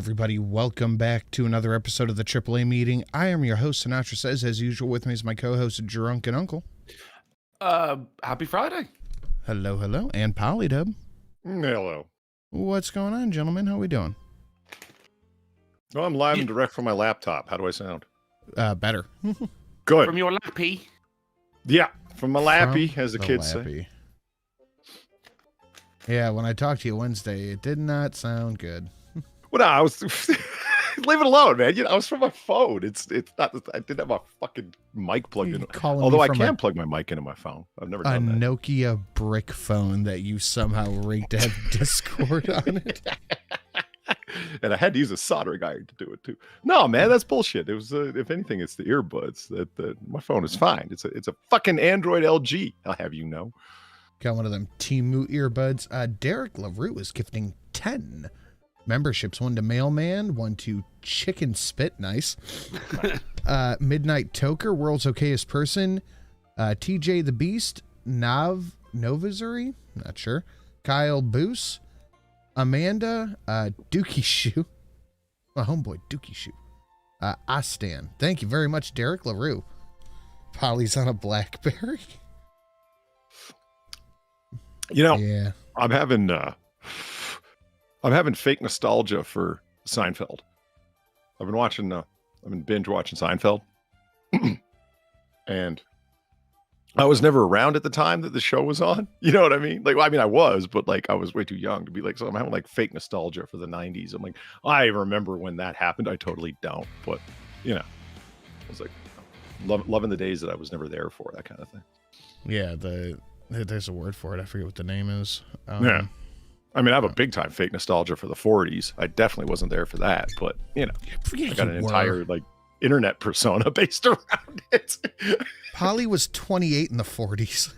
everybody. Welcome back to another episode of the AAA Meeting. I am your host, Sinatra Says. As usual, with me is my co-host, Drunken Uncle. Happy Friday. Hello, hello. And Polydub. Hello. What's going on, gentlemen? How we doing? Oh, I'm live and direct from my laptop. How do I sound? Better. Good. From your lappy. Yeah, from my lappy, as the kids say. Yeah, when I talked to you Wednesday, it did not sound good. Well, no, I was... Leave it alone, man. You know, I was from my phone. It's not... I didn't have my fucking mic plugged in. Although I can plug my mic into my phone. I've never done that. A Nokia brick phone that you somehow rigged to have Discord on it. And I had to use a soldering iron to do it too. No, man, that's bullshit. It was, if anything, it's the earbuds. That my phone is fine. It's a fucking Android LG. I'll have you know. Got one of them Timu earbuds. Derek LaRue is gifting 10 memberships. One to Mailman, one to Chicken Spit. Nice. Midnight Toker, World's Okayest Person. TJ the Beast, Novazuri, not sure. Kyle Boos. Amanda, Dookie Shoe. My homeboy, Dookie Shoe. Astan. Thank you very much, Derek LaRue. Polly's on a Blackberry. You know, yeah. I'm having fake nostalgia for Seinfeld. I've been binge watching Seinfeld. And I was never around at the time that the show was on. You know what I mean? Like, well, I mean, I was, but like, I was way too young to be like, so I'm having like fake nostalgia for the 90s. I'm like, I remember when that happened. I totally don't. But, you know, I was like, loving the days that I was never there for, that kind of thing. Yeah, there's a word for it. I forget what the name is. Yeah. I mean, I have a big time fake nostalgia for the 40s. I definitely wasn't there for that, but you know, I got an entire like internet persona based around it. Polly was 28 in the 40s.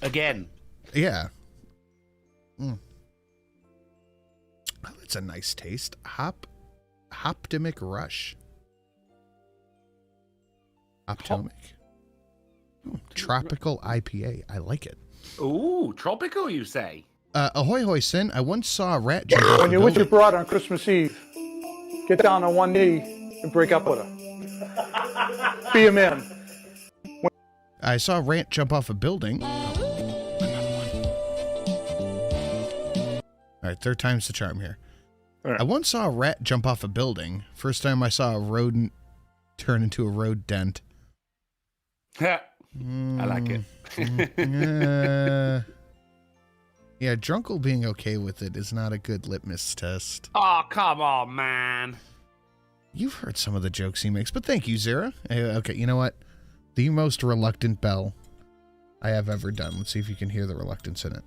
Again. Yeah. Oh, that's a nice taste. Hoptimic Rush. Optomic. Tropical IPA. I like it. Ooh, tropical, you say? Ahoy hoy sin. I once saw a rat jump off when you're with your broad on Christmas Eve, get down on one knee and break up with her. Be a man. I saw a rat jump off a building. Another one. All right, third time's the charm here. Right. I once saw a rat jump off a building. First time I saw a rodent turn into a road dent. I like it. Yeah, Drunkle being okay with it is not a good litmus test. Oh, come on, man. You've heard some of the jokes he makes, but thank you, Zara. Okay, you know what? The most reluctant bell I have ever done. Let's see if you can hear the reluctance in it.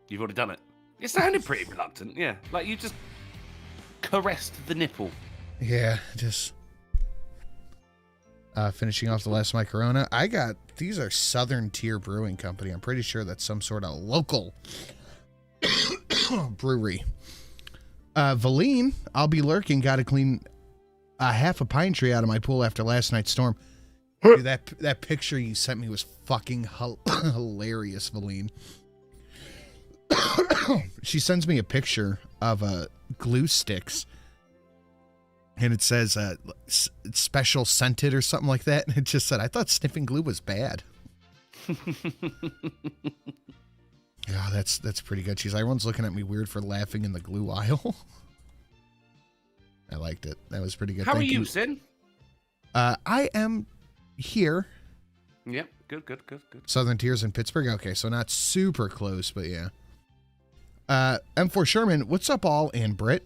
You've already done it. It sounded pretty reluctant, yeah. Like you just caressed the nipple. Yeah, just... finishing off the last of my Corona. These are Southern Tier Brewing Company. I'm pretty sure that's some sort of local brewery. Valine, I'll be lurking. Got to clean half a pine tree out of my pool after last night's storm. Dude, that picture you sent me was fucking hilarious, Valine. She sends me a picture of glue sticks. And it says special scented or something like that. And it just said, I thought sniffing glue was bad. Yeah, that's pretty good. She's like, everyone's looking at me weird for laughing in the glue aisle. I liked it. That was pretty good. How are you, Sin? I am here. Yep, good. Southern Tiers in Pittsburgh. Okay, so not super close, but yeah. M4 Sherman, what's up all? And Britt.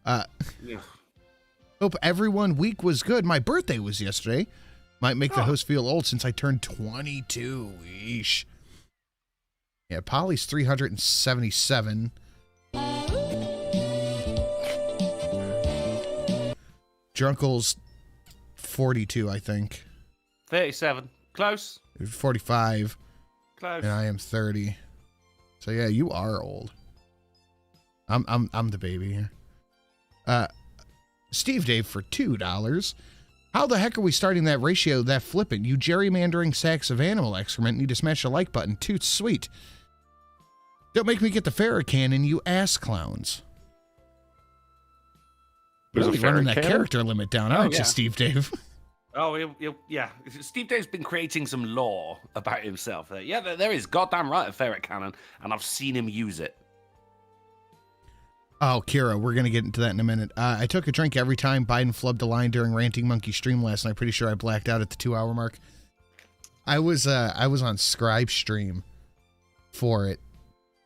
Yeah. Hope everyone week was good. My birthday was yesterday. Might make the host feel old since I turned 22. Eesh. Yeah, Polly's 377. Drunkle's 42, I think. 37. Close. 45. Close. And I am 30. So yeah, you are old. I'm the baby here. Steve Dave for $2. How the heck are we starting that ratio that flippant? You gerrymandering sacks of animal excrement need to smash the like button. Toots sweet. Don't make me get the Farrah cannon, you ass clowns. There's Really a running that cannon? character limit down, aren't yeah. you, Steve Dave? Oh, yeah. Steve Dave's been creating some lore about himself. Yeah, there is goddamn right a ferret cannon, and I've seen him use it. Oh, Kira, we're going to get into that in a minute. I took a drink every time Biden flubbed a line during Ranting Monkey stream last night. Pretty sure I blacked out at the 2-hour mark. I was on Scribe stream for it.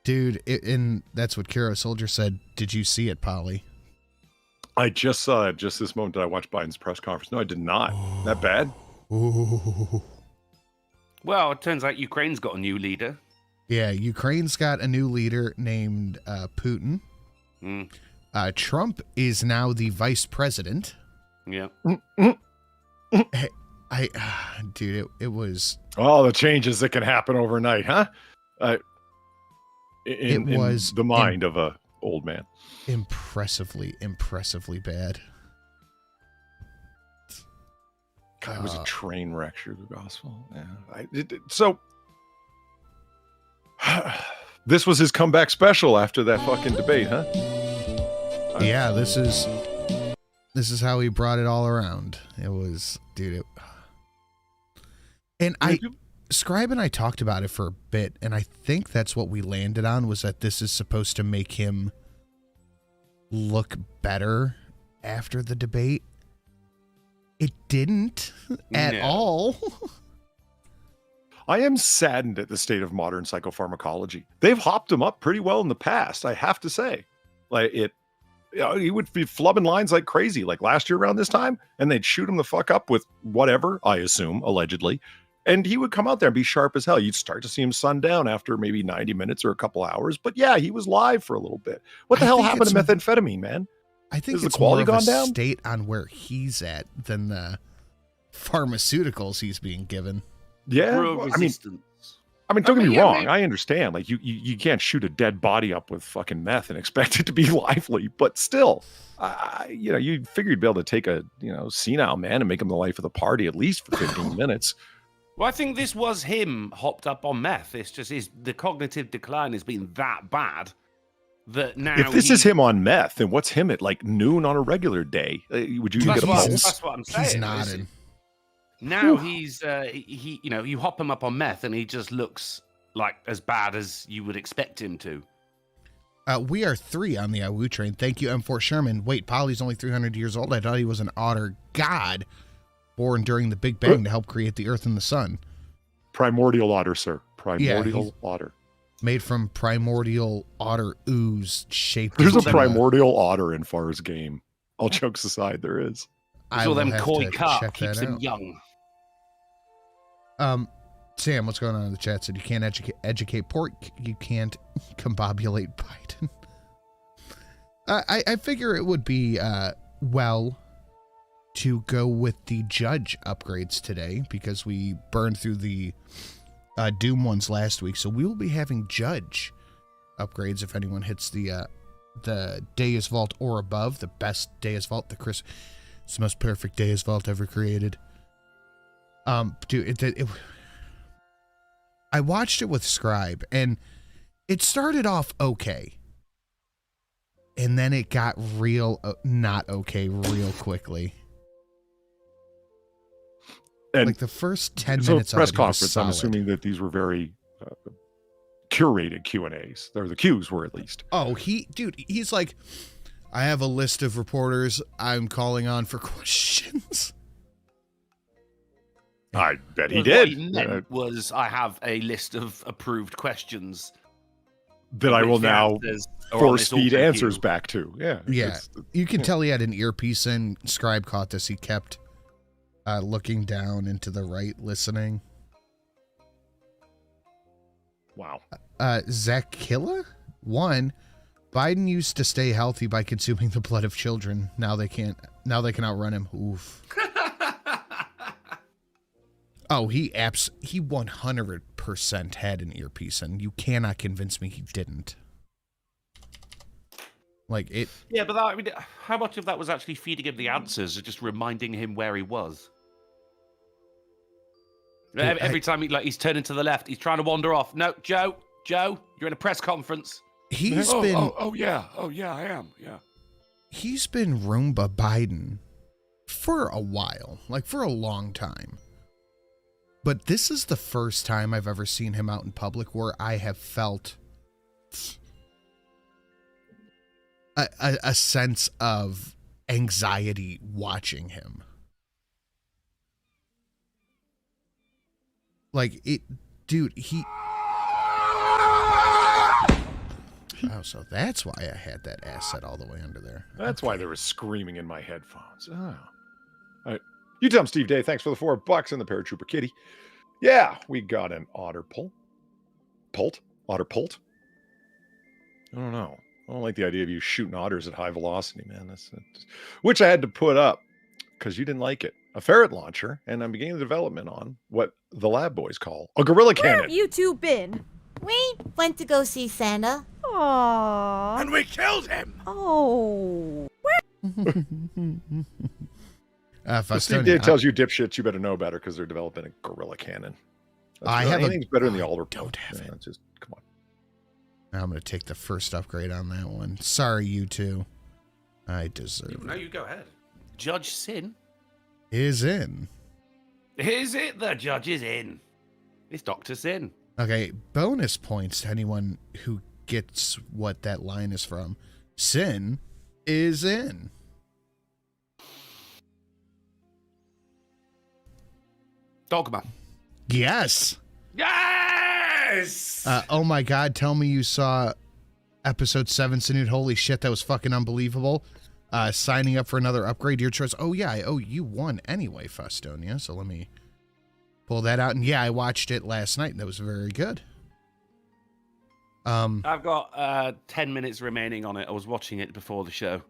Dude, and that's what Kira Soldier said. Did you see it, Polly? I just saw it just this moment that I watched Biden's press conference. No, I did not. That bad? Ooh. Well, it turns out Ukraine's got a new leader. Yeah, Ukraine's got a new leader named Putin. Mm. Trump is now the vice president. Yeah. Hey, dude, it was... All the changes that can happen overnight, huh? In the mind of a old man. Impressively bad. God, it was a train wreck through the gospel. Yeah. So this was his comeback special after that fucking debate, huh? Yeah, this is how he brought it all around. It was, dude. And Scribe and I talked about it for a bit, and I think that's what we landed on, was that this is supposed to make him look better after the debate. It didn't at all. I am saddened at the state of modern psychopharmacology. They've hopped him up pretty well in the past, I have to say. Like he would be flubbing lines like crazy, like last year around this time, and they'd shoot him the fuck up with whatever, I assume, allegedly. And he would come out there and be sharp as hell. You'd start to see him sundown after maybe 90 minutes or a couple hours. But yeah, he was live for a little bit. What the hell happened to methamphetamine, man? I think Has it's the quality more of gone a down? state on where he's at than the pharmaceuticals he's being given. Yeah, Drug resistance. I mean, don't get me wrong. man. I understand. Like you can't shoot a dead body up with fucking meth and expect it to be lively. But still, you figured you'd be able to take a senile man and make him the life of the party at least for 15 minutes. Well, I think this was him hopped up on meth. It's just the cognitive decline has been that bad that now. If this is him on meth, then what's him at like noon on a regular day? Would you get a pulse? That's what I'm saying. He's nodding. Now you hop him up on meth and he just looks like as bad as you would expect him to. We are 3 on the AWOOOO train. Thank you, M4 Sherman. Wait, Polly's only 300 years old. I thought he was an otter god born during the Big Bang to help create the Earth and the Sun. Primordial otter, sir. Primordial otter. Made from primordial otter ooze shaped. There's a primordial otter in Far's game. All jokes aside, there is. I saw them koi carp keeps him young. Sam, what's going on in the chat? Said you can't educate pork, you can't combobulate Biden. I figure it would be to go with the judge upgrades today because we burned through the Doom ones last week, so we will be having judge upgrades if anyone hits the Deus Vault or above, the best Deus Vault, it's the most perfect Deus Vault ever created. Dude, I watched it with Scribe, and it started off okay. And then it got real not okay real quickly. And like the first 10 minutes press of it conference, was solid. I'm assuming that these were very curated Q&As. Or the Qs were at least. Oh, he's like, I have a list of reporters I'm calling on for questions. I bet he did. What he meant was, I have a list of approved questions that I will now force feed answers queue. back to. Yeah. Yeah. You can tell he had an earpiece in. Scribe caught this. He kept looking down into the right, listening. Wow. Zakilla? 1. Biden used to stay healthy by consuming the blood of children. Now they can't. Now they can outrun him. Oof. Oh, he 100% had an earpiece, and you cannot convince me he didn't. Like it. Yeah, but how much of that was actually feeding him the answers, or just reminding him where he was? Every time he's turning to the left, he's trying to wander off. No, Joe, you're You're in a press conference. He's Oh been yeah, I am. Yeah. he's been Roomba Biden for a while, like for a long time. But this is the first time I've ever seen him out in public where I have felt a sense of anxiety watching him. Like dude, oh, so that's why I had that ass set all the way under there. That's why there was screaming in my headphones. Oh. All right. You tell him, Steve Day. Thanks for the $4 and the Paratrooper Kitty. Yeah, we got an otter pult. Otter pult? I don't know. I don't like the idea of you shooting otters at high velocity, man. That's which I had to put up because you didn't like it. A ferret launcher, and I'm beginning the development on what the lab boys call a gorilla Where cannon. have you two been? We went to go see Santa. Aww. And we killed him. Oh. Steve Day tells you dipshits you better know better because they're developing a gorilla cannon. I have anything's better than the I alder. don't have it. Just come on. I'm going to take the first upgrade on that one. Sorry, you two. I deserve No, it. you go ahead. Judge Sin. Is in. Is it? The judge is in. It's Dr. Sin. Okay, bonus points to anyone who gets what that line is from. Sin is in. Dogma. Yes. Yes! Oh my God, tell me you saw episode 7, Sinead. Holy shit, that was fucking unbelievable. Signing up for another upgrade, your choice. Oh yeah, I owe you one anyway, Fustonia. So let me pull that out. And yeah, I watched it last night and that was very good. I've got 10 minutes remaining on it. I was watching it before the show.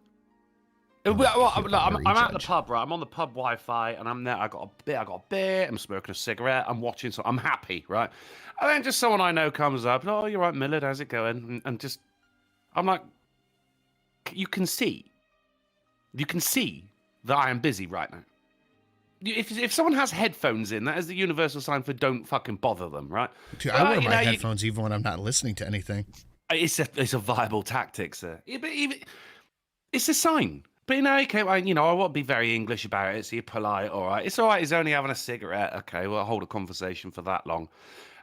I'm at the pub, right? I'm on the pub Wi-Fi, and I'm there. I got a beer. I'm smoking a cigarette. I'm watching, so I'm happy, right? And then just someone I know comes up. Oh, you're right, Millard. How's it going? And just, I'm like, you can see that I am busy right now. If someone has headphones in, that is the universal sign for don't fucking bother them, right? Dude, I wear my headphones even when I'm not listening to anything. It's a viable tactic, sir. But even it's a sign. But okay, well, I want to be very English about it, so you're polite, all right. It's all right, he's only having a cigarette. Okay, well, I'll hold a conversation for that long.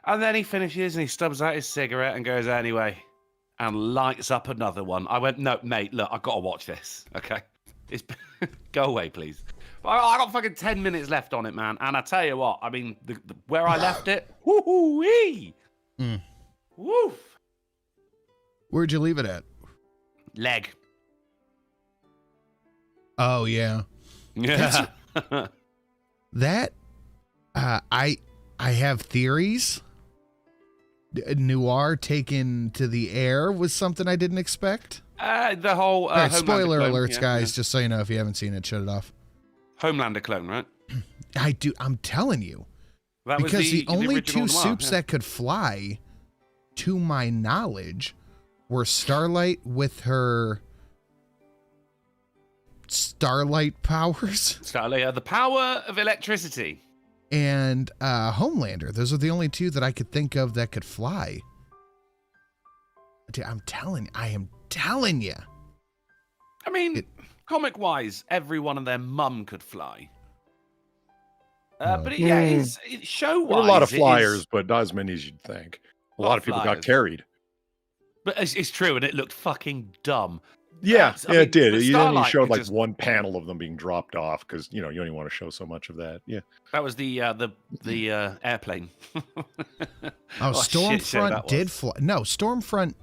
And then he finishes and he stubs out his cigarette and goes, anyway, and lights up another one. I went, no, mate, look, I've got to watch this, okay? Go away, please. I got fucking 10 minutes left on it, man. And I tell you what, I mean, where I left it, woo-hoo-wee! Woof! Where'd you leave it at? Leg. Oh yeah. Yeah. That I have theories. Noir taken to the air was something I didn't expect. The whole All right, Homelander spoiler clone, alerts, yeah, guys. yeah. Just so you know, if you haven't seen it, shut it off. Homelander clone, right? I'm telling you, That was because the only original two Noir, soups yeah. that could fly, to my knowledge, were Starlight with her starlight powers Starlight, the power of electricity. and Homelander. Those are the only two that I could think of that could fly. Dude, I am telling you. I mean, comic-wise, everyone and their mum could fly. But it's show-wise, There were a lot of it flyers, is- but not as many as you'd think. A Lot lot of of people flyers. got carried. But it's true, and it looked fucking dumb. Yeah, I mean, it did. but You only Starlight showed could like just- one panel of them being dropped off because you only want to show so much of that. Yeah, That was the airplane. Oh, What a shit show Stormfront that did was. fly. No, Stormfront,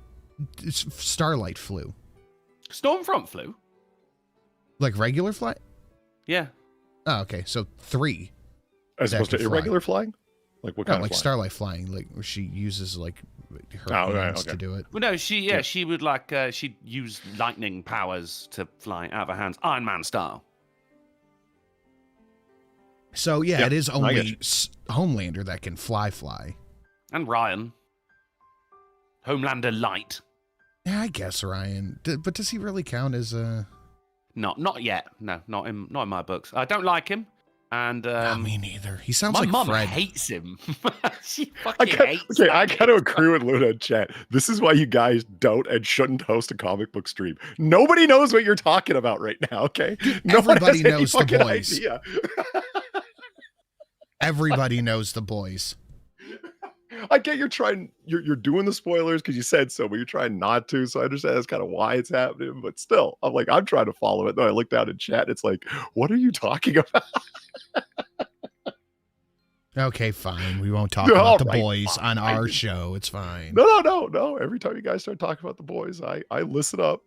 Starlight flew. Stormfront flew. Like regular flight? Yeah. Oh, okay. So 3. as That opposed to could fly. irregular flying. Like what No, kind like of flying? Starlight flying, like where she uses like her Oh, right, hands okay. to do it. Well, no, she would she'd use lightning powers to fly out of her hands, Iron Man style. So yeah, Yeah, it is I get only you. Homelander that can fly. And Ryan. Homelander light. Yeah, I guess Ryan. But does he really count as a? Not yet. No, not in my books. I don't like him. And me neither. He sounds my like mum Fred. hates him. She fucking hates I that got to kid. agree with Luna in chat. This is why you guys don't and shouldn't host a comic book stream. Nobody knows what you're talking about right now, okay? No one everybody has any knows the fucking boys. idea. Everybody knows the boys. I get you're doing the spoilers because you said so, but you're trying not to. So I understand that's kind of why it's happening. But still, I'm trying to follow it. Though I look down in chat, it's like, what are you talking about? Okay, fine. We won't talk about the Alright, boys fine. on our show. It's fine. No. Every time you guys start talking about the boys, I listen up.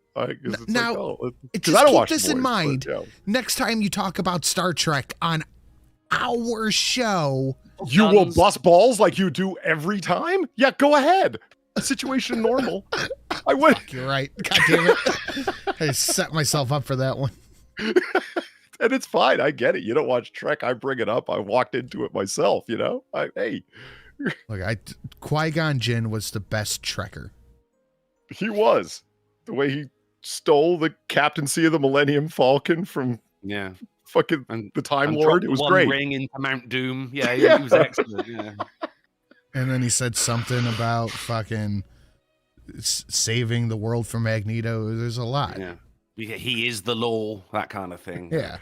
Now, because I don't keep watch this the boys, in mind. but, Next time you talk about Star Trek on our show, you will bust balls like you do every time? Yeah, go ahead. Situation normal. I would. Fuck, you're right. God damn it. I set myself up for that one. And it's fine. I get it. You don't watch Trek. I bring it up. I walked into it myself, you know? Hey. Look, Qui-Gon Jinn was the best Trekker. He was. The way he stole the captaincy of the Millennium Falcon from fucking the Time Lord. It was one great. ring into Mount Doom. Yeah, Yeah. he was excellent. Yeah. And then he said something about fucking saving the world from Magneto. There's a lot. Yeah. He is the law, that kind of thing. Yeah.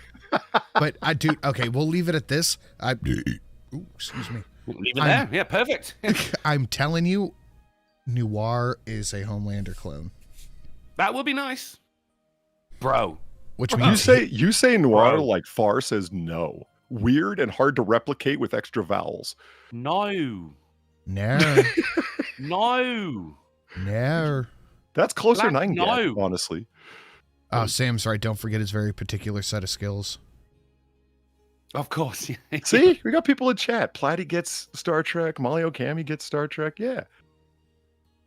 But okay, we'll leave it at this. Ooh, excuse me. Leave it there. Yeah, perfect. I'm telling you, Noir is a Homelander clone. That would be nice. Bro. Which You means say noir Bro. like Far says no. Weird and hard to replicate with extra vowels. No. No. No. No. That's closer than I can No. get, honestly. Oh, Sam's right. Don't forget his very particular set of skills. Of course. See, we got people in chat. Platy gets Star Trek. Molly Okami gets Star Trek. Yeah.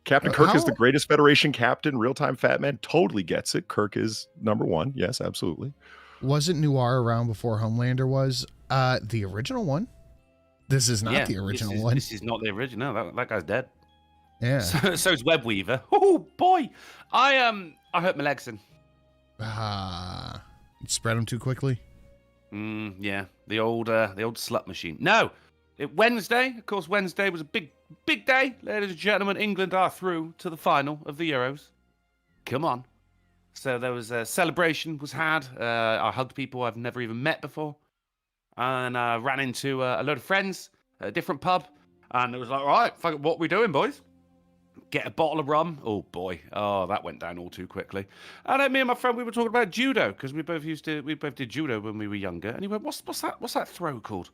Captain Kirk is the greatest Federation captain. Real-time Fat Man totally gets it. Kirk is number one. Yes, absolutely. Wasn't Noir around before Homelander was? The original one. This is not the original one. This is not the original. That guy's dead. Yeah. So's Webweaver. Oh boy, I hurt my legs in. Spread them too quickly. Yeah, the old slut machine. No, Wednesday. Of course, Wednesday was a big day, ladies and gentlemen. England are through to the final of the Euros. Come on. So there was a celebration was had. I hugged people I've never even met before, and I ran into a load of friends at a different pub, and it was like, all right, fuck it, what we doing, boys? Get a bottle of rum. Oh boy, that went down all too quickly. And then me and my friend, we were talking about judo because we both did judo when we were younger. And he went, "What's that throw called?"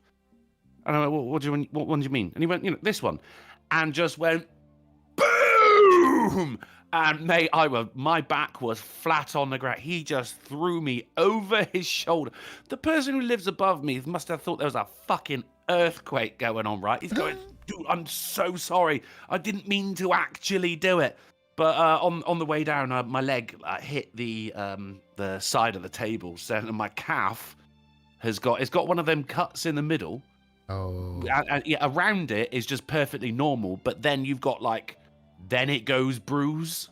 And I went, "What do you mean?" And he went, this one, and just went boom. And mate, my back was flat on the ground. He just threw me over his shoulder. The person who lives above me must have thought there was a fucking earthquake going on, right? He's going, dude, I'm so sorry. I didn't mean to actually do it. But on the way down, my leg hit the side of the table. So my calf it's got one of them cuts in the middle. Oh. And around it is just perfectly normal. But then you've got then it goes bruise.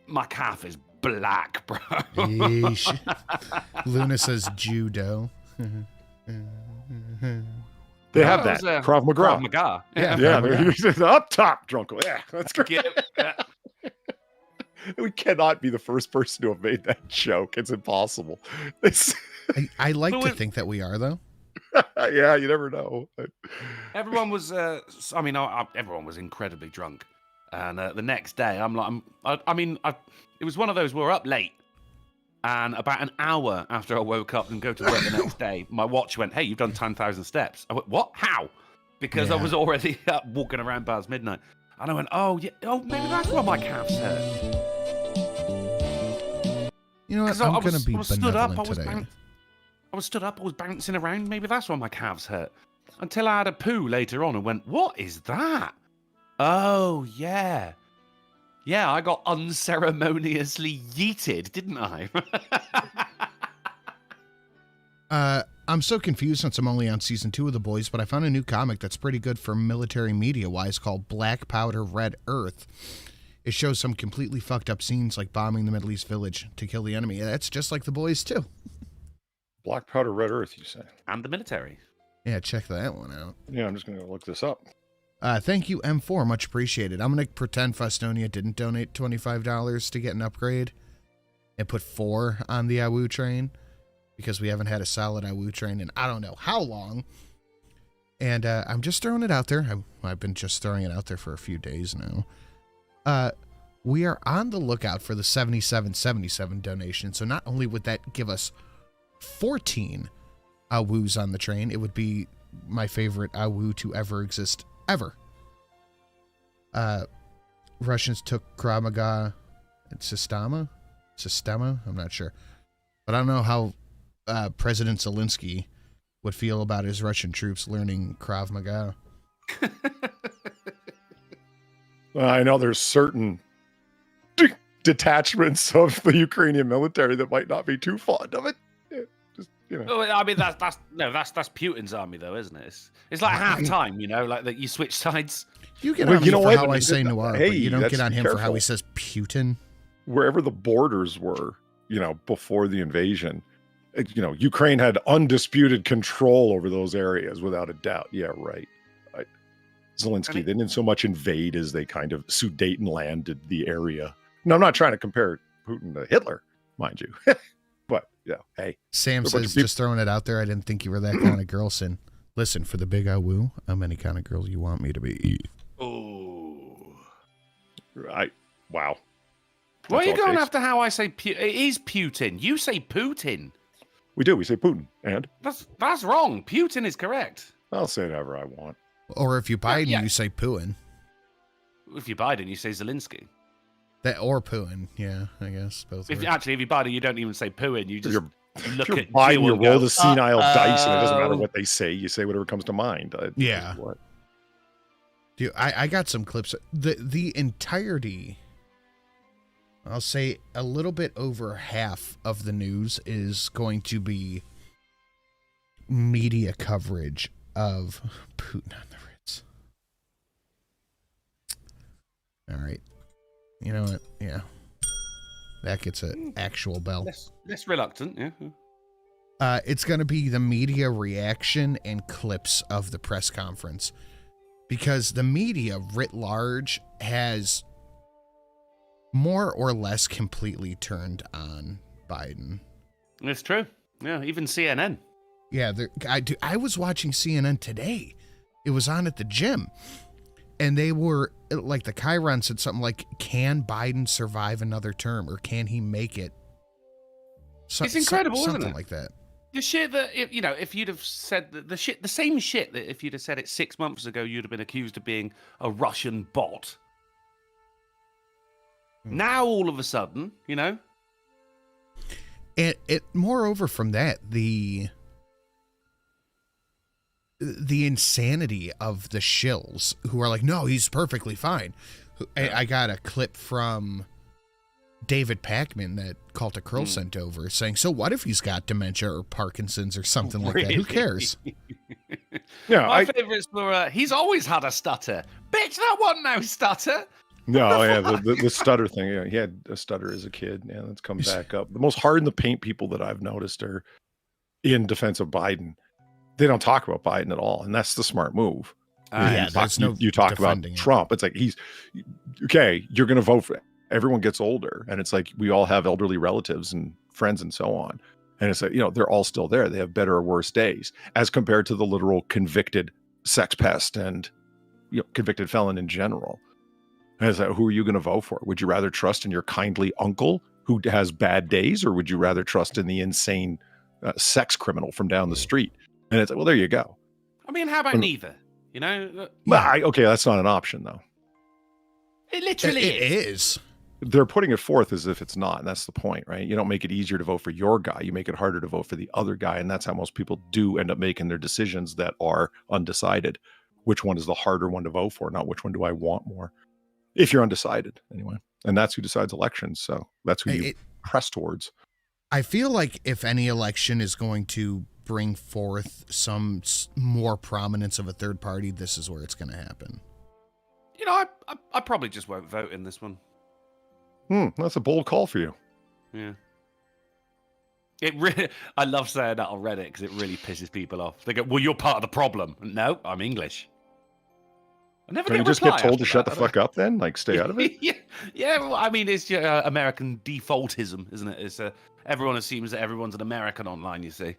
My calf is black, bro. Yeesh. Luna says judo. They have that. Krav Maga. Krav Maga. Yeah. They're up top, drunk. Yeah, that's great. Yeah. We cannot be the first person to have made that joke. It's impossible. I like to think that we are, though. Yeah, you never know. Everyone was, everyone was incredibly drunk. And the next day, it was one of those, we were up late. And about an hour after I woke up and go to work the next day, my watch went, "Hey, you've done 10,000 steps." I went, "What? How?" Because I was already up walking around past midnight. And I went, "Oh, yeah, maybe that's why my calves hurt." You know what? I'm going to be benevolent today. I was stood up, I was bouncing around. Maybe that's why my calves hurt. Until I had a poo later on and went, "What is that?" Oh, yeah. Yeah, I got unceremoniously yeeted, didn't I? I'm so confused since I'm only on season 2 of The Boys, but I found a new comic that's pretty good for military media-wise called Black Powder Red Earth. It shows some completely fucked up scenes like bombing the Middle East village to kill the enemy. That's just like The Boys, too. Black Powder Red Earth, you say? And the military. Yeah, check that one out. Yeah, I'm just going to look this up. Thank you, M4. Much appreciated. I'm going to pretend Fustonia didn't donate $25 to get an upgrade and put 4 on the AWOOOO train because we haven't had a solid AWOOOO train in I don't know how long. And I'm just throwing it out there. I've been just throwing it out there for a few days now. We are on the lookout for the 7777 donation. So not only would that give us 14 AWOOOs on the train, it would be my favorite AWOOOO to ever exist ever. Russians took Krav Maga and Sistema, I'm not sure. But I don't know how President Zelensky would feel about his Russian troops learning Krav Maga. Well, I know there's certain detachments of the Ukrainian military that might not be too fond of it. Yeah, just, you know. Oh, I mean, that's Putin's army, though, isn't it? It's like half time, like that you switch sides. You get Well, on you me know for what? how I say Noir, Hey, but you don't get on him for how careful. he says Putin. Wherever the borders were, before the invasion, Ukraine had undisputed control over those areas without a doubt. Yeah, right. Zelensky, they didn't so much invade as they kind of Sudetenlanded the area. No, I'm not trying to compare Putin to Hitler, mind you. But, hey. Sam a bunch says, of just throwing it out there, I didn't think you were that kind of girl, Sin. Listen, for the big AWOOOO, how many kind of girls you want me to be? Oh. Wow. Why are you That's all going takes. after how I say It is Putin. You say Putin. We say Putin, and That's wrong. Putin is correct. I'll say whatever I want. Or if you Biden, yeah. you say Putin. If you're Biden, you say Zelensky. That or Putin, yeah, I guess both. If work. you're Biden, you don't even say Putin. You just You're look If you're at Biden, Jill you and roll go, the senile dice, and it doesn't matter "Uh-oh." what they say. You say whatever comes to mind. Yeah. What? Dude, I got some clips. The entirety, I'll say a little bit over half of the news is going to be media coverage of Putin on the Ritz. All right. You know what? Yeah. That gets an actual bell. Less reluctant, yeah. It's going to be the media reaction and clips of the press conference. Because the media writ large has more or less completely turned on Biden. It's true. Yeah, even CNN. Yeah, I was watching CNN today. It was on at the gym. And they were, like, the Chiron said something like, can Biden survive another term? Or can he make it? It's incredible, isn't something it? like that. The shit that, if you'd have said the same shit that if you'd have said it 6 months ago, you'd have been accused of being a Russian bot. Now, all of a sudden, And it moreover from that, the insanity of the shills who are like, no, he's perfectly fine. I got a clip from David Packman that Calta Curl sent over saying, so what if he's got dementia or Parkinson's or something like that? Who cares? Yeah, my favorites were, he's always had a stutter. Bitch, that wasn't no stutter. No, yeah, the stutter thing. Yeah, he had a stutter as a kid. Yeah, that's come back up. The most hard in the paint people that I've noticed are in defense of Biden. They don't talk about Biden at all, and that's the smart move. You talk about Trump. It's like he's okay. You're going to vote for. Everyone gets older, and it's like we all have elderly relatives and friends and so on. And it's like they're all still there. They have better or worse days as compared to the literal convicted sex pest and convicted felon in general. And it's like, who are you going to vote for? Would you rather trust in your kindly uncle who has bad days, or would you rather trust in the insane sex criminal from down the street? And it's like, well, there you go. I mean, how about neither? Well, okay, that's not an option though. It literally is. They're putting it forth as if it's not, and that's the point, right? You don't make it easier to vote for your guy. You make it harder to vote for the other guy, and that's how most people do end up making their decisions that are undecided. Which one is the harder one to vote for, not which one do I want more. If you're undecided, anyway. And that's who decides elections, so that's who you press towards. I feel like if any election is going to bring forth some more prominence of a third party, this is where it's going to happen. I probably just won't vote in this one. That's a bold call for you. Yeah. I love saying that on Reddit because it really pisses people off. They go, "Well, you're part of the problem." No, I'm English. I never Can get you a just get reply told after to shut that, the fuck up then? Like, stay out of it? yeah. Well, I mean, it's American defaultism, isn't it? It's everyone assumes that everyone's an American online. You see.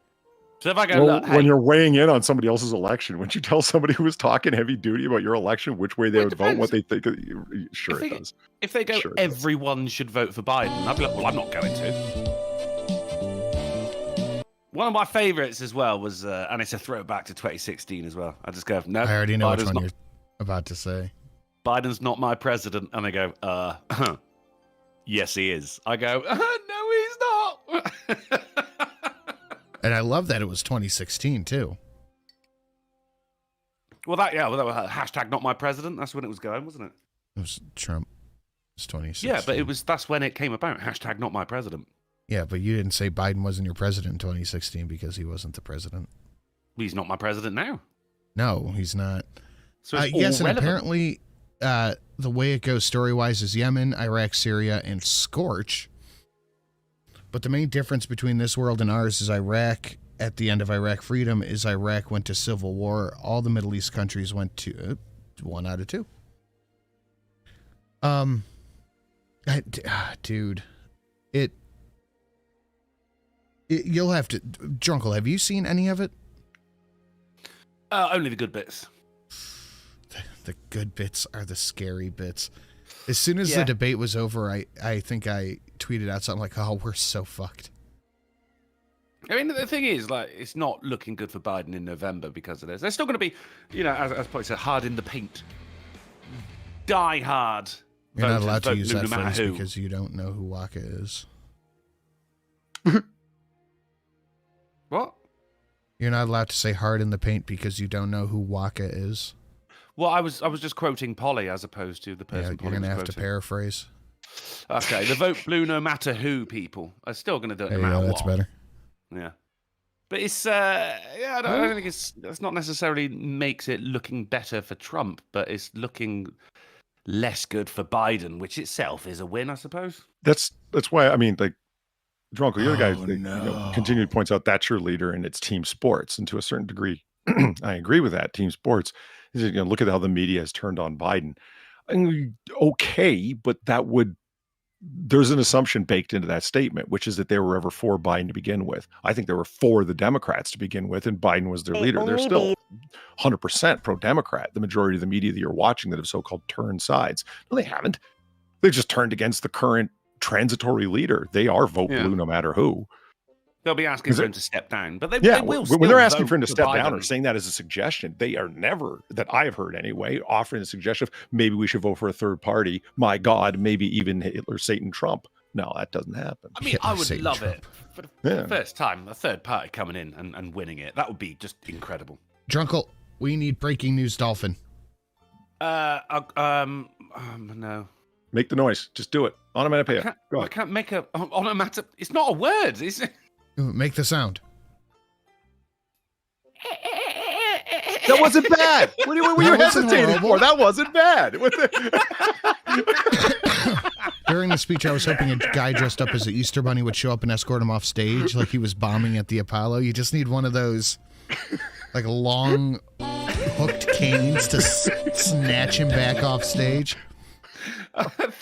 So if I go, Well, look, when hey, you're weighing in on somebody else's election, would you tell somebody who was talking heavy duty about your election which way they Well, it would vote, what depends. they think? Sure, it does. if they go, Sure it does. everyone should vote for Biden, I'd be like, well, I'm not going to. One of my favorites as well was, and it's a throwback to 2016 as well. I just go, no, I already know Biden's which one not, you're about to say. Biden's not my president. And they go, yes, he is. I go, no, he's not. And I love that it was 2016 too. Well, that was hashtag not my president. That's when it was going, wasn't it? It was Trump. It was 2016. Yeah, but that's when it came about. Hashtag not my president. Yeah, but you didn't say Biden wasn't your president in 2016 because he wasn't the president. He's not my president now. No, he's not. So it's all yes, and relevant. apparently the way it goes story-wise is Yemen, Iraq, Syria, and Scorch. But the main difference between this world and ours is Iraq, at the end of Iraq freedom, is Iraq went to civil war. All the Middle East countries went to 1 out of 2. Dude, you'll have to, Drunkle, have you seen any of it? Only the good bits. The good bits are the scary bits. As soon as the debate was over, I think I tweeted out something like, "Oh, we're so fucked." I mean, the thing is, like, it's not looking good for Biden in November because of this. They're still going to be, as Polly said, hard in the paint. Die hard. You're not allowed to vote use no that matter phrase who. because you don't know who Waka is. What? You're not allowed to say hard in the paint because you don't know who Waka is. Well, I was just quoting Polly as opposed to the person. Yeah, you're Polly going to was have to quoting. paraphrase. Okay, the vote blue no matter who people are still going to do it no Yeah, matter that's what. better. Yeah. But it's, I don't think it's not necessarily makes it looking better for Trump, but it's looking less good for Biden, which itself is a win, I suppose. That's why, I mean, like, Drunko, you're the guy that no. continually points out that's your leader and it's team sports. And to a certain degree, I agree with that. Team sports, look at how the media has turned on Biden. I mean, okay, but there's an assumption baked into that statement, which is that they were ever for Biden to begin with. I think they were for the Democrats to begin with, and Biden was their leader. They're still 100% pro-Democrat, the majority of the media that you're watching that have so-called turned sides. No, they haven't. They've just turned against the current transitory leader. They are vote blue no matter who. They'll be asking for him to step down, but they will when they're asking vote for him to step down or Biden. saying that as a suggestion, they are never, that I have heard anyway, offering a suggestion of maybe we should vote for a third party. My God, maybe even Hitler, Satan, Trump. No, that doesn't happen. I mean, Hitler, I would Satan, love Trump. it for the first time, a third party coming in and winning it. That would be just incredible. Drunkle, we need breaking news, Dolphin. No. Make the noise. Just do it. Onomatopoeia. Go I ahead. can't make a onomatopoeia. It's not a word, is it? Make the sound. That wasn't bad. What were you That wasn't hesitating horrible. for? That wasn't bad. During the speech, I was hoping a guy dressed up as an Easter Bunny would show up and escort him off stage like he was bombing at the Apollo. You just need one of those, like, long hooked canes to snatch him back off stage.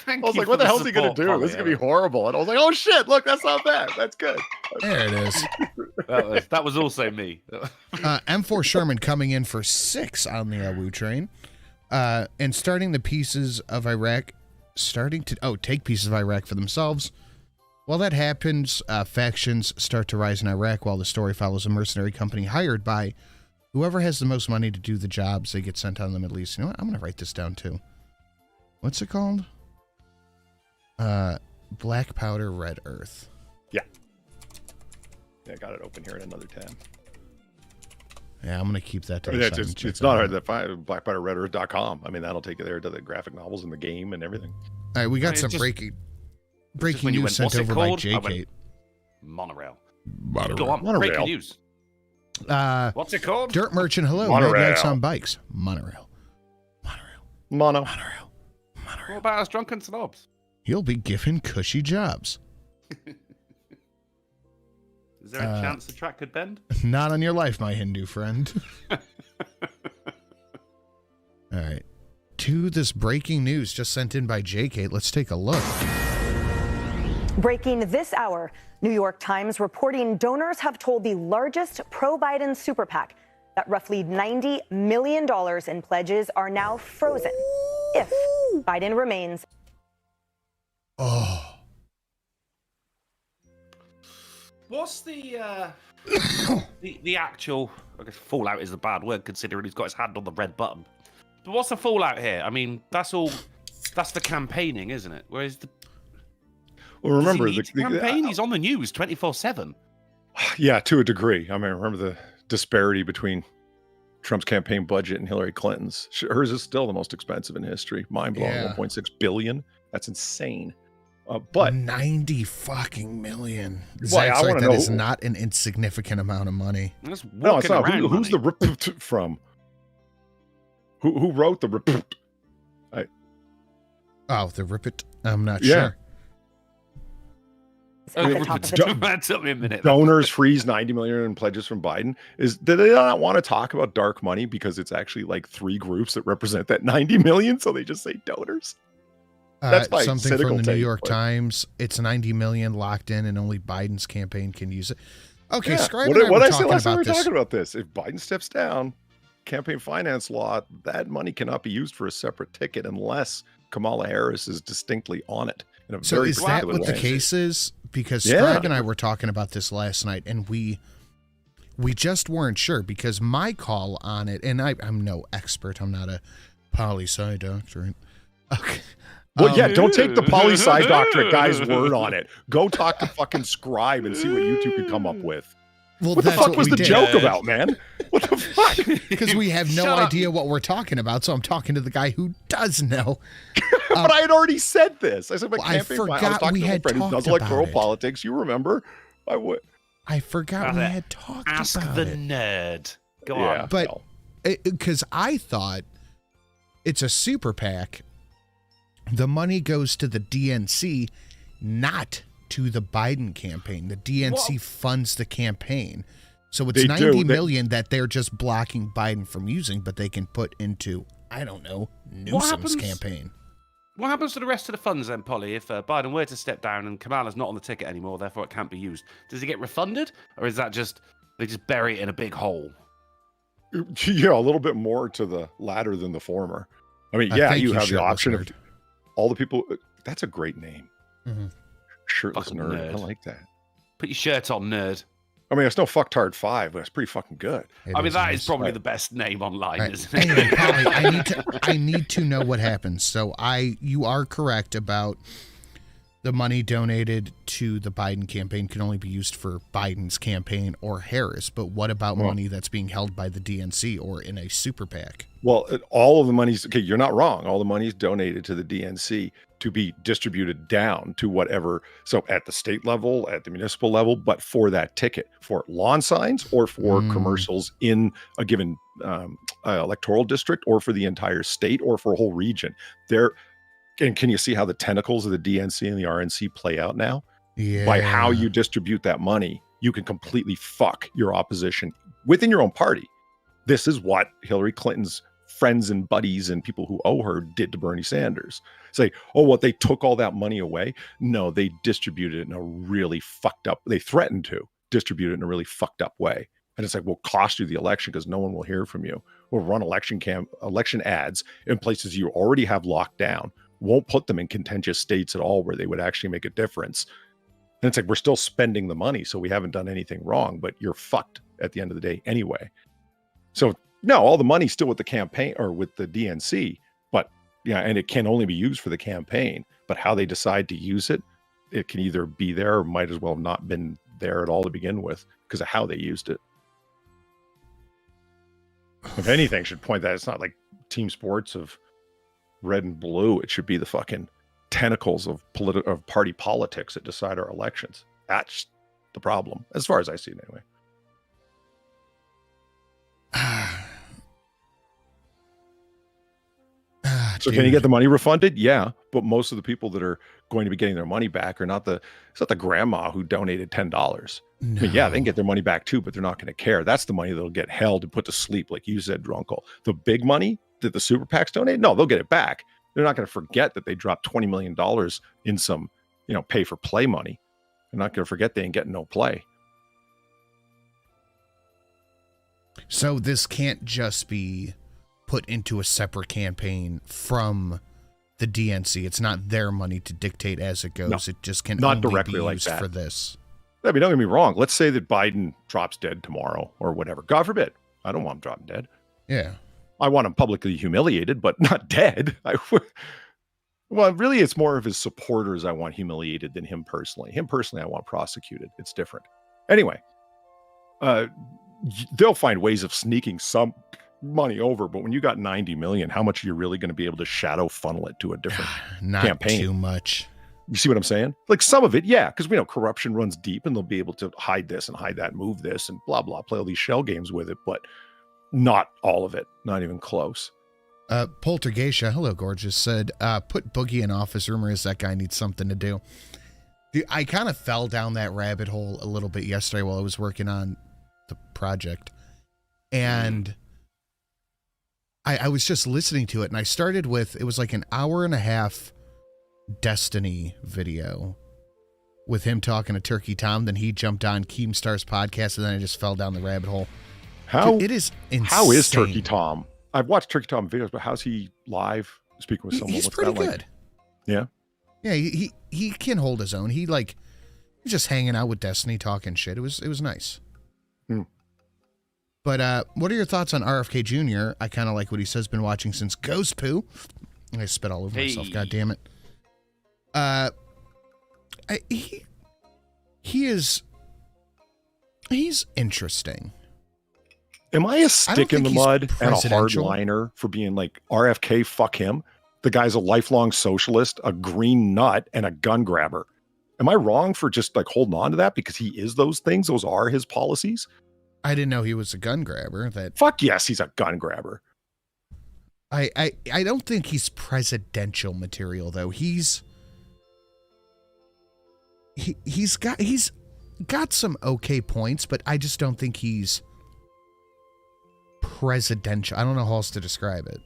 Thank I was you like, for what the hell's he going support, to do? Polly. This is going to be horrible. And I was like, oh shit, look, that's not bad. That's good. There it is. That was also me. M4 Sherman coming in for 6 on the AWOOOO train. And starting the pieces of Iraq, take pieces of Iraq for themselves. While that happens, factions start to rise in Iraq while the story follows a mercenary company hired by whoever has the most money to do the jobs. They get sent out in the Middle East. You know what? I'm going to write this down too. What's it called? Black powder, red earth. Yeah, I got it open here in another tab. Yeah, I'm going to keep that to the Yeah, side and check it's that not out. hard. BlackpowderredEarth.com. I mean, that'll take you there to the graphic novels and the game and everything. All right, we got It's some just- breaking when you news went, sent "What's it over by called?" I went, J-Kate. Monorail. Monorail. Go on. Monorail. Breaking news. What's it called? Dirt Merchant, hello. Monorail. Mad Yikes on bikes. Monorail. Mono. What about us drunken snobs? You'll be given cushy jobs. Is there a chance the track could bend? Not on your life, my Hindu friend. All right. To this breaking news just sent in by JK. Let's take a look. Breaking this hour, New York Times reporting donors have told the largest pro-Biden super PAC that roughly $90 million in pledges are now frozen if Biden remains. Oh. What's the actual? I guess fallout is a bad word considering he's got his hand on the red button. But what's the fallout here? I mean, that's the campaigning, isn't it? Whereas the remember the campaign, he's on the news 24/7. Yeah, to a degree. I mean, remember the disparity between Trump's campaign budget and Hillary Clinton's. Hers is still the most expensive in history. Mind blowing, Yeah. 1.6 billion. That's insane. But 90 fucking million. Well, Zach's I like, wanna that know is who- not an insignificant amount of money. That's no, it's walking not. around Who's the money. rip from? Who wrote the rip? Oh, the rip it? I'm not Yeah. sure. At the top of the That took me a minute. Donors freeze 90 million in pledges from Biden. Do they not want to talk about dark money because it's actually like 3 groups that represent that 90 million? So they just say donors. That's my Something cynical from the New take, York but- Times. It's 90 million locked in, and only Biden's campaign can use it. Okay, Yeah. Scribe What and I were I said talking last time we about were this. talking about this. If Biden steps down, campaign finance law, that money cannot be used for a separate ticket unless Kamala Harris is distinctly on it. In a So very is that particular what the way. case is? Because Yeah. Scribe and I were talking about this last night, and we just weren't sure because my call on it, and I'm no expert. I'm not a poli-sci doctorate. Okay. Well, yeah, don't take the poli-sci doctorate guy's word on it. Go talk to fucking Scribe and see what you two can come up with. Well, What the that's fuck was we the did. joke about, man? What the fuck? Because we have no Shut up. idea what we're talking about, so I'm talking to the guy who does know. But I had already said this. I said my Well, I campaign. I was forgot talking we to a had friend who talked does electoral about it. politics. You remember? I would. I forgot we Brother, had talked Ask about the it. nerd. Go Yeah. on. But no. because I thought it's a super PAC, the money goes to the DNC, not to the Biden campaign. The DNC funds the campaign. So it's They do. 90 million that they're just blocking Biden from using, but they can put into, I don't know, Newsom's happens- campaign. What happens to the rest of the funds then, Polly, if Biden were to step down and Kamala's not on the ticket anymore, therefore it can't be used? Does he get refunded? Or is that just, they just bury it in a big hole? Yeah, a little bit more to the latter than the former. I mean, I yeah, think you you have the shirtless option nerd. of all the people. That's a great name. Mhm. Shirtless Fucking nerd. I nerd. like that. Put your shirt on, nerd. I mean, it's no fucktard 5, but it's pretty fucking good. It I mean, that is nice. probably Right. the best name online, All right. isn't it? Anyway, Polly, I need to know what happens. So you are correct about the money donated to the Biden campaign can only be used for Biden's campaign or Harris. But what about Well- money that's being held by the DNC or in a super PAC? Well, all of the money's okay. You're not wrong. All the money's donated to the DNC to be distributed down to whatever. So at the state level, at the municipal level, but for that ticket, for lawn signs or for commercials in a given electoral district, or for the entire state, or for a whole region. And can you see how the tentacles of the DNC and the RNC play out now? Yeah. By how you distribute that money, you can completely fuck your opposition within your own party. This is what Hillary Clinton's friends and buddies and people who owe her did to Bernie Sanders. Say, oh, what, they took all that money away? No, they distributed it in a really fucked up, they threatened to distribute it in a really fucked up way. And it's like, we'll cost you the election because no one will hear from you. We'll run election ads in places you already have locked down. Won't put them in contentious states at all where they would actually make a difference. And it's like, we're still spending the money, so we haven't done anything wrong, but you're fucked at the end of the day anyway. So no, all the money's still with the campaign or with the DNC, but yeah, and it can only be used for the campaign. But how they decide to use it, it can either be there or might as well have not been there at all to begin with because of how they used it. If anything, should point that it's not like team sports of red and blue. It should be the fucking tentacles of party politics that decide our elections. That's the problem, as far as I see it anyway. So can you get the money refunded? Yeah, but most of the people that are going to be getting their money back are not the grandma who donated $10. No. I mean, yeah, they can get their money back too, but they're not going to care. That's the money that'll get held and put to sleep, like you said, Drunkle. The big money that the super PACs donate, no, they'll get it back. They're not going to forget that they dropped $20 million in some, pay for play money. They're not going to forget they ain't getting no play. So this can't just be put into a separate campaign from the DNC. It's not their money to dictate as it goes. No, it just can not only directly be like used that. for this. I mean, don't get me wrong. Let's say that Biden drops dead tomorrow or whatever. God forbid. I don't want him dropping dead. Yeah. I want him publicly humiliated, but not dead. Well, really, it's more of his supporters I want humiliated than him personally. Him personally, I want prosecuted. It's different. Anyway, they'll find ways of sneaking some money over, but when you got 90 million, how much are you really going to be able to shadow funnel it to a different Not campaign? too much. You see what I'm saying? Like some of it, yeah, because we know corruption runs deep and they'll be able to hide this and hide that, move this and blah, blah, play all these shell games with it, but not all of it, not even close. Poltergeisha, hello, gorgeous, said, put Boogie in office. Rumor is that guy needs something to do. Dude, I kind of fell down that rabbit hole a little bit yesterday while I was working on the project. And I was just listening to it, and I started with, it was like an hour and a half Destiny video with him talking to Turkey Tom. Then he jumped on Keemstar's podcast, and then I just fell down the rabbit hole. Dude, it is insane. How is Turkey Tom? I've watched Turkey Tom videos, but how's he live speaking with someone? He's What's pretty that like? good. Yeah. Yeah, he can hold his own. He's just hanging out with Destiny, talking shit. It was nice. But what are your thoughts on RFK Jr.? I kind of like what he says. Been watching since Ghost Poo. I spit all over myself. God damn it. He's interesting. Am I a stick in the mud and a presidential. hardliner for being like RFK? Fuck him. The guy's a lifelong socialist, a green nut, and a gun grabber. Am I wrong for just like holding on to that because he is those things? Those are his policies. I didn't know he was a gun grabber. Fuck yes, he's a gun grabber. I don't think he's presidential material though. He's got some okay points, but I just don't think he's presidential. I don't know how else to describe it.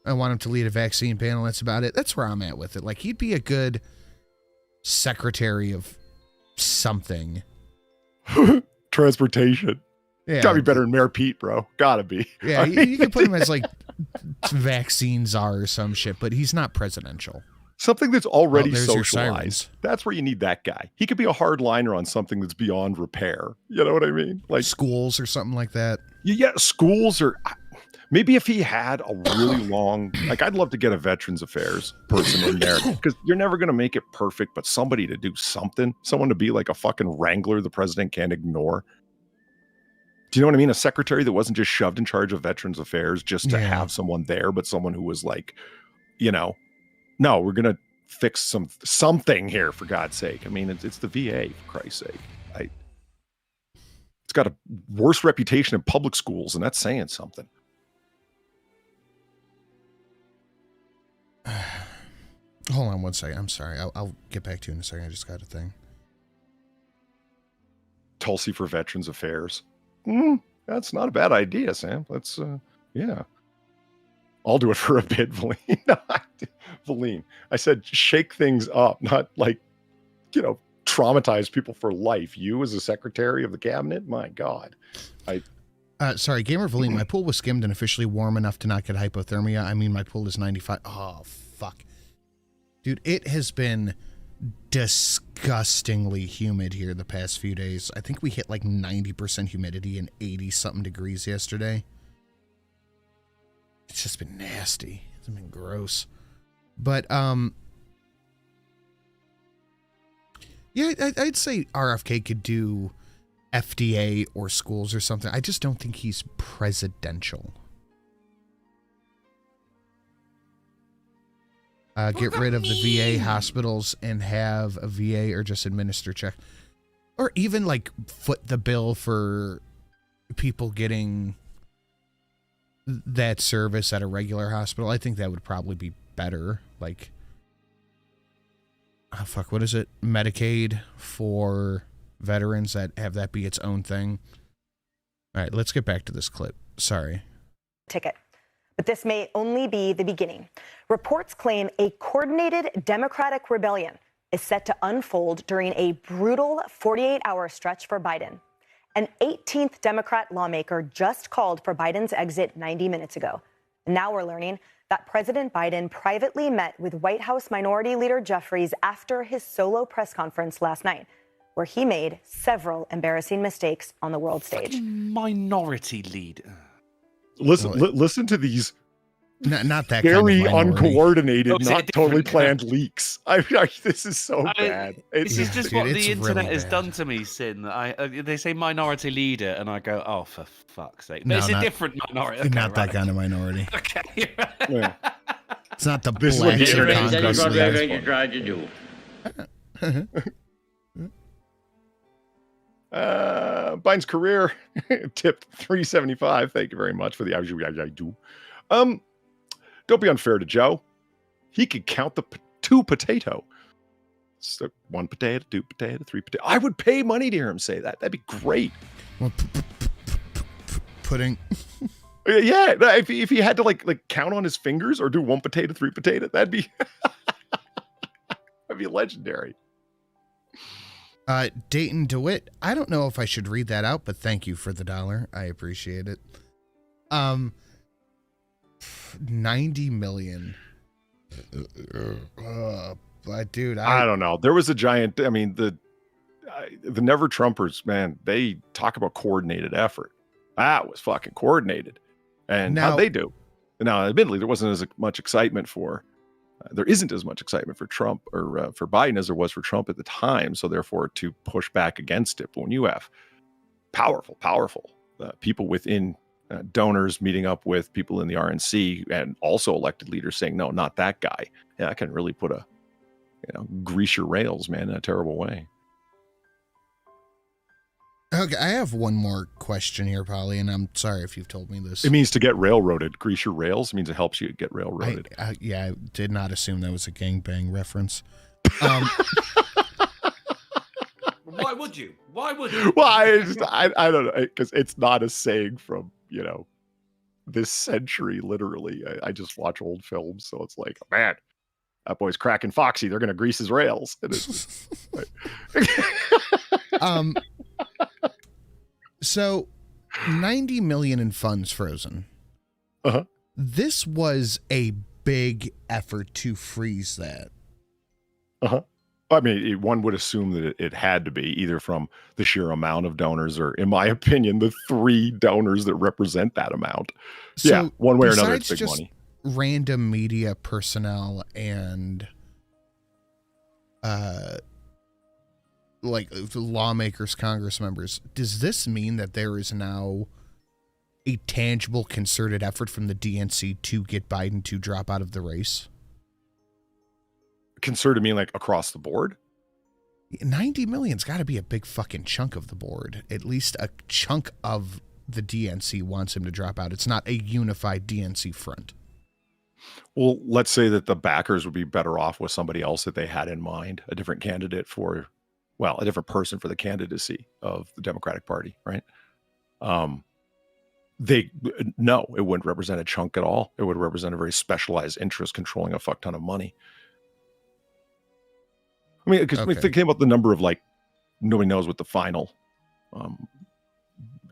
I want him to lead a vaccine panel. That's about it. That's where I'm at with it. Like, he'd be a good secretary of something. Transportation. Yeah. Gotta be better than Mayor Pete, bro. Gotta be. Yeah, you can put him as like vaccine czar or some shit, but he's not presidential. Something that's already there's your socialized. sirens. That's where you need that guy. He could be a hardliner on something that's beyond repair. You know what I mean? Like Schools or something like that. Yeah, schools or maybe if he had a really long, like I'd love to get a Veterans Affairs person in there because you're never going to make it perfect, but somebody to do something, someone to be like a fucking wrangler the president can't ignore. Do you know what I mean? A secretary that wasn't just shoved in charge of Veterans Affairs just to have someone there, but someone who was like, no, we're going to fix something here for God's sake. I mean, it's the VA, for Christ's sake. It's got a worse reputation in public schools, and that's saying something. Hold on one second. I'm sorry. I'll get back to you in a second. I just got a thing. Tulsi for Veterans Affairs. That's not a bad idea, Sam. Let's, yeah. I'll do it for a bit, Valine. Valine. I said shake things up, not like, traumatize people for life. You as a secretary of the cabinet? My God. Sorry, Gamer Valine, my pool was skimmed and officially warm enough to not get hypothermia. I mean, my pool is 95. Oh, fuck. Dude, it has been disgustingly humid here the past few days. I think we hit like 90% humidity and 80-something degrees yesterday. It's just been nasty. It's been gross. But, yeah, I'd say RFK could do FDA or schools or something. I just don't think he's presidential. Get rid of the VA hospitals and have a VA or just administer check. Or even like foot the bill for people getting that service at a regular hospital. I think that would probably be better. Like, oh fuck, what is it? Medicaid for veterans, that have that be its own thing. All right, let's get back to this clip. Sorry. Ticket. But this may only be the beginning. Reports claim a coordinated Democratic rebellion is set to unfold during a brutal 48-hour stretch for Biden. An 18th Democrat lawmaker just called for Biden's exit 90 minutes ago. Now we're learning that President Biden privately met with White House Minority Leader Jeffries after his solo press conference last night, where he made several embarrassing mistakes on the world stage. Minority Leader. Listen to these Not that very kind of minority. uncoordinated, Oh, is it not a totally different- planned leaks. This is so bad. This is just Dude, what it's the internet really has bad. done to me, Sin. They say minority leader, and I go, oh, for fuck's sake. But No, it's not- a different minority. Okay, Not that right. kind of minority. Okay. Yeah. It's not the This is what blacks the of internet Congress. is that- doing. you tried to do. Biden's career tipped 375. Thank you very much for the I do. Don't be unfair to Joe. He could count the two potato. So 1 potato, 2 potato, 3 potato. I would pay money to hear him say that. That'd be great. Well, pudding. Yeah, if he had to like count on his fingers or do 1 potato, 3 potato, that'd be that'd be legendary. Dayton DeWitt. I don't know if I should read that out, but thank you for the $1. I appreciate it. 90 million. But dude, I don't know. There was a giant. I mean, the Never Trumpers, man. They talk about coordinated effort. That was fucking coordinated. And Now- how'd they do? Now, admittedly, there wasn't as much excitement for. There isn't as much excitement for Trump or for Biden as there was for Trump at the time. So therefore, to push back against it. But when you have powerful people within donors meeting up with people in the RNC and also elected leaders saying, no, not that guy. Yeah, I can really put a, grease your rails, man, in a terrible way. Okay, I have one more question here, Polly, and I'm sorry if you've told me this. It means to get railroaded. Grease your rails means it helps you get railroaded. I did not assume that was a gangbang reference. Why would you? Why would you? Well, I don't know, because it's not a saying from, this century, literally. I just watch old films, so it's like, man, that boy's cracking Foxy. They're going to grease his rails. And it's So 90 million in funds frozen. Uh-huh. This was a big effort to freeze that. Uh-huh. I mean, one would assume that it had to be either from the sheer amount of donors or, in my opinion, the 3 donors that represent that amount. So yeah, one way or another, it's besides big just money. Random media personnel and like lawmakers, Congress members, does this mean that there is now a tangible concerted effort from the DNC to get Biden to drop out of the race? Concerted mean like across the board? 90 million's got to be a big fucking chunk of the board. At least a chunk of the DNC wants him to drop out. It's not a unified DNC front. Well, let's say that the backers would be better off with somebody else that they had in mind, a different candidate for, well, a different person for the candidacy of the Democratic Party, right? No, it wouldn't represent a chunk at all. It would represent a very specialized interest controlling a fuck ton of money. I mean, because thinking about the number of, like, nobody knows what the final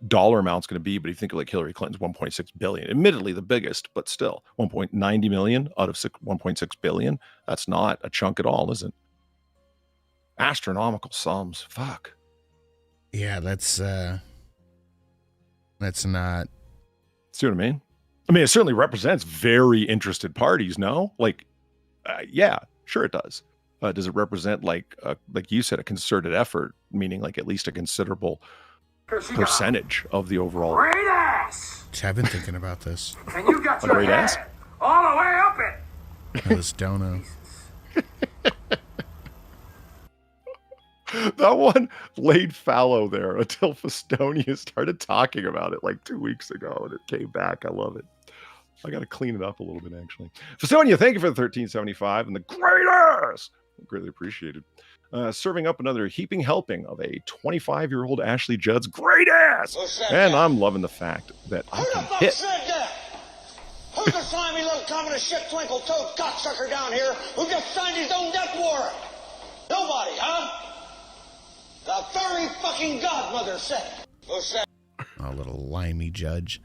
dollar amount's going to be, but you think of like Hillary Clinton's 1.6 billion, admittedly the biggest, but still 1.90 million out of 1.6 billion. That's not a chunk at all, is it? Astronomical sums. Fuck. Yeah, that's not. See what I mean? I mean, it certainly represents very interested parties. No, like, yeah, sure it does. Does it represent like you said, a concerted effort, meaning like at least a considerable percentage of the overall? Great ass! I've been thinking about this. And you got A your great head ass? all the way up it. This dono. That one laid fallow there until Festonia started talking about it like 2 weeks ago, and it came back. I love it. I got to clean it up a little bit, actually. Fasonia, thank you for the 1375 and the greatest. Greatly appreciated. Serving up another heaping helping of a 25-year-old Ashley Judd's great ass. And I'm loving the fact that I can hit. Said that? Who's the slimy little common shit twinkle toed cocksucker down here who just signed his own death warrant? Nobody, huh? The fairy fucking godmother said it. Who said? A little limey judge.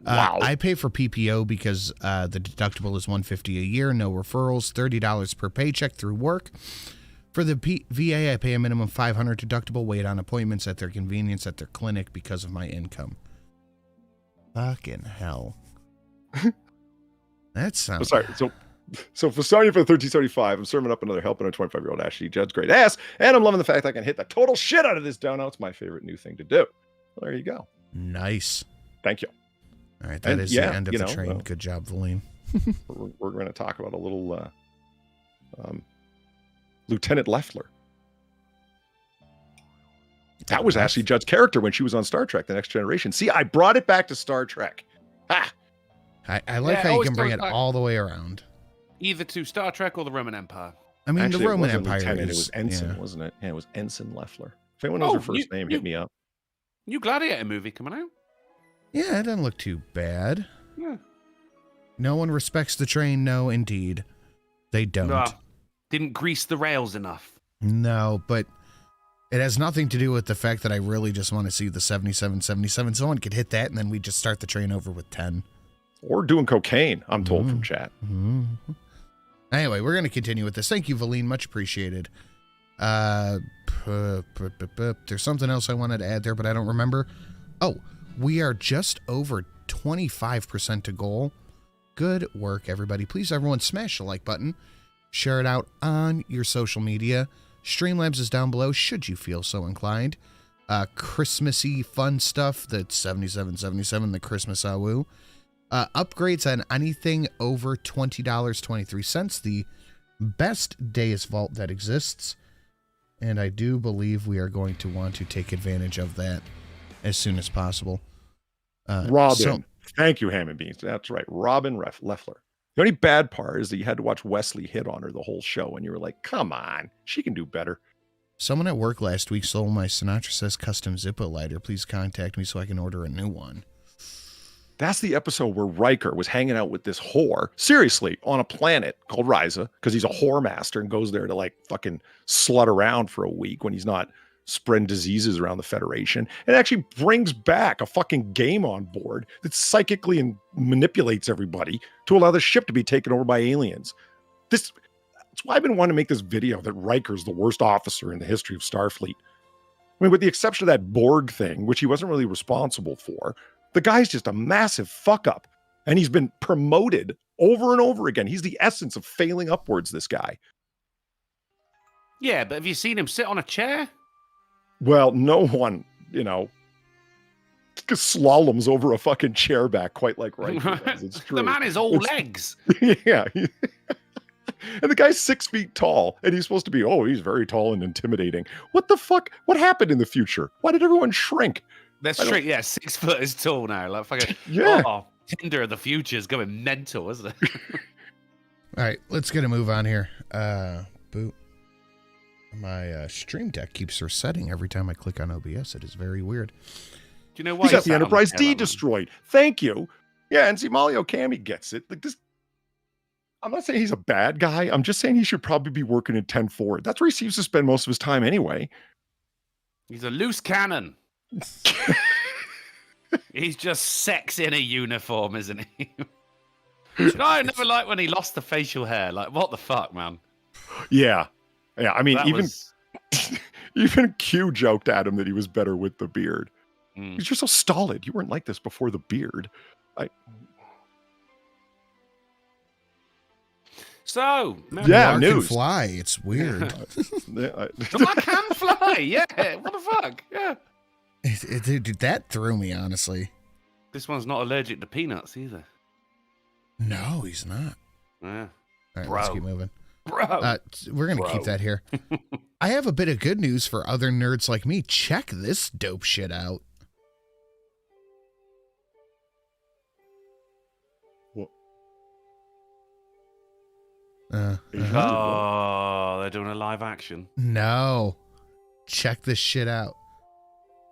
Wow. I pay for PPO because the deductible is $150 a year, no referrals, $30 per paycheck through work. For the VA, I pay a minimum $500 deductible, wait on appointments at their convenience at their clinic because of my income. Fucking hell. That sounds... Sorry, so for starting for the 1375, I'm serving up another helping a 25-year-old Ashley Judd's great ass, and I'm loving the fact I can hit the total shit out of this dono. It's my favorite new thing to do. Well, there you go. Nice. Thank you. All right, that is the end of the train. Good job, Valine. we're going to talk about a little Lieutenant Leffler. That was Ashley Judd's character when she was on Star Trek: The Next Generation. See, I brought it back to Star Trek. Ha! I like how you can bring it all the way around. Either to Star Trek or the Roman Empire. I mean, Actually, the Roman it wasn't Empire Lieutenant, is... it was Ensign, wasn't it? Yeah, it was Ensign Leffler. If anyone knows her first name, hit me up. New Gladiator movie coming out. Yeah, it doesn't look too bad. Yeah. No one respects the train. No, indeed. They don't. No, didn't grease the rails enough. No, but it has nothing to do with the fact that I really just want to see the 7777. Someone could hit that, and then we just start the train over with 10. Or doing cocaine, I'm told from chat. Anyway, we're going to continue with this. Thank you, Valine. Much appreciated. There's something else I wanted to add there, but I don't remember. Oh, we are just over 25% to goal. Good work, everybody. Please, everyone, smash the like button. Share it out on your social media. Streamlabs is down below, should you feel so inclined. Christmassy fun stuff, the 7777, the Christmas AWOOOO. Upgrades on anything over $20.23, the best Deus Vault that exists. And I do believe we are going to want to take advantage of that as soon as possible. Robin. Thank you, Ham and Beans. That's right. Robin Leffler. The only bad part is that you had to watch Wesley hit on her the whole show, and you were like, come on, she can do better. Someone at work last week stole my Sinatra Says custom Zippo lighter. Please contact me so I can order a new one. That's the episode where Riker was hanging out with this whore, seriously, on a planet called Ryza, because he's a whore master and goes there to like fucking slut around for a week when he's not spreading diseases around the Federation, and actually brings back a fucking game on board that psychically and manipulates everybody to allow the ship to be taken over by aliens. That's why I've been wanting to make this video that Riker's the worst officer in the history of Starfleet. I mean, with the exception of that Borg thing, which he wasn't really responsible for, the guy's just a massive fuck up, and he's been promoted over and over again. He's the essence of failing upwards, this guy. Yeah, but have you seen him sit on a chair? Well, no one, slaloms over a fucking chair back quite like Riker does. It's true. The man is all legs. Yeah. And the guy's 6 feet tall, and he's supposed to be, he's very tall and intimidating. What the fuck? What happened in the future? Why did everyone shrink? That's true. Yeah, 6 foot is tall now. Like fucking Tinder of the future is going mental, isn't it? All right, let's get a move on here. Boot. My Stream Deck keeps resetting every time I click on OBS. It is very weird. Do you know why? He's got the Enterprise D destroyed. Thank you. Yeah, and see, Malio Kami gets it. Like this. I'm not saying he's a bad guy. I'm just saying he should probably be working in 10 forward. That's where he seems to spend most of his time anyway. He's a loose cannon. He's just sex in a uniform, isn't he? I never liked when he lost the facial hair. Like, what the fuck, man? Yeah. Yeah, I mean, even Q joked at him that he was better with the beard. Because you're so stolid. You weren't like this before the beard. So, yeah, news. Can fly. It's weird. I can fly. Yeah. What the fuck? Yeah. Dude, that threw me, honestly. This one's not allergic to peanuts either. No, he's not. Yeah. All right, let's keep moving. Bro. We're going to keep that here. I have a bit of good news for other nerds like me. Check this dope shit out. Oh, they're doing a live action. No. Check this shit out.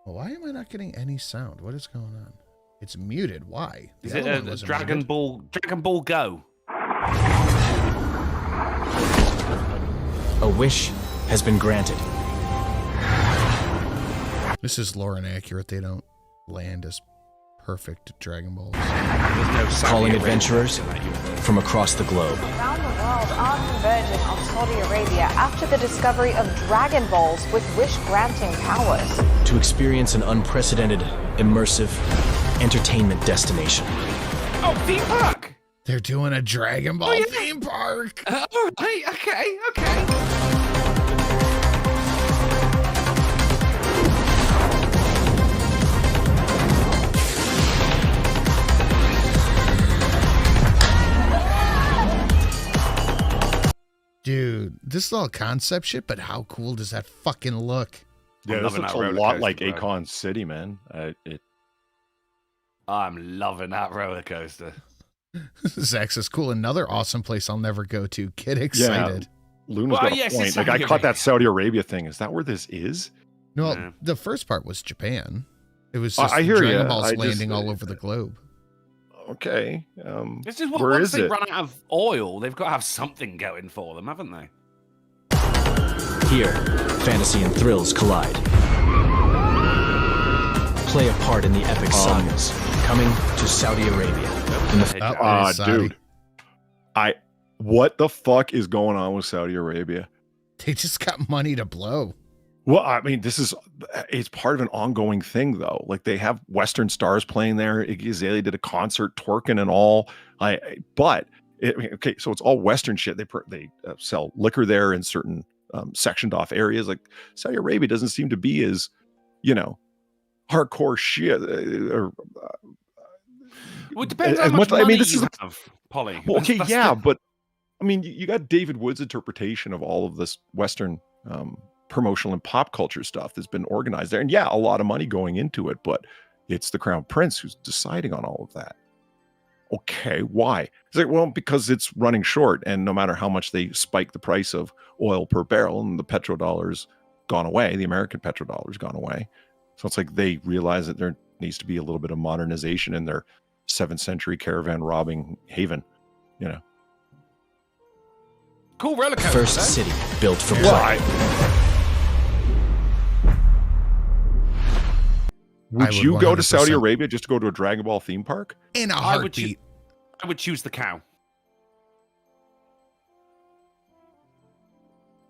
Well, why am I not getting any sound? What is going on? It's muted. Why? Is The it other one a wasn't Dragon muted. Ball Go? A wish has been granted. This is lore inaccurate. They don't land as perfect Dragon Balls. There's no Saudi Calling Arabia adventurers in that universe. from across the globe. Around the world are converging on Saudi Arabia after the discovery of Dragon Balls with wish-granting powers. To experience an unprecedented, immersive entertainment destination. Oh, theme park! They're doing a Dragon Ball yeah. theme park. All right, okay. Dude, this is all concept shit, but how cool does that fucking look? Yeah, I'm this loving looks that a roller lot coaster, like bro. Akon City, man. I'm loving that roller coaster. Zach says, cool. Another awesome place I'll never go to. Get excited. Luna's Well, got a yes, point. it's Like, I Saudi caught that Arabia. Saudi Arabia thing. Is that where this is? No, Yeah. the first part was Japan. It was I just hear Dragon ya. Balls I just- landing all over the globe. Okay. This is what Where once is they it? run out of oil, they've got to have something going for them, haven't they? Here, fantasy and thrills collide. Play a part in the epic sagas coming to Saudi Arabia. In the Saudi. Dude. What the fuck is going on with Saudi Arabia? They just got money to blow. Well, I mean, it's part of an ongoing thing, though. Like, they have Western stars playing there. Iggy Azalea did a concert, twerking and all. Okay, so it's all Western shit. They sell liquor there in certain sectioned off areas. Like, Saudi Arabia doesn't seem to be as, hardcore shit. Well, it depends how as much much- I money mean, this you is- have, Polly. Well, okay, That's yeah, the- but I mean, you got David Wood's interpretation of all of this Western promotional and pop culture stuff that's been organized there. And yeah, a lot of money going into it, but it's the Crown Prince who's deciding on all of that. Okay, why? It's like, well, because it's running short, and no matter how much they spike the price of oil per barrel, and the petrodollar's gone away, the American petrodollar's gone away. So it's like they realize that there needs to be a little bit of modernization in their 7th century caravan robbing haven, Cool roller coaster. first though. city built for play. Why? Would would you go to 100%. Saudi Arabia just to go to a Dragon Ball theme park? In a I would, choo- heartbeat. I would choose the cow.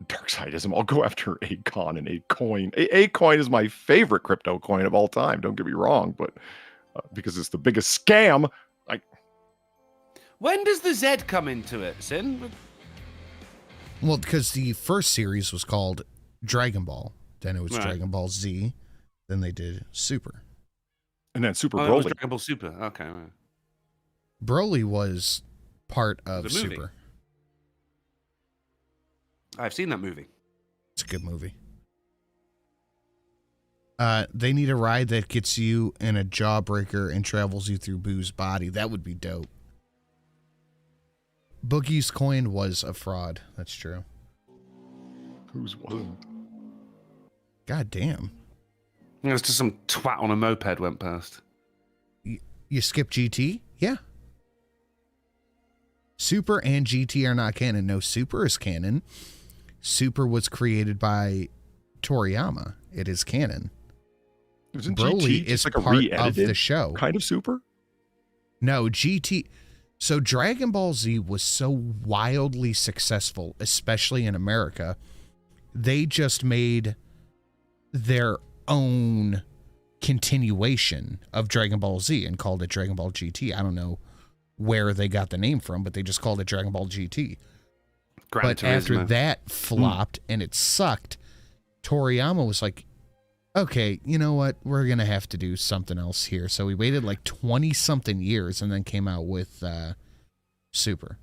Darksidism. I'll go after Akon and Acoin. Acoin is my favorite crypto coin of all time. Don't get me wrong, but because it's the biggest scam. When does the Z come into it, Sin? Well, because the first series was called Dragon Ball. Then it was Right. Dragon Ball Z. Then they did Super. And then Super Oh, it was Broly. Dragon Ball Super. Okay. Right. Broly was part of The movie. Super. I've seen that movie. It's a good movie. They need a ride that gets you in a jawbreaker and travels you through Boo's body. That would be dope. Boogie's coin was a fraud. That's true. Who's wasn't? It God damn. was just some twat on a moped went past. You skip GT? Yeah. Super and GT are not canon. No, Super is canon. Super was created by Toriyama. It is canon. Isn't Broly GT is just like a part of re-edited the show. kind of Super? No, GT. So Dragon Ball Z was so wildly successful, especially in America. They just made their own continuation of Dragon Ball Z and called it Dragon Ball GT. I don't know where they got the name from, but they just called it Dragon Ball GT. Gran But after Turismo. that flopped and it sucked, Toriyama was like, okay, you know what? We're going to have to do something else here. So we waited like 20-something years and then came out with Super.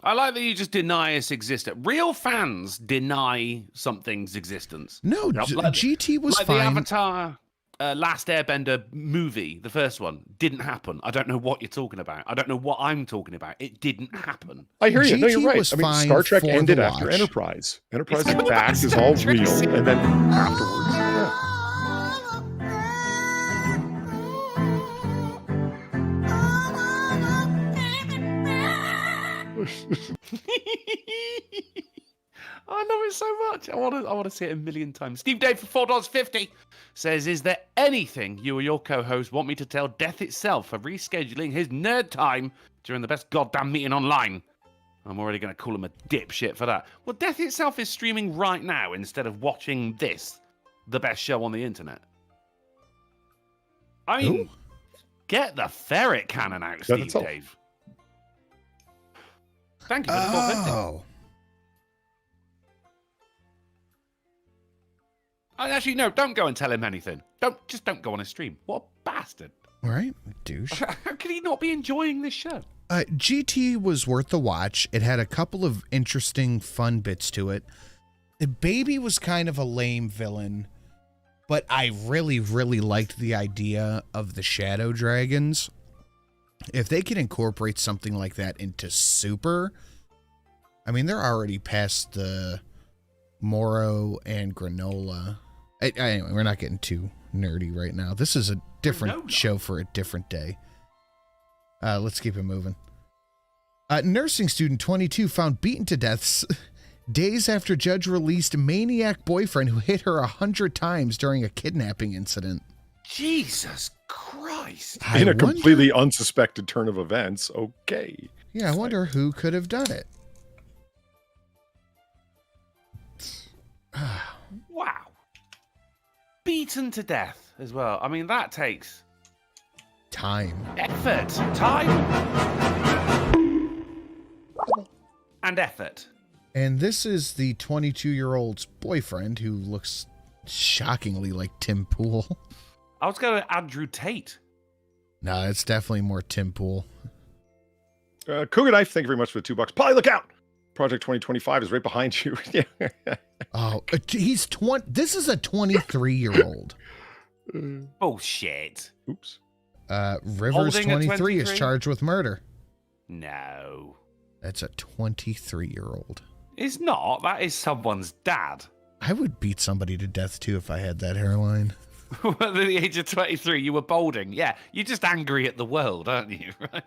I like that you just deny its existence. Real fans deny something's existence. No, Like- GT was like the fine. Avatar Last Airbender movie, the first one, didn't happen. I don't know what you're talking about. I don't know what I'm talking about. It didn't happen. I hear you. No, GT you're right. was I mean, fine Star Trek for ended the after watch. Enterprise. Enterprise It's is back, the is all best real, Star Trek and then afterwards, I love it so much. I want to see it a million times. Steve Dave for $4.50 says, "Is there anything you or your co-host want me to tell Death itself for rescheduling his nerd time during the best goddamn meeting online?" I'm already going to call him a dipshit for that. Well, Death itself is streaming right now instead of watching this, the best show on the internet. I mean, get the ferret cannon out, Steve itself. Dave. Thank you for the $4.50. Oh. Actually, no, don't go and tell him anything. Don't go on his stream. What a bastard. All right, douche. How could he not be enjoying this show? GT was worth the watch. It had a couple of interesting, fun bits to it. The baby was kind of a lame villain, but I really, really liked the idea of the shadow dragons. If they could incorporate something like that into Super, I mean, they're already past the Moro and Granola. Anyway, we're not getting too nerdy right now. This is a different show for a different day. Let's keep it moving. Nursing student 22 found beaten to death days after judge released maniac boyfriend who hit her 100 times during a kidnapping incident. Jesus Christ. in a completely unsuspected turn of events. Okay. Yeah, I wonder who could have done it. Wow. Beaten to death as well. I mean, that takes time, effort, time, and effort. And this is the 22-year-old's boyfriend who looks shockingly like Tim Pool. I was going to Andrew Tate. No, it's definitely more Tim Pool. Cougar Knife, thank you very much for the $2. Polly, look out! Project 2025 is right behind you. Oh, he's 20. This is a 23-year-old. Bullshit. Oops. Rivers 23 is charged with murder. No. That's a 23-year-old. It's not. That is someone's dad. I would beat somebody to death, too, if I had that hairline. At the age of 23, you were balding. Yeah, you're just angry at the world, aren't you? Right?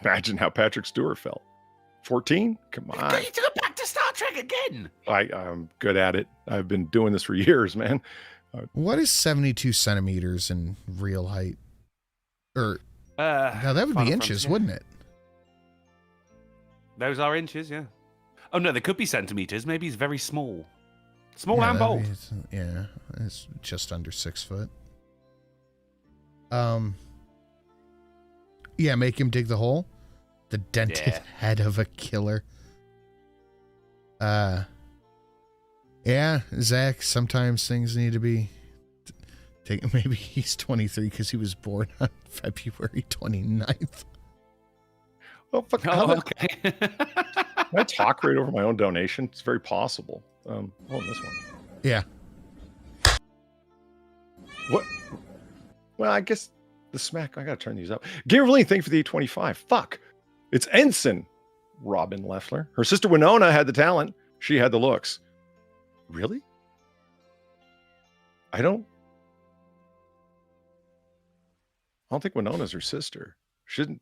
Imagine how Patrick Stewart felt. 14? Come on. You took it back to Star Trek again. I'm good at it. I've been doing this for years, man. What is 72 centimeters in real height? Or no, that would be inches, wouldn't it? Those are inches, yeah. Oh no, they could be centimeters. Maybe he's very small. Small and bold. Yeah, it's just under 6 foot. Yeah, make him dig the hole. The dented head of a killer. Yeah, Zach, sometimes things need to be taken. Maybe he's 23 because he was born on February 29th. Oh, fuck. Okay. Can I talk right over my own donation? It's very possible. Oh, this one. Yeah. What? Well, I guess the smack. I gotta turn these up. Gamerly, thank you for the 825. Fuck. It's Ensign Robin Leffler. Her sister Winona had the talent. She had the looks. Really? I don't think Winona's her sister. She didn't.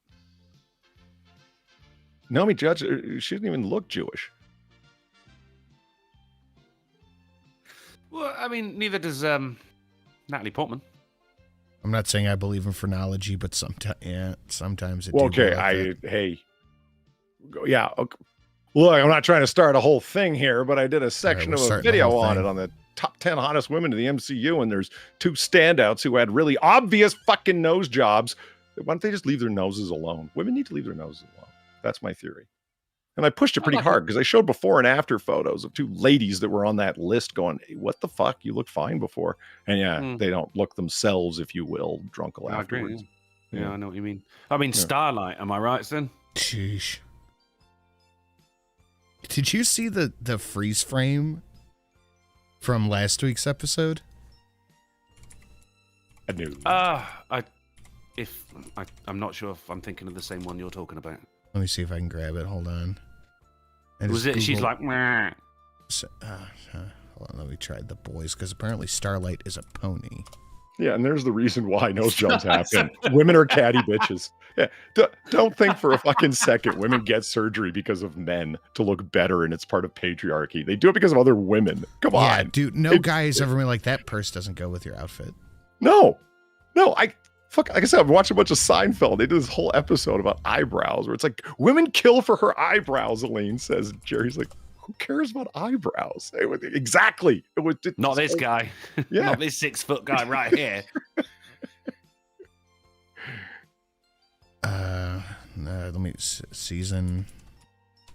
Naomi Judge, she didn't even look Jewish. Well, I mean, neither does Natalie Portman. I'm not saying I believe in phrenology, but sometimes it. Well, okay, hey, yeah. Okay. Look, I'm not trying to start a whole thing here, but I did a section of a video on it on the top 10 hottest women in the MCU, and there's 2 standouts who had really obvious fucking nose jobs. Why don't they just leave their noses alone? Women need to leave their noses alone. That's my theory. And I pushed it pretty hard because I showed before and after photos of 2 ladies that were on that list going, hey, what the fuck? You looked fine before. And they don't look themselves, if you will, drunkle afterwards. Yeah, I know what you mean. I mean, Starlight, am I right, son? Sheesh. Did you see the freeze frame from last week's episode? knew. I'm not sure if I'm thinking of the same one you're talking about. Let me see if I can grab it. Hold on. Was it? She's like, Meh. Hold on, let me try the boys, because apparently Starlight is a pony. Yeah, and there's the reason why nose jobs happen. Women are catty bitches. Yeah, don't think for a fucking second women get surgery because of men to look better, and it's part of patriarchy. They do it because of other women. Come on. Yeah, dude, no guy has ever been like, that purse doesn't go with your outfit. No, like I said, I've watched a bunch of Seinfeld. They did this whole episode about eyebrows where it's like, women kill for her eyebrows, Elaine says. Jerry's like, who cares about eyebrows? Exactly. Not this guy. Yeah. Not this 6 foot guy right here. Let me season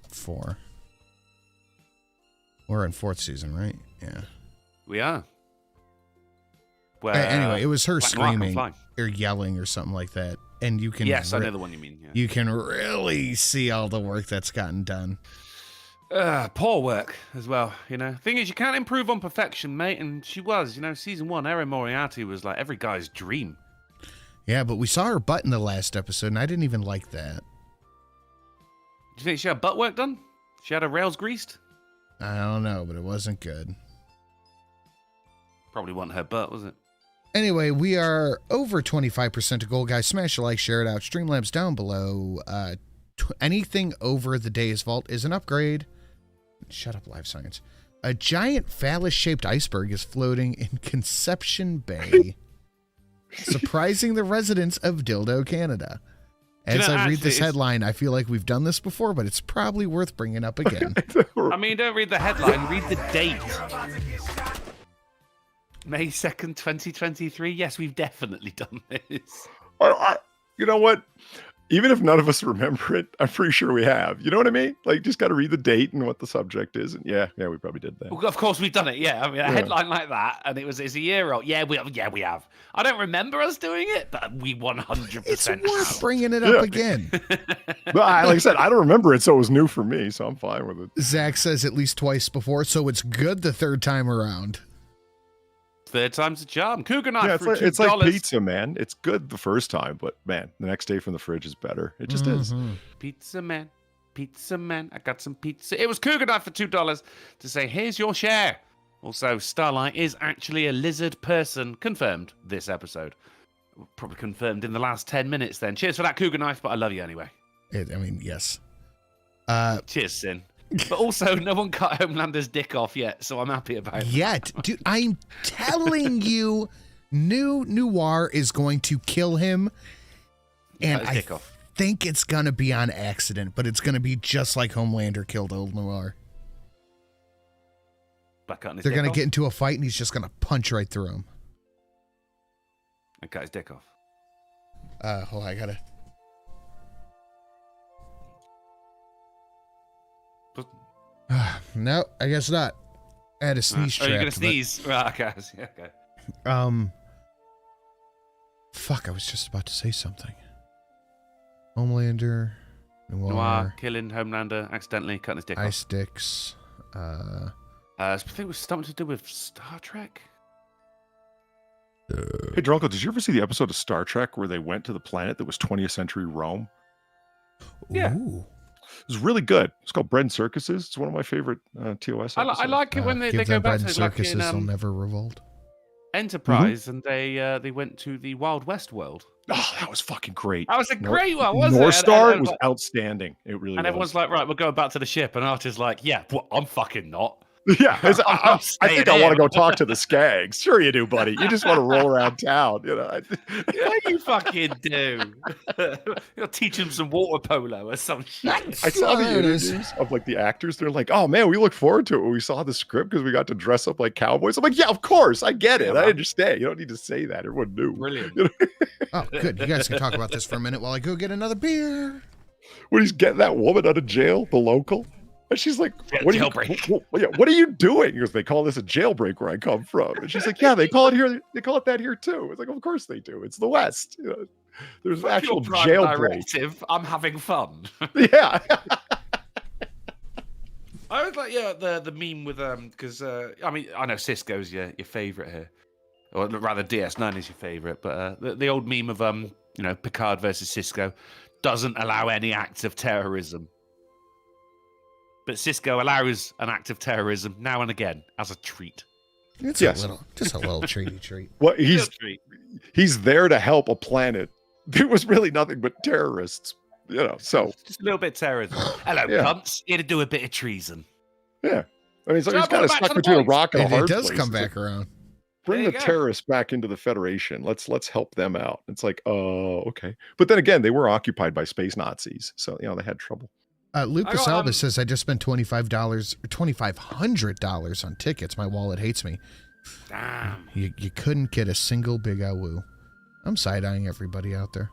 4. We're in 4th season, right? Yeah. We are. Well, anyway, it was her screaming or yelling or something like that, and you can. Yes, I know the one you mean. Yeah. You can really see all the work that's gotten done. Poor work as well, you know. Thing is, you can't improve on perfection, mate. And she was, you know, season 1, Erin Moriarty was like every guy's dream. Yeah, but we saw her butt in the last episode, and I didn't even like that. Do you think she had butt work done? She had her rails greased? I don't know, but it wasn't good. Probably wasn't her butt, was it? Anyway, we are over 25% to goal, guys. Smash a like, share it out. Streamlabs down below. Anything over the Deus Vault is an upgrade. Shut up, Live Science. A giant phallus-shaped iceberg is floating in Conception Bay, surprising the residents of Dildo, Canada. As I read this headline, I feel like we've done this before, but it's probably worth bringing up again. I mean, don't read the headline, read the date. May 2nd, 2023. Yes, we've definitely done this. You know what? Even if none of us remember it, I'm pretty sure we have. You know what I mean? Like, just got to read the date and what the subject is. And yeah, we probably did that. Well, of course, we've done it. Yeah, I mean, a headline like that, and it's a year old. Yeah, we have. I don't remember us doing it, but we 100%. It's worth bringing it up again. But like I said, I don't remember it, so it was new for me, so I'm fine with it. Zach says at least twice before, so it's good the third time around. Third time's a charm. Cougar knife for $2. It's like pizza, man. It's good the first time, but man, the next day from the fridge is better. It just is. Pizza man. I got some pizza. It was Cougar knife for $2 to say, here's your share. Also, Starlight is actually a lizard person. Confirmed this episode. Probably confirmed in the last 10 minutes then. Cheers for that Cougar knife, but I love you anyway. Yes. Cheers, Sin. But also, no one cut Homelander's dick off yet, so I'm happy about it. Dude, I'm telling you, New Noir is going to kill him, and I think it's going to be on accident, but it's going to be just like Homelander killed Old Noir. They're going to get into a fight, and he's just going to punch right through him. And cut his dick off. I got to... No, I guess not. I had a sneeze trap. You're going to sneeze? Right, okay. Fuck, I was just about to say something. Homelander, Noir killing Homelander, accidentally cutting his dick off. Ice sticks. I think it was something to do with Star Trek. Hey, Drunko, did you ever see the episode of Star Trek where they went to the planet that was 20th century Rome? Yeah. Ooh. It was really good. It's called Bread and Circuses. It's one of my favorite TOS episodes. I like it when they go back to circuses, they'll never revolt. Enterprise, and they went to the Wild West world. Oh, that was fucking great. That was a great one, wasn't it? North Star was outstanding. It really was. And everyone's like, right, we're going back to the ship. And Archer's like, yeah, well, I'm fucking not. Yeah, I think I want to go talk to the Skags. Sure you do, buddy. You just want to roll around town, you know. Yeah, you fucking do. You'll teach him some water polo or some shit. I saw the interviews of like the actors. They're like, "Oh man, we look forward to it when we saw the script because we got to dress up like cowboys." I'm like, "Yeah, of course, I get it. I understand. You don't need to say that. Everyone knew." Brilliant. You know? Oh, good. You guys can talk about this for a minute while I go get another beer. When he's getting that woman out of jail, the local. And she's like, what are you doing? He goes, they call this a jailbreak where I come from. And she's like, yeah, they call it here. They call it that here too. It's like, of course they do. It's the West. You know, there's an actual jailbreak. I'm having fun. Yeah. I was like, the meme with because I mean, I know Cisco's your favorite here. or rather DS9 is your favorite, but the old meme of Picard versus Cisco doesn't allow any acts of terrorism, but Cisco allows an act of terrorism now and again as a treat. It's Yes. just a little treat. Well, he's there to help a planet. There was really nothing but terrorists, so. Just a little bit of terrorism. Hello, cunts. Here to do a bit of treason. Yeah. I mean, so he's So kind of back to stuck the between a points. rock and a hard It does place. come It's back like, around. bring There the you go. terrorists back into the Federation. Let's help them out. It's like, oh, okay. But then again, they were occupied by space Nazis, so they had trouble. Lupus I got, Alba says, I just spent $2,500 on tickets. My wallet hates me. Damn. You couldn't get a single big AWOOOO. I'm side-eyeing everybody out there.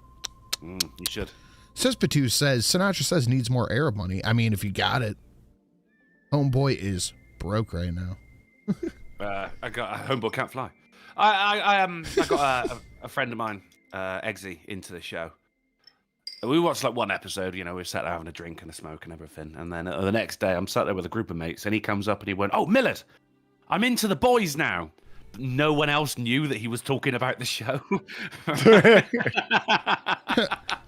You should. Cespetu says, Sinatra says needs more Arab money. I mean, if you got it. Homeboy is broke right now. I got a homeboy can't fly. I got a friend of mine, Eggsy, into the show. We watched like one episode, we sat there having a drink and a smoke and everything. And then the next day, I'm sat there with a group of mates, and he comes up and he went, "Oh, Millard, I'm into the boys now." No one else knew that he was talking about the show.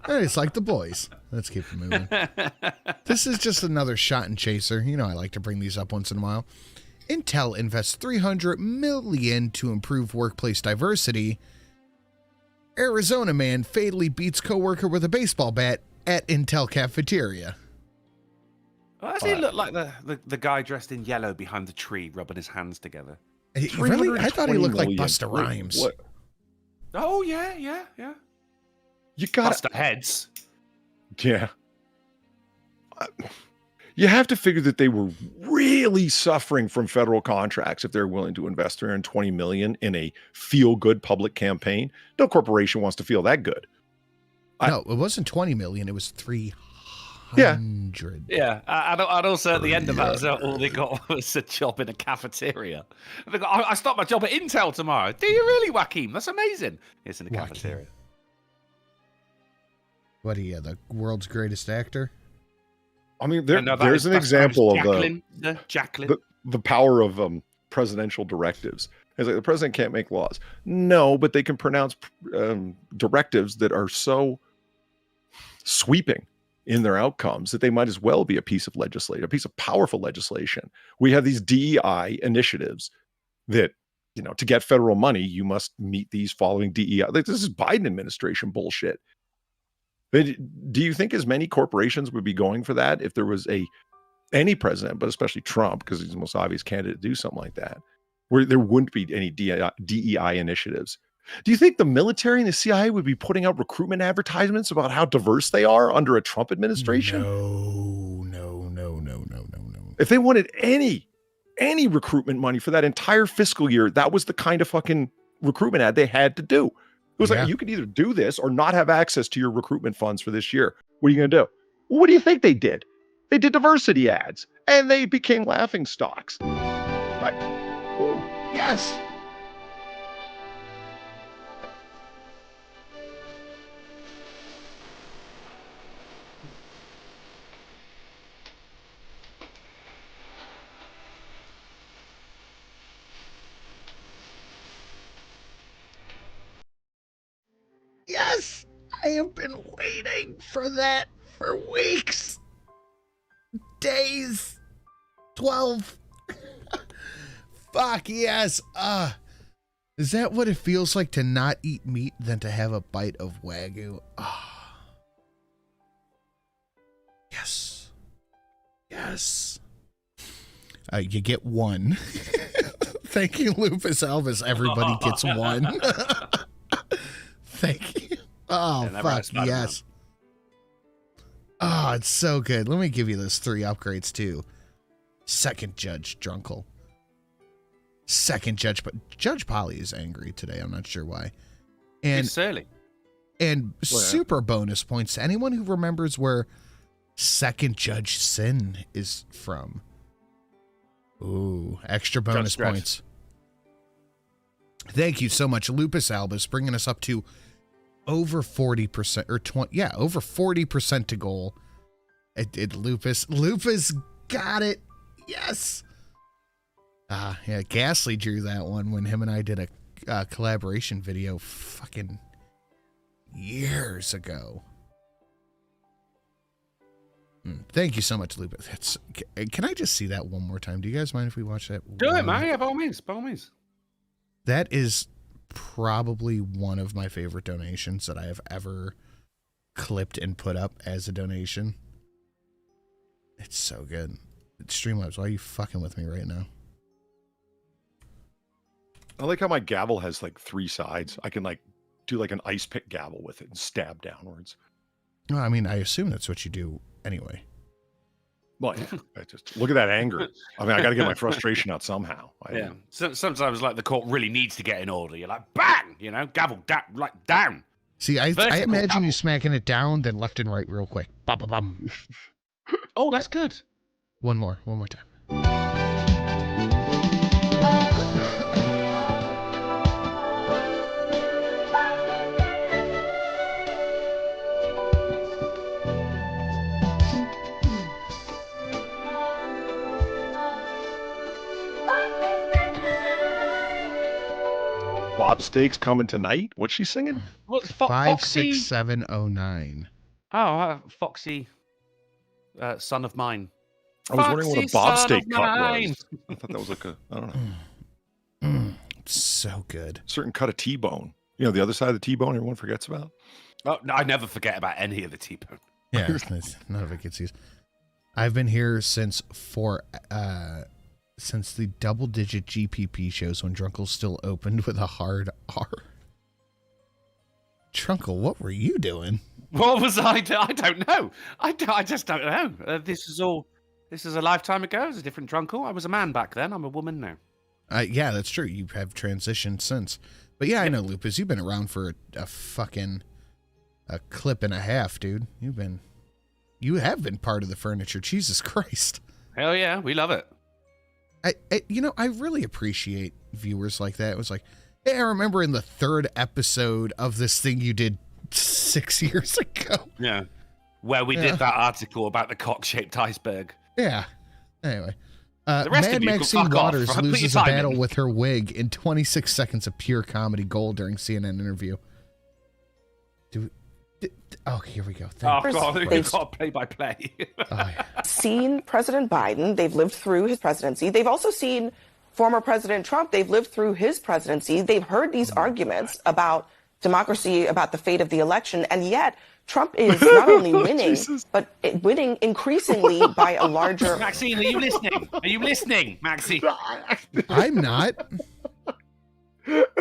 It's like the boys. Let's keep it moving. This is just another shot and chaser. I like to bring these up once in a while. Intel invests $300 million to improve workplace diversity. Arizona man fatally beats coworker with a baseball bat at Intel cafeteria. Well, does he look like the guy dressed in yellow behind the tree, rubbing his hands together? Really? I thought he looked like million. Busta Rhymes. What? Oh yeah. You got Busta Heads. Yeah. You have to figure that they were really suffering from federal contracts if they're willing to invest $320 million in a feel-good public campaign. No corporation wants to feel that good. No, it wasn't 20 million. It was 300. Yeah, and also at the end of that, as well, all they got was a job in a cafeteria. They got, I start my job at Intel tomorrow. Do you really, Joaquin? That's amazing. It's in a cafeteria. What are you, the world's greatest actor? I mean, there's an example of Jacqueline. The power of presidential directives. It's like the president can't make laws. No, but they can pronounce directives that are so sweeping in their outcomes that they might as well be a piece of legislation, a piece of powerful legislation. We have these DEI initiatives that, to get federal money, you must meet these following DEI. This is Biden administration bullshit. Do you think as many corporations would be going for that if there was any president, but especially Trump, because he's the most obvious candidate to do something like that, where there wouldn't be any DEI initiatives? Do you think the military and the CIA would be putting out recruitment advertisements about how diverse they are under a Trump administration? No. If they wanted any recruitment money for that entire fiscal year, that was the kind of fucking recruitment ad they had to do. It was like, you could either do this or not have access to your recruitment funds for this year. What are you going to do? What do you think they did? They did diversity ads, and they became laughing stocks. Right? Ooh, yes. Yes! I have been waiting for that for weeks. Days. 12. Fuck yes. Is that what it feels like to not eat meat than to have a bite of Wagyu? Yes. Yes. You get one. Thank you, Lupus Elvis. Everybody gets one. Thank you. Oh, fuck, yes. Oh, it's so good. Let me give you those 3 upgrades, too. Second Judge Drunkle. Second Judge... But Judge Polly is angry today. I'm not sure why. And It's early. And super bonus points to anyone who remembers where Second Judge Sin is from. Ooh, extra bonus points. Thank you so much, Lupus Albus, bringing us up to over 40% or 20. Yeah, over 40% to goal. Lupus got it. Yes. Yeah, Ghastly drew that one when him and I did collaboration video fucking years ago. Thank you so much, Lupe. Can I just see that one more time? Do you guys mind if we watch that? Do it, man. Yeah, by all means. By all means. That is probably one of my favorite donations that I have ever clipped and put up as a donation. It's so good. Streamlabs, why are you fucking with me right now? I like how my gavel has like 3 sides. I can like do like an ice pick gavel with it and stab downwards. Well, I mean, I assume that's what you do anyway. Well, yeah, I just look at that anger. I mean, I got to get my frustration out somehow. Yeah. So, sometimes, like the court really needs to get in order. You're like, bang, gavel down. See, I imagine you smacking it down, then left and right real quick. Bum, bum, bum. Oh, that's good. One more time. Bob Steaks coming tonight. What's she singing? What's 56709. Oh, Foxy, son of mine. I was wondering what a Bob Steak cut was. I thought that was like a, I don't know. So good. Certain cut of T-bone. You know, the other side of the T-bone everyone forgets about. Oh, no, I never forget about any of the T-bone. Yeah, none of it gets used. I've been here since the double-digit GPP shows when Drunkle still opened with a hard R. Drunkle, what were you doing? What was I doing? I don't know. I just don't know. This is a lifetime ago. It was a different Drunkle. I was a man back then. I'm a woman now. Yeah, that's true. You have transitioned since. But yeah, I know, Lupus. You've been around for a fucking clip and a half, dude. You have been part of the furniture. Jesus Christ. Hell yeah, we love it. I really appreciate viewers like that. It was like, hey, I remember in the 3rd episode of this thing you did 6 years ago. Yeah. Where we did that article about the cock-shaped iceberg. Yeah. Anyway. The rest Mad of you Maxine can fuck Waters off. loses a battle with her wig in 26 seconds of pure comedy gold during CNN interview. Here we go. God, we've got play-by-play. Seen President Biden. They've lived through his presidency. They've also seen former President Trump. They've lived through his presidency. They've heard these arguments about democracy, about the fate of the election, and yet Trump is not only winning, but winning increasingly by a larger... Maxine, are you listening? Are you listening, Maxine? I'm not.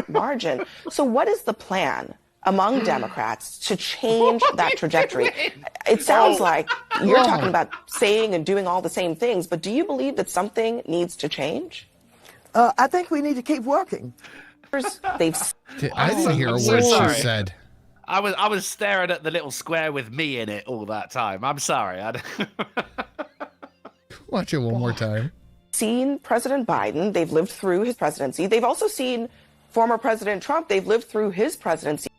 Margin. So what is the plan among Democrats to change that trajectory? It sounds like you're talking about saying and doing all the same things, but do you believe that something needs to change? I think we need to keep working. I didn't hear a word she said. I was staring at the little square with me in it all that time. I'm sorry. Watch it one more time. Seen President Biden. They've lived through his presidency. They've also seen former President Trump. They've lived through his presidency.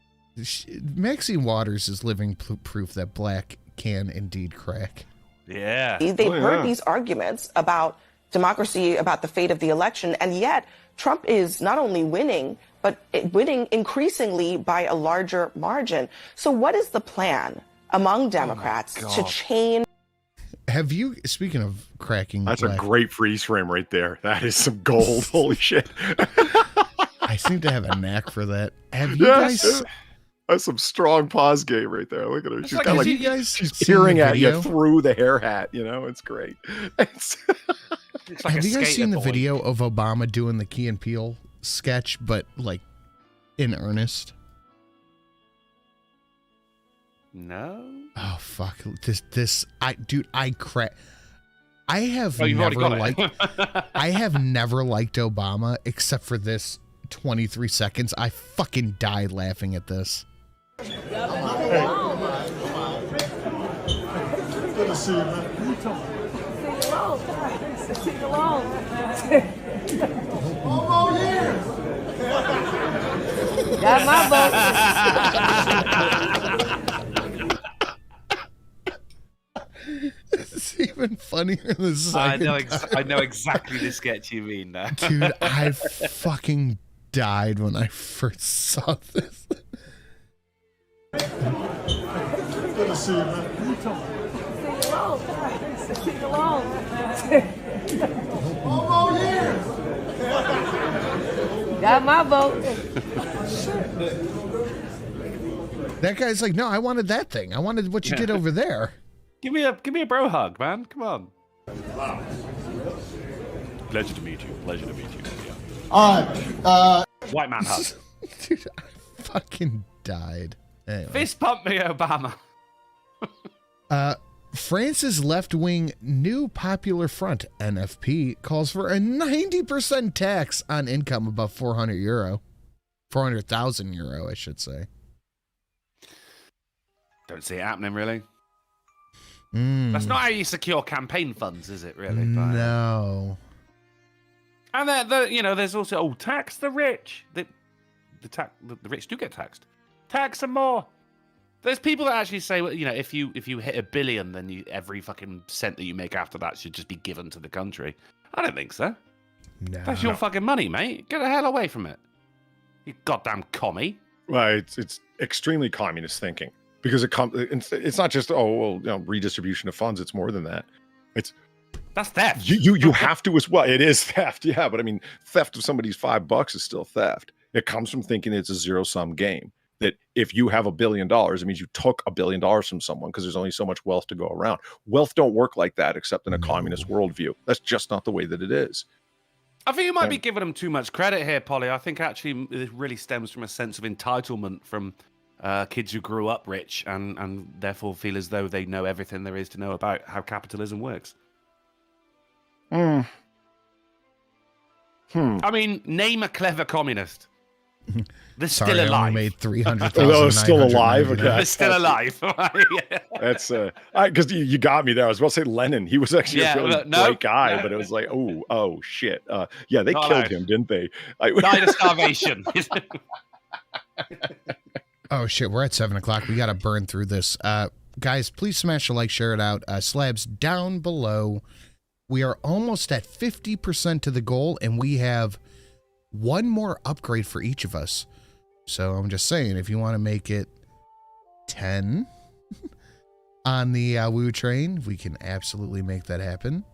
Maxine Waters is living proof that black can indeed crack. Yeah. They've heard these arguments about democracy, about the fate of the election, and yet Trump is not only winning, but winning increasingly by a larger margin. So what is the plan among Democrats to change? Have you, speaking of cracking... That's a great freeze frame right there. That is some gold. Holy shit. I seem to have a knack for that. Have you guys... That's some strong pause game right there. Look at her. She's like, got like, she's peering at you through the hair hat. You know, it's great. It's like have you guys seen the video of Obama doing the Key and Peele sketch, but like in earnest? No. Oh fuck! I crack. I have you've already never got it. liked. I have never liked Obama except for this 23 seconds. I fucking died laughing at this. Good to see you, man. Oh, yeah. Got my vote. It's even funnier the second I know exactly the sketch you mean now. Dude, I fucking died when I first saw this. Good to see you, man. Almost years. Got my vote. That guy's like, no, I wanted that thing. I wanted what you did over there. Give me a bro hug, man. Come on. Pleasure to meet you. Pleasure to meet you. Yeah. All right. White man hug. Dude, I fucking died. Anyway. Fist pump me, Obama. France's left-wing New Popular Front, NFP, calls for a 90% tax on income above 400,000 euro, I should say. Don't see it happening, really. That's not how you secure campaign funds, is it? Really? No. And there's also tax the rich. The rich do get taxed. Tax them more. There's people that actually say, well, if you hit $1 billion, then every fucking cent that you make after that should just be given to the country. I don't think so. No. That's your fucking money, mate. Get the hell away from it. You goddamn commie. Well, it's extremely communist thinking because it's not just redistribution of funds. It's more than that. That's theft. You have to as well. It is theft, yeah. But I mean, theft of somebody's $5 is still theft. It comes from thinking it's a zero-sum game. That if you have $1 billion, it means you took $1 billion from someone because there's only so much wealth to go around. Wealth don't work like that except in a communist worldview. That's just not the way that it is. I think you might be giving them too much credit here, Polly. I think actually it really stems from a sense of entitlement from kids who grew up rich and therefore feel as though they know everything there is to know about how capitalism works. I mean, name a clever communist. They're Sorry, still alive. I only made 300,000. Oh, still alive. Okay. They're still alive. Yeah. That's because you got me there. I was about to say Lenin. He was actually a really great guy, but it was like, oh shit. Yeah, they killed him, didn't they? Died of starvation. Oh shit, we're at 7:00. We gotta burn through this. Guys, please smash a like, share it out. Slabs down below. We are almost at 50% to the goal, and we have one more upgrade for each of us. So I'm just saying, if you want to make it 10 on the AWOOOO train, we can absolutely make that happen.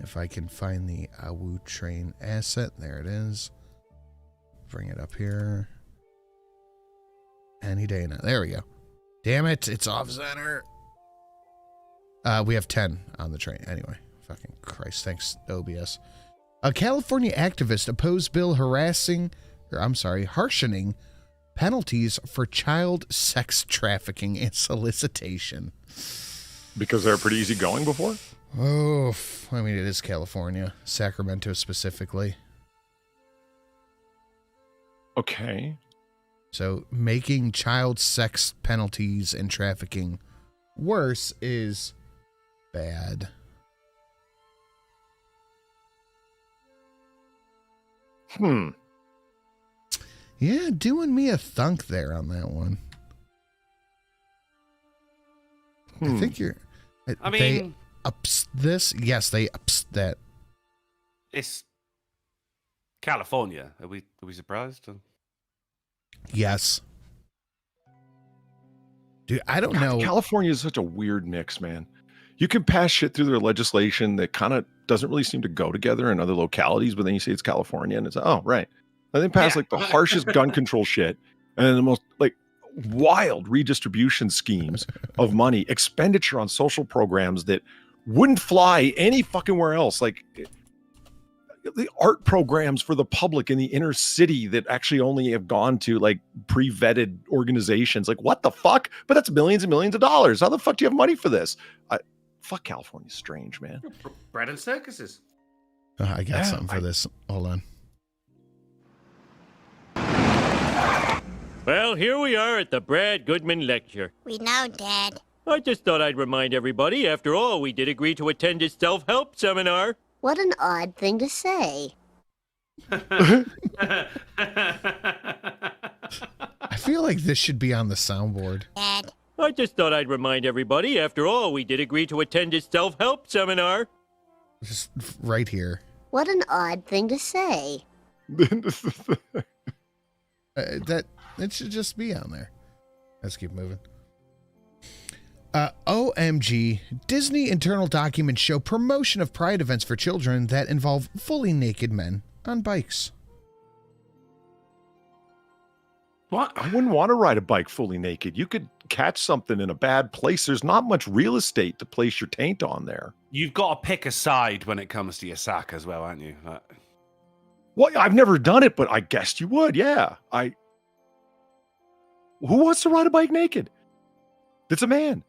If I can find the AWOOOO train asset, there it is. Bring it up here. Any day now. There we go. Damn it, it's off center. We have 10 on the train. Anyway, fucking Christ. Thanks, OBS. A California activist opposed bill harshening penalties for child sex trafficking and solicitation. Because they're pretty easy going before? Oh, I mean, it is California. Sacramento specifically. Okay. So making child sex penalties and trafficking worse is bad. Yeah, doing me a thunk there on that one. I think you're... I mean... They ups this? Yes, they ups that. It's California. Are we surprised? Yes. Dude, I don't know. California is such a weird mix, man. You can pass shit through their legislation that kind of doesn't really seem to go together in other localities, but then you say it's California and it's, oh, right. And they pass like the harshest gun control shit and then the most like wild redistribution schemes of money, expenditure on social programs that wouldn't fly any fucking where else. Like the art programs for the public in the inner city that actually only have gone to like pre-vetted organizations. Like what the fuck? But that's millions and millions of dollars. How the fuck do you have money for this? Fuck, California's strange, man. Bread and circuses. I got something for this. Hold on. Well, here we are at the Brad Goodman Lecture. We know, Dad. I just thought I'd remind everybody, after all, we did agree to attend his self-help seminar. What an odd thing to say. I feel like this should be on the soundboard. Dad. I just thought I'd remind everybody, after all, we did agree to attend his self-help seminar. Just right here. What an odd thing to say. That it should just be on there. Let's keep moving. OMG, Disney internal documents show promotion of pride events for children that involve fully naked men on bikes. What? I wouldn't want to ride a bike fully naked. You could catch something in a bad place. There's not much real estate to place your taint on there. You've got to pick a side when it comes to your sack as well, aren't you? Well, I've never done it, but I guessed you would. Yeah. Who wants to ride a bike naked? It's a man.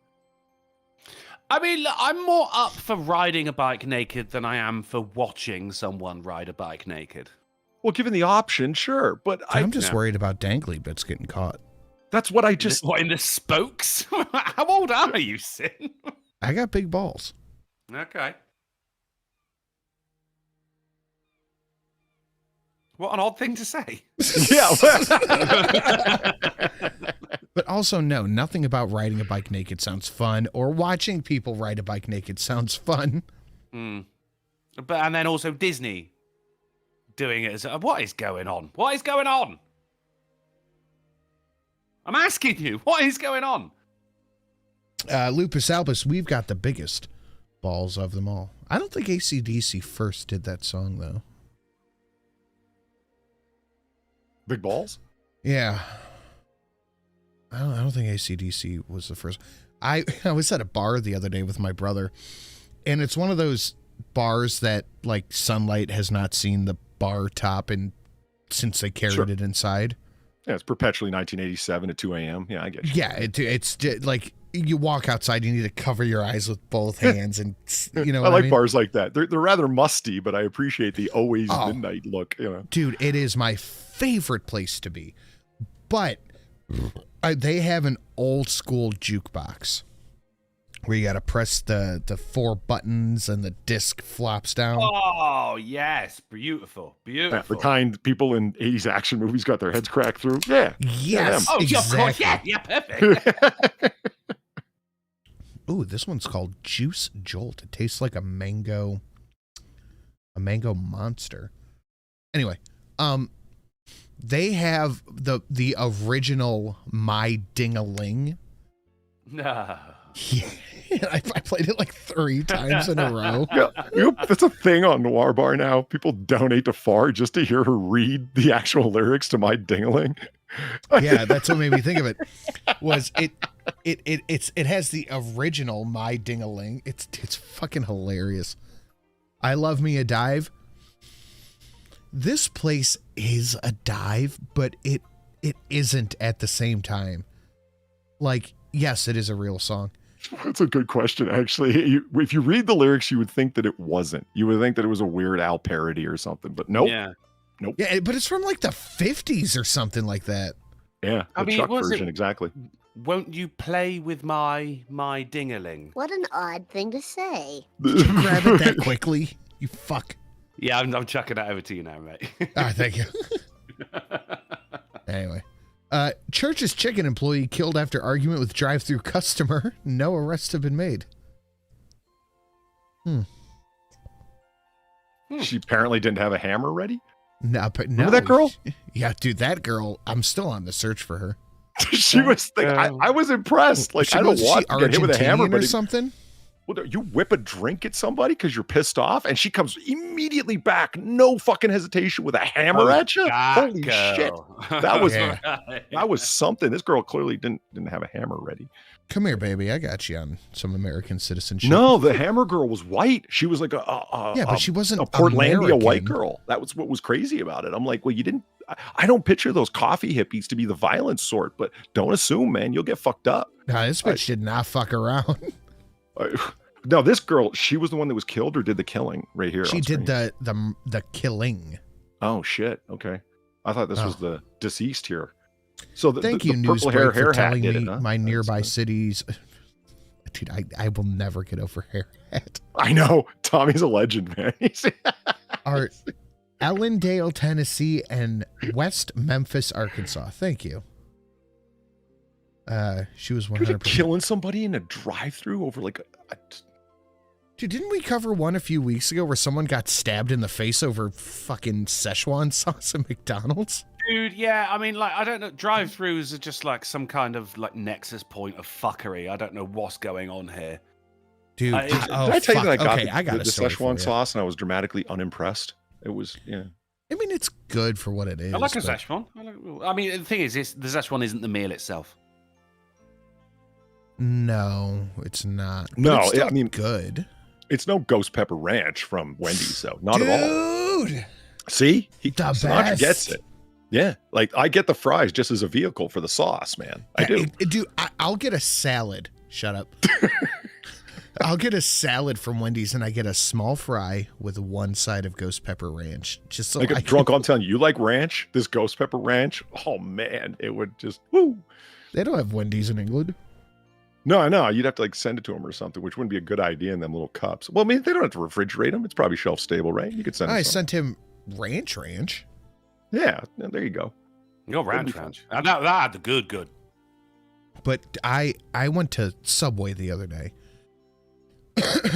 I mean, look, I'm more up for riding a bike naked than I am for watching someone ride a bike naked. Well, given the option, sure, but I'm just worried about dangly bits getting caught. That's what I just... What, in the spokes? How old are you, Sin? I got big balls. Okay. What an odd thing to say. Yeah. But also, no, nothing about riding a bike naked sounds fun, or watching people ride a bike naked sounds fun. And then also Disney doing it as what is going on? What is going on? I'm asking you, what is going on? Lupus Albus, we've got the biggest balls of them all. I don't think AC/DC first did that song, though. Big balls? Yeah. I don't think AC/DC was the first. I was at a bar the other day with my brother, and it's one of those bars that, like, sunlight has not seen the bar top since they carried it inside. Yeah, it's perpetually 1987 at 2 a.m. Yeah, I get you. Yeah, it's like you walk outside, you need to cover your eyes with both hands, and you know. I like bars like that. They're rather musty, but I appreciate the always midnight look. You know, dude, it is my favorite place to be. But they have an old school jukebox where you got to press the 4 buttons and the disc flops down. Oh, yes. Beautiful. Beautiful. Yeah, the kind people in 80s action movies got their heads cracked through. Yeah. Yes. Oh, exactly. of course. Yeah, perfect. Ooh, this one's called Juice Jolt. It tastes like a mango monster. Anyway, they have the original My Ding-a-Ling. No. Yeah, I played it like 3 times in a row. Yeah, that's a thing on Noir Bar now. People donate to Far just to hear her read the actual lyrics to My Ding-a-Ling. Yeah, that's what made me think of it. Was it has the original My Ding-a-Ling. It's fucking hilarious. I love me a dive. This place is a dive, but it isn't at the same time. Like, yes, it is a real song. That's a good question, actually. If you read the lyrics, you would think that it wasn't. You would think that it was a Weird Al parody or something, but nope. Yeah. Nope. Yeah, but it's from like the 50s or something like that. Yeah, the Chuck version, exactly. Won't you play with my ding-a-ling? What an odd thing to say. Did you grab it that quickly? You fuck. Yeah, I'm chucking that over to you now, mate. Thank you. Anyway. Church's chicken employee killed after argument with drive-thru customer. No arrests have been made. She apparently didn't have a hammer ready? No, but no. Remember that girl? Yeah, dude, that girl, I'm still on the search for her. She was I was impressed. Like, I don't want to get hit with a hammer, but or something. Well, you whip a drink at somebody because you're pissed off, and she comes immediately back, no fucking hesitation, with a hammer at you. Holy shit! That was something. This girl clearly didn't have a hammer ready. Come here, baby. I got you on some American citizenship. No, the hammer girl was white. She was like but she wasn't a Portlandia American. white girl. That was what was crazy about it. I'm like, well, you didn't. I don't picture those coffee hippies to be the violent sort, but don't assume, man, you'll get fucked up. Nah, this bitch did not fuck around. No, this girl, she was the one that was killed, or did the killing right here? She did the killing. Oh shit! Okay, I thought this was the deceased here. So thank the you, purple hair for hat telling did me it, huh? my nearby cities. Dude, I will never get over hair hat. I know. Tommy's a legend, man. Are Ellendale, Tennessee, and West Memphis, Arkansas. Thank you. She was 100%. Killing somebody in a drive-through over like a Dude, didn't we cover one a few weeks ago where someone got stabbed in the face over fucking Szechuan sauce at McDonald's? Dude, yeah, I mean, like, I don't know. Drive-thrus are just like some kind of like nexus point of fuckery. I don't know what's going on here. Dude, Did I tell you that I got the Szechuan sauce and I was dramatically unimpressed? It was, yeah. I mean, it's good for what it is. I like a but- Szechuan. I mean, the thing is, the Szechuan isn't the meal itself. No, it's not. But No, it's still I mean, good. It's no ghost pepper ranch from Wendy's, though. Not at all. Dude! See? The Sinatra best. gets it. Yeah. Like, I get the fries just as a vehicle for the sauce, man. I do. Dude, I'll get a salad. Shut up. I'll get a salad from Wendy's and I get a small fry with one side of ghost pepper ranch. Just so Like a I drunk, I'm telling you, you like ranch? This ghost pepper ranch? Oh, man. It would just, woo. They don't have Wendy's in England. No, I know. You'd have to like send it to them or something, which wouldn't be a good idea in them little cups. Well, I mean, they don't have to refrigerate them. It's probably shelf stable, right? You could send. I them sent him ranch. Yeah, there you go. You got ranch. And that had the good. But I went to Subway the other day.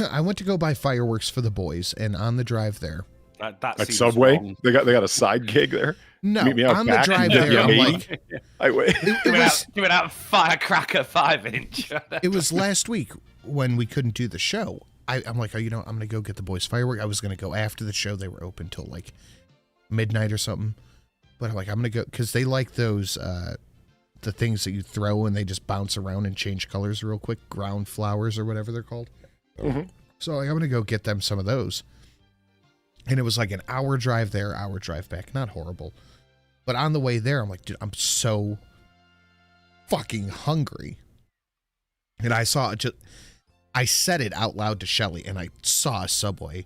I went to go buy fireworks for the boys, and on the drive there, That At seems Subway, wrong. they got a side gig there. No, Meet me out on back. the drive there, I'm like, I wait. Give it out firecracker 5-inch. It was last week when we couldn't do the show. I'm like, oh, I'm going to go get the boys firework. I was going to go after the show. They were open till like midnight or something. But I'm like, I'm going to go because they like those, the things that you throw and they just bounce around and change colors real quick. Ground flowers or whatever they're called. Mm-hmm. So like, I'm going to go get them some of those. And it was like an hour drive there, hour drive back. Not horrible. But on the way there, I'm like, dude, I'm so fucking hungry. And I said it out loud to Shelly, and I saw a Subway.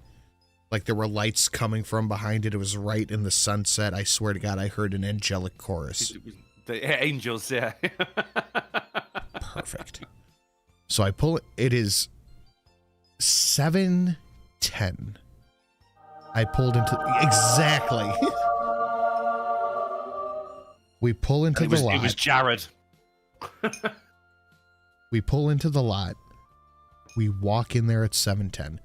Like there were lights coming from behind it. It was right in the sunset. I swear to God, I heard an angelic chorus. The angels, yeah. Perfect. So I pull it. It is 7:10. I pulled into exactly. We pull into the lot. It was Jared. We pull into the lot. We walk in there at 7:10.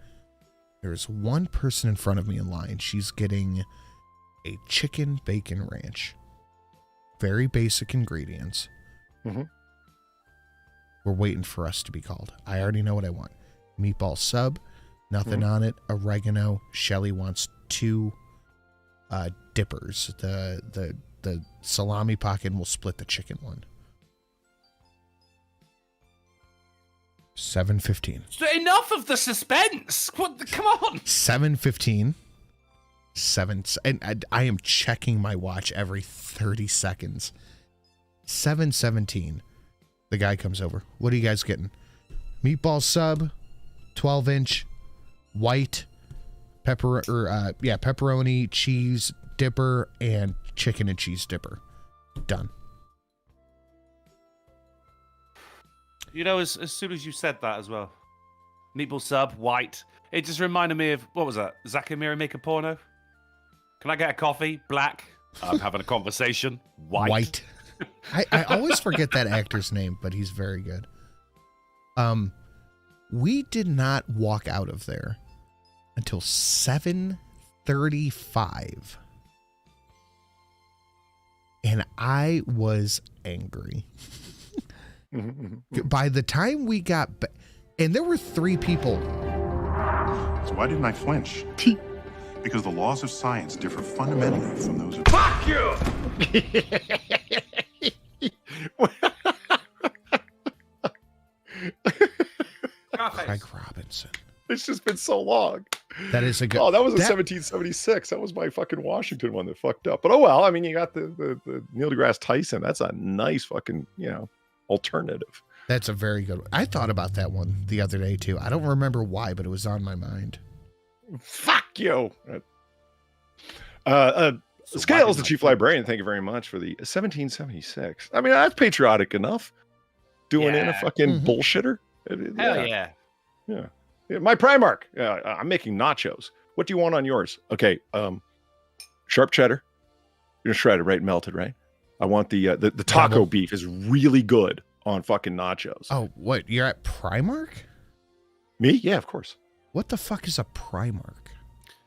There's one person in front of me in line. She's getting a chicken bacon ranch. Very basic ingredients. Mm-hmm. We're waiting for us to be called. I already know what I want. Meatball sub, nothing on it, oregano. Shelly wants 2 dippers. The salami pocket, and we'll split the chicken one. 7:15. So enough of the suspense. Come on. 7:15. And I am checking my watch every 30 seconds. 7:17. The guy comes over. What are you guys getting? Meatball sub, 12-inch, white, pepperoni, cheese dipper, and chicken and cheese dipper. Done. You know, as soon as you said that as well, meatball sub, white, it just reminded me of, what was that? Zach and Miri make a porno? Can I get a coffee? Black. I'm having a conversation. White. I always forget that actor's name, but he's very good. We did not walk out of there until 7:35. And I was angry. By the time we got and there were 3 people. So why didn't I flinch? Because the laws of science differ fundamentally from those of... Fuck you! Craig Robinson. It's just been so long. That is a good. Oh, that was in 1776. That was my fucking Washington one that fucked up. But oh well. I mean, you got the Neil deGrasse Tyson. That's a nice fucking alternative. That's a very good one. I thought about that one the other day too. I don't remember why, but it was on my mind. Fuck you. Scales, the chief librarian. Thank you very much for the 1776. I mean, that's patriotic enough. Doing in a fucking bullshitter. Hell yeah. Yeah. My Primark. I'm making nachos. What do you want on yours? Okay. Sharp cheddar. You're gonna shred it, right? Melted, right? I want the taco beef is really good on fucking nachos. Oh, what? You're at Primark? Me? Yeah, of course. What the fuck is a Primark?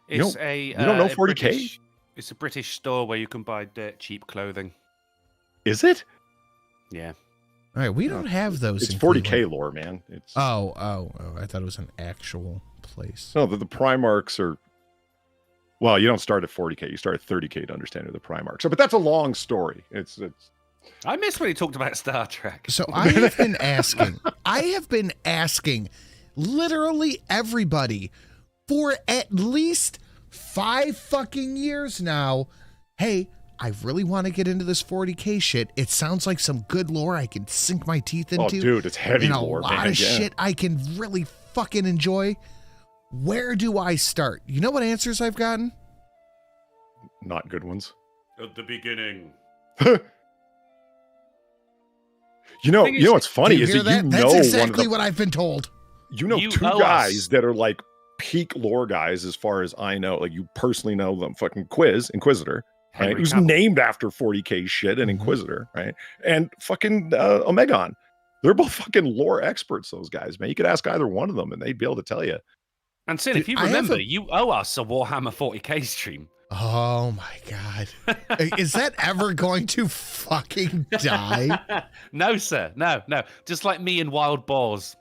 It's you don't know 40K? It's a British store where you can buy dirt cheap clothing. Is it? Yeah. All right, we don't have those. It's in 40K Cleveland. lore, man. It's Oh, I thought it was an actual place. no, the Primarks are. Well, you don't start at 40K. You start at 30K to understand who the Primarks are. But that's a long story. It's. I missed when he talked about Star Trek. So I have been asking literally everybody for at least 5 fucking years now. Hey, I really want to get into this 40K shit. It sounds like some good lore I can sink my teeth into. Oh, dude, it's heavy and lore, a lot man. of shit I can really fucking enjoy. Where do I start? You know what answers I've gotten? Not good ones. At the beginning. You know what's funny is that you know That's exactly one of what I've been told. You know two guys that are like peak lore guys as far as I know. Like you personally know them. Fucking Inquisitor, right? Who's named after 40K shit and Inquisitor, right? And fucking Omegon. They're both fucking lore experts, those guys, man. You could ask either one of them and they'd be able to tell you. And Sin, if you remember, you owe us a Warhammer 40K stream. Oh my god. Is that ever going to fucking die? No, sir. No. Just like me and Wild Boars.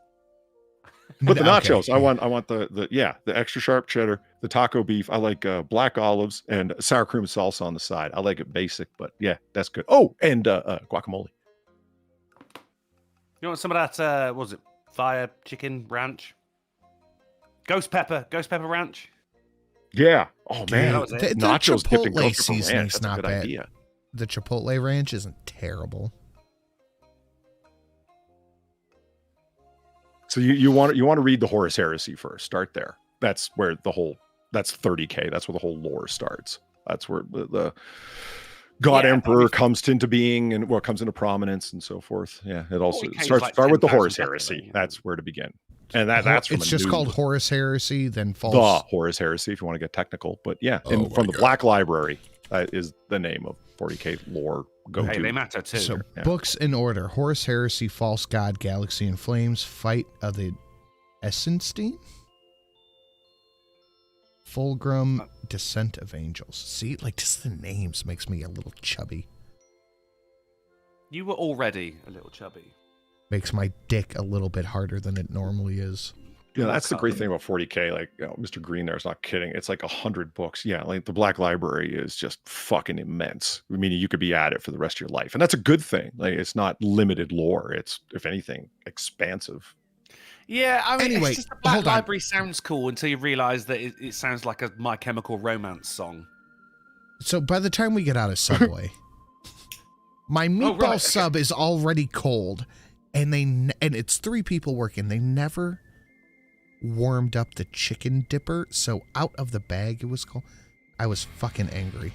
But the nachos, I want the extra sharp cheddar, the taco beef. I like black olives and sour cream and salsa on the side. I like it basic, but yeah, that's good. Oh, and guacamole. You want some of that, what was it? Fire chicken ranch? Ghost pepper ranch? Yeah. Oh man, the nachos dipped in Chipotle ghost pepper seasoning's ranch. That's a not good bad. idea. The Chipotle ranch isn't terrible. So you want to read the Horus Heresy first. Start there. That's where that's 30K. That's where the whole lore starts. That's where the God Emperor comes into being and comes into prominence and so forth. Yeah, it also start with the Horus Heresy. That's where to begin. And that's from it's just called Horus Heresy, then falls. The Horus Heresy, if you want to get technical. But yeah, and from the Black Library is the name of 40K lore go-to. Hey, they matter too. So books in order: Horus Heresy, False God, Galaxy in Flames, Fight of the Essenstein, Fulgrim, Descent of Angels. See, like just the names makes me a little chubby. You were already a little chubby. Makes my dick a little bit harder than it normally is. Yeah, that's the great thing about 40K. Like, Mr. Green there's not kidding. It's like 100 books. Yeah, like the Black Library is just fucking immense. I mean, you could be at it for the rest of your life. And that's a good thing. Like, it's not limited lore. It's, if anything, expansive. Yeah, I mean, anyway, it's just the Black Library sounds cool until you realize that it sounds like a My Chemical Romance song. So by the time we get out of Subway, my meatball sub is already cold. And it's 3 people working. They never warmed up the chicken dipper, so out of the bag it was cold. I was fucking angry.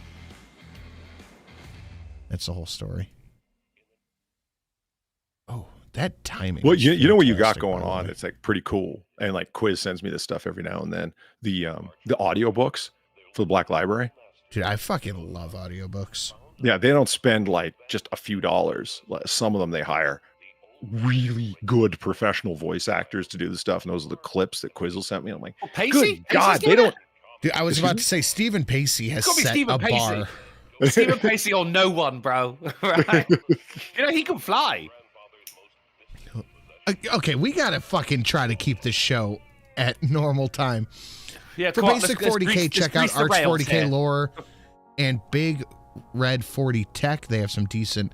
That's the whole story. Oh, that timing. Well, you know what you got going on. It's like pretty cool. And like Quiz sends me this stuff every now and then. The audiobooks for the Black Library. Dude, I fucking love audiobooks. Yeah, they don't spend like just a few dollars. Some of them they hire really good professional voice actors to do the stuff, and those are the clips that Quizzle sent me. I'm like, good God, they don't. Dude, I was about to say Stephen Pacey has set a bar. Stephen Pacey or no one, bro. Right? You know he can fly. Okay, we gotta fucking try to keep this show at normal time. Yeah, for basic 40K, check out Arch 40K lore and Big Red 40 Tech. They have some decent.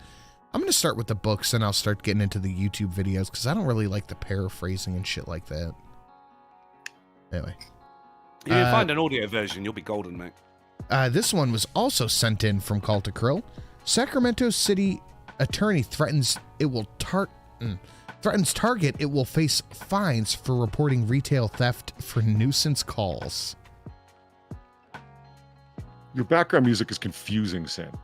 I'm going to start with the books, and I'll start getting into the YouTube videos, because I don't really like the paraphrasing and shit like that. Anyway. You can find an audio version, you'll be golden, mate. This one was also sent in from Call to Krill. Sacramento City attorney threatens Target it will face fines for reporting retail theft for nuisance calls. Your background music is confusing, Sam.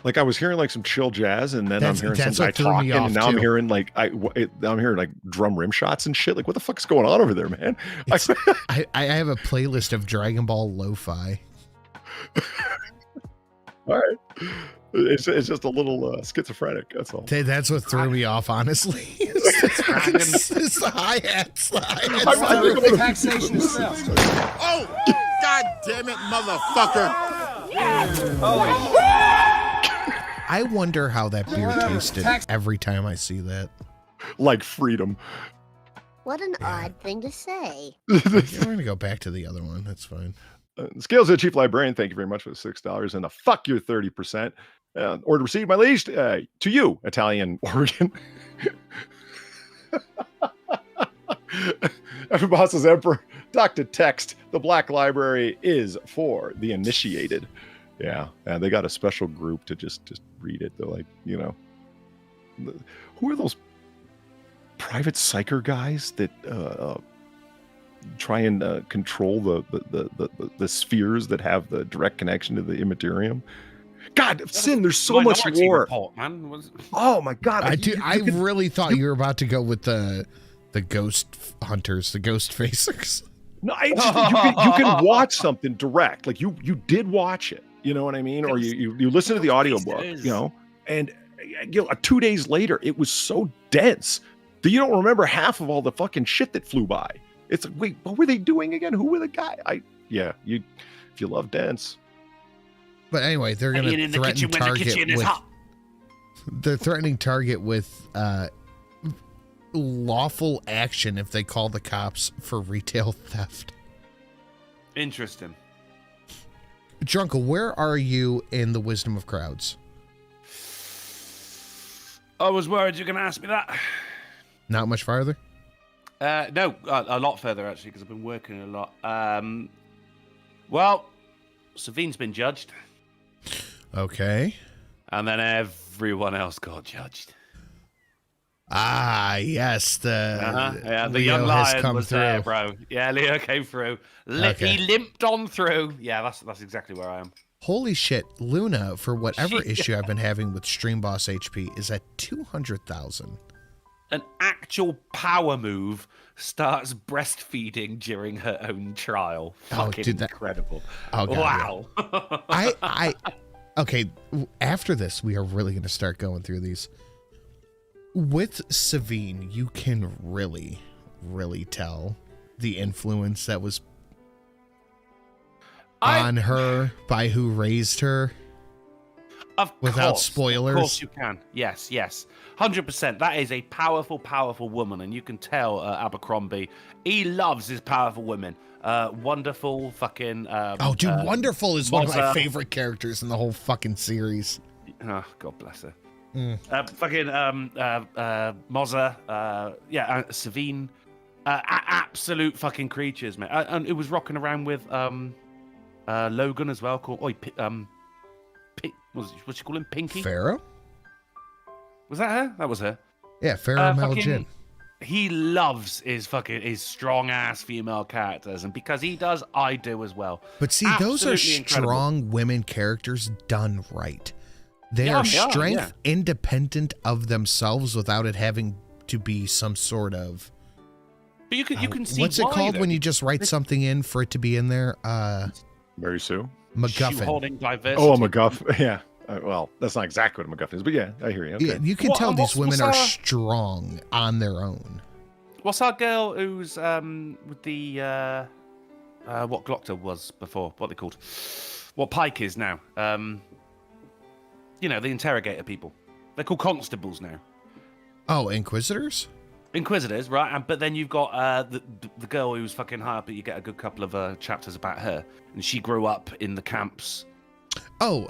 Like I was hearing like some chill jazz, and then I'm hearing some guy talking, and now I'm hearing like I'm hearing like drum rim shots and shit. Like what the fuck is going on over there, man? I have a playlist of Dragon Ball lo-fi. All right. It's just a little schizophrenic. That's all. That's what threw me off, honestly. It's the hi-hats. Taxation itself. Oh, God damn it, motherfucker. I wonder how that beer tasted every time I see that. Like freedom. What an odd thing to say. We're going to go back to the other one. That's fine. Scales of the Chief Librarian, thank you very much for the $6. And the fuck your 30%. Order received, my liege. To you, Italian Oregon. Boss's Emperor. Dr. Text. The Black Library is for the initiated. Yeah, and they got a special group to just read it. They're like, who are those private psyker guys that try and control the spheres that have the direct connection to the Immaterium? God, Sin, there's so much more. Report, man. Oh my God! I really thought you were about to go with the ghost hunters, the ghost facers. No, you can watch something direct. Like you did watch it. You know what I mean? Or you listen to the audiobook, and 2 days later, it was so dense that you don't remember half of all the fucking shit that flew by. It's like, wait, what were they doing again? Who were the guy? If you love dense. But anyway, they're going to threaten Target with. They're threatening Target with lawful action if they call the cops for retail theft. Interesting. Drunkle, where are you in the wisdom of crowds? I was worried you were going to ask me that. Not much farther? No, a lot further, actually, because I've been working a lot. Well, Savine's been judged. Okay. And then everyone else got judged. Ah, yes. The Leo young lion was through. there, bro. Yeah, Leo came through. Okay. He limped on through. Yeah, that's exactly where I am. Holy shit. Luna, for whatever issue I've been having with Stream Boss HP, is at 200,000. An actual power move starts breastfeeding during her own trial. Fucking incredible. Oh, God, wow. Yeah. Okay, after this, we are really going to start going through these. With Savine, you can really, really tell the influence that was on her by who raised her. Without spoilers. Of course you can. Yes. 100%. That is a powerful, powerful woman, and you can tell Abercrombie, he loves his powerful women. Wonderful fucking... Wonderful is one of my favorite characters in the whole fucking series. Oh, God bless her. Mozza, Savine, absolute fucking creatures, man. And it was rocking around with Logan as well. Called what she call him? Pinky. Pharaoh. Was that her? That was her. Yeah, Pharaoh Malajin. He loves his strong ass female characters, and because he does, I do as well. But see, those are strong women characters done right. They are strength independent of themselves without it having to be some sort of. But you can see what's it called when you just write something in for it to be in there? Mary Sue. MacGuffin. Holding diversity. Oh, a MacGuffin. Yeah. Well, that's not exactly what a MacGuffin is, but yeah, I hear you. Okay. Yeah, you can tell these women are strong on their own. What's our girl who's with the what Glockter was before? What they called? What Pike is now? The interrogator people. They're called constables now. Oh, Inquisitors? Inquisitors, right? But then you've got the girl who's fucking high up, but you get a good couple of chapters about her. And she grew up in the camps. Oh,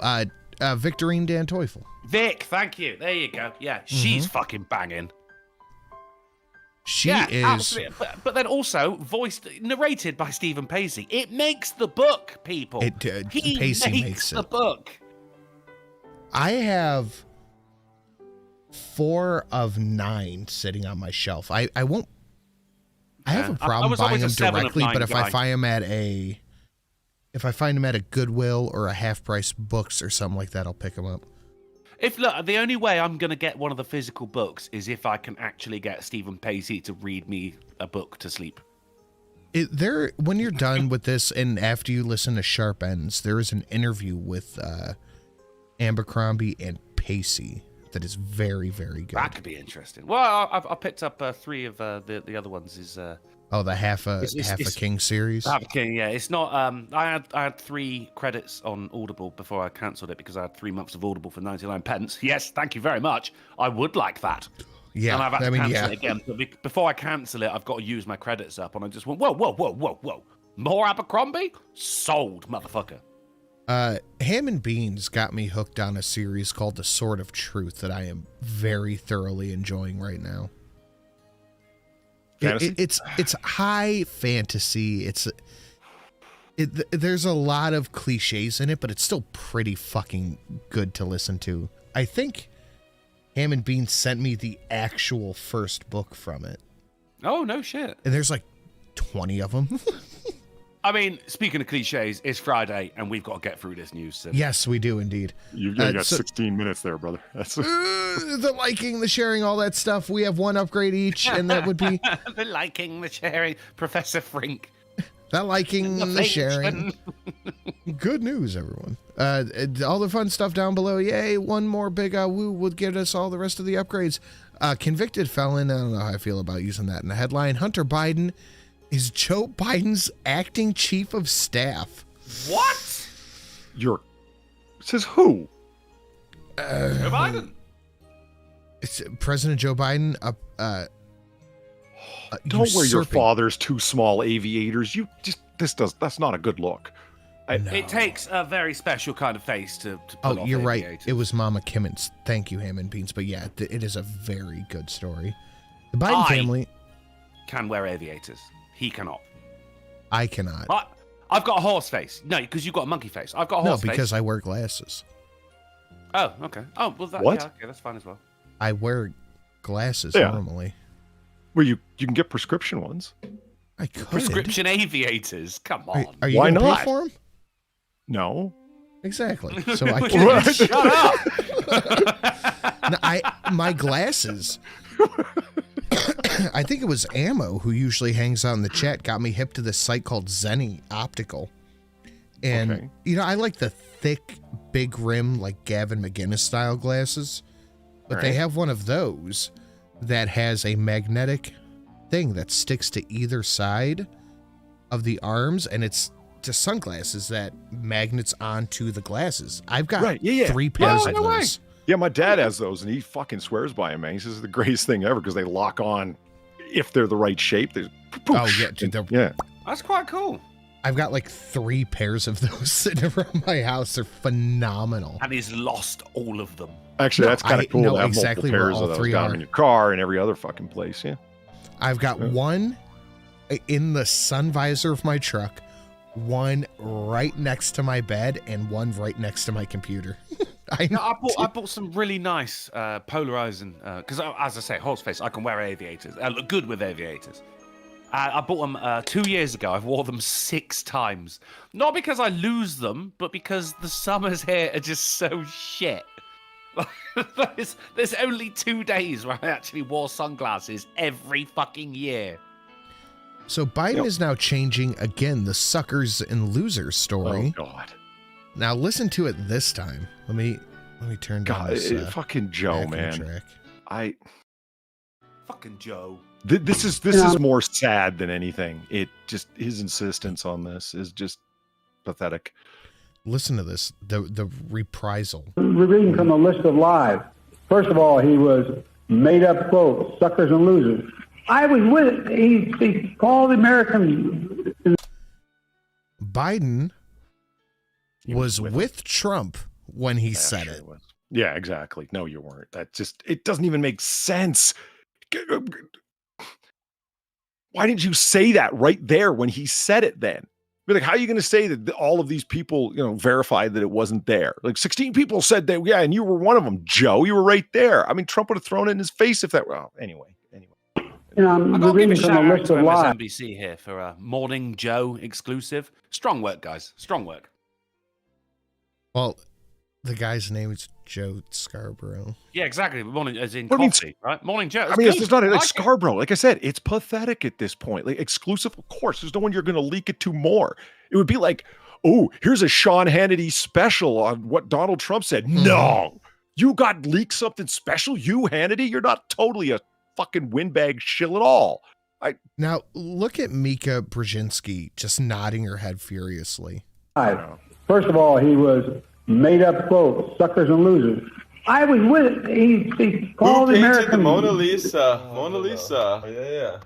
Victorine Dan Teufel. Vic, thank you. There you go. Yeah, she's fucking banging. She is. Absolutely. But then also narrated by Stephen Pacey. It makes the book, people. Pacey makes the book. I have 4 of 9 sitting on my shelf. I won't. I have a problem buying them directly, but if I find them at a Goodwill or a half price books or something like that, I'll pick them up. The only way I'm going to get one of the physical books is if I can actually get Stephen Pacey to read me a book to sleep. When you're done with this and after you listen to Sharp Ends, there is an interview with Abercrombie, and Pacey. That is very, very good. That could be interesting. Well, I picked up 3 of the other ones. Is the half a King series? Half a King, yeah. It's not. I had 3 credits on Audible before I cancelled it because I had 3 months of Audible for 99 pence. Yes, thank you very much. I would like that. Yeah, and I've had to cancel it again. So before I cancel it, I've got to use my credits up, and I just went, whoa. More Abercrombie? Sold, motherfucker. Ham and Beans got me hooked on a series called The Sword of Truth that I am very thoroughly enjoying right now. It's high fantasy. There's a lot of cliches in it, but it's still pretty fucking good to listen to. I think Ham and Beans sent me the actual first book from it. Oh, no shit. And there's like 20 of them. I mean, speaking of cliches, it's Friday, and we've got to get through this news. So. Yes, we do indeed. You got 16 minutes there, brother. That's the liking, the sharing, all that stuff. We have 1 upgrade each, and that would be the liking, the sharing, Professor Frink. The liking, the sharing. Good news, everyone. All the fun stuff down below. Yay! 1 more big woo would get us all the rest of the upgrades. Convicted felon. I don't know how I feel about using that in the headline. Hunter Biden is Joe Biden's acting chief of staff. What? Says who? Joe Biden. It's President Joe Biden. Don't wear your father's 2 small aviators. That's not a good look. No. It takes a very special kind of face to pull off you're aviators. right. It was Mama Kimmons. Thank you, Ham and Beans. But yeah, it is a very good story. The Biden family can wear aviators. He cannot. I cannot. I've got a horse face. No, because you've got a monkey face. I've got a horse face. No, because I wear glasses. Oh, okay. Oh, well, what? Yeah, okay, that's fine as well. I wear glasses normally. Well, you can get prescription ones. I could. Prescription aviators. Come on. Are you Why gonna not? pay for them? No. Exactly. So I can't. Shut up. No, my glasses. I think it was Ammo who usually hangs out in the chat got me hip to this site called Zenny Optical. And, I like the thick, big rim, like Gavin McGinnis style glasses. But they have one of those that has a magnetic thing that sticks to either side of the arms. And it's just sunglasses that magnets onto the glasses. I've got 3 pairs of those. Yeah, my dad has those, and he fucking swears by them, man. He says it's the greatest thing ever because they lock on if they're the right shape. Oh, yeah. Yeah. That's quite cool. I've got like 3 pairs of those sitting around my house. They're phenomenal. And he's lost all of them. Actually, that's kind of cool to have exactly multiple pairs of those down in your car and every other fucking place, yeah. I've got 1 in the sun visor of my truck, 1 right next to my bed, and 1 right next to my computer. I bought some really nice polarizing because as I say, horse face, I can wear aviators. I look good with aviators. I bought them 2 years ago. I've worn them 6 times, not because I lose them, but because the summers here are just so shit. There's only 2 days where I actually wore sunglasses every fucking year. So Biden is now changing again the suckers and losers story. Oh God. Now listen to it this time. Let me turn down this fucking Joe, man. Track. Fucking Joe. This is more sad than anything. It just his insistence on this is just pathetic. Listen to this. The reprisal. We're reading from a list of lies. First of all, he was made up quotes, suckers and losers. I was with he called the Americans. Biden was with Trump when he said it. Yeah, exactly. No, you weren't. It doesn't even make sense. Why didn't you say that right there when he said it then? Like, how are you going to say that all of these people, verified that it wasn't there? Like 16 people said that, yeah, and you were one of them, Joe. You were right there. I mean, Trump would have thrown it in his face if that were. Well, anyway. I'm going to give a shout out to MSNBC here for a Morning Joe exclusive. Strong work, guys. Strong work. Well, the guy's name is Joe Scarborough. Yeah, exactly. Morning, as in coffee, right? Morning Joe. It's not like Scarborough. Like I said, it's pathetic at this point. Like exclusive, of course. There's no one you're going to leak it to more. It would be like, oh, here's a Sean Hannity special on what Donald Trump said. No, you got leaked something special? You, Hannity? You're not totally a fucking windbag shill at all. Now, look at Mika Brzezinski just nodding her head furiously. First of all, he was made up quote, suckers and losers. I was with it. He called Who painted American. the Mona Lisa? Mona Lisa. Yeah.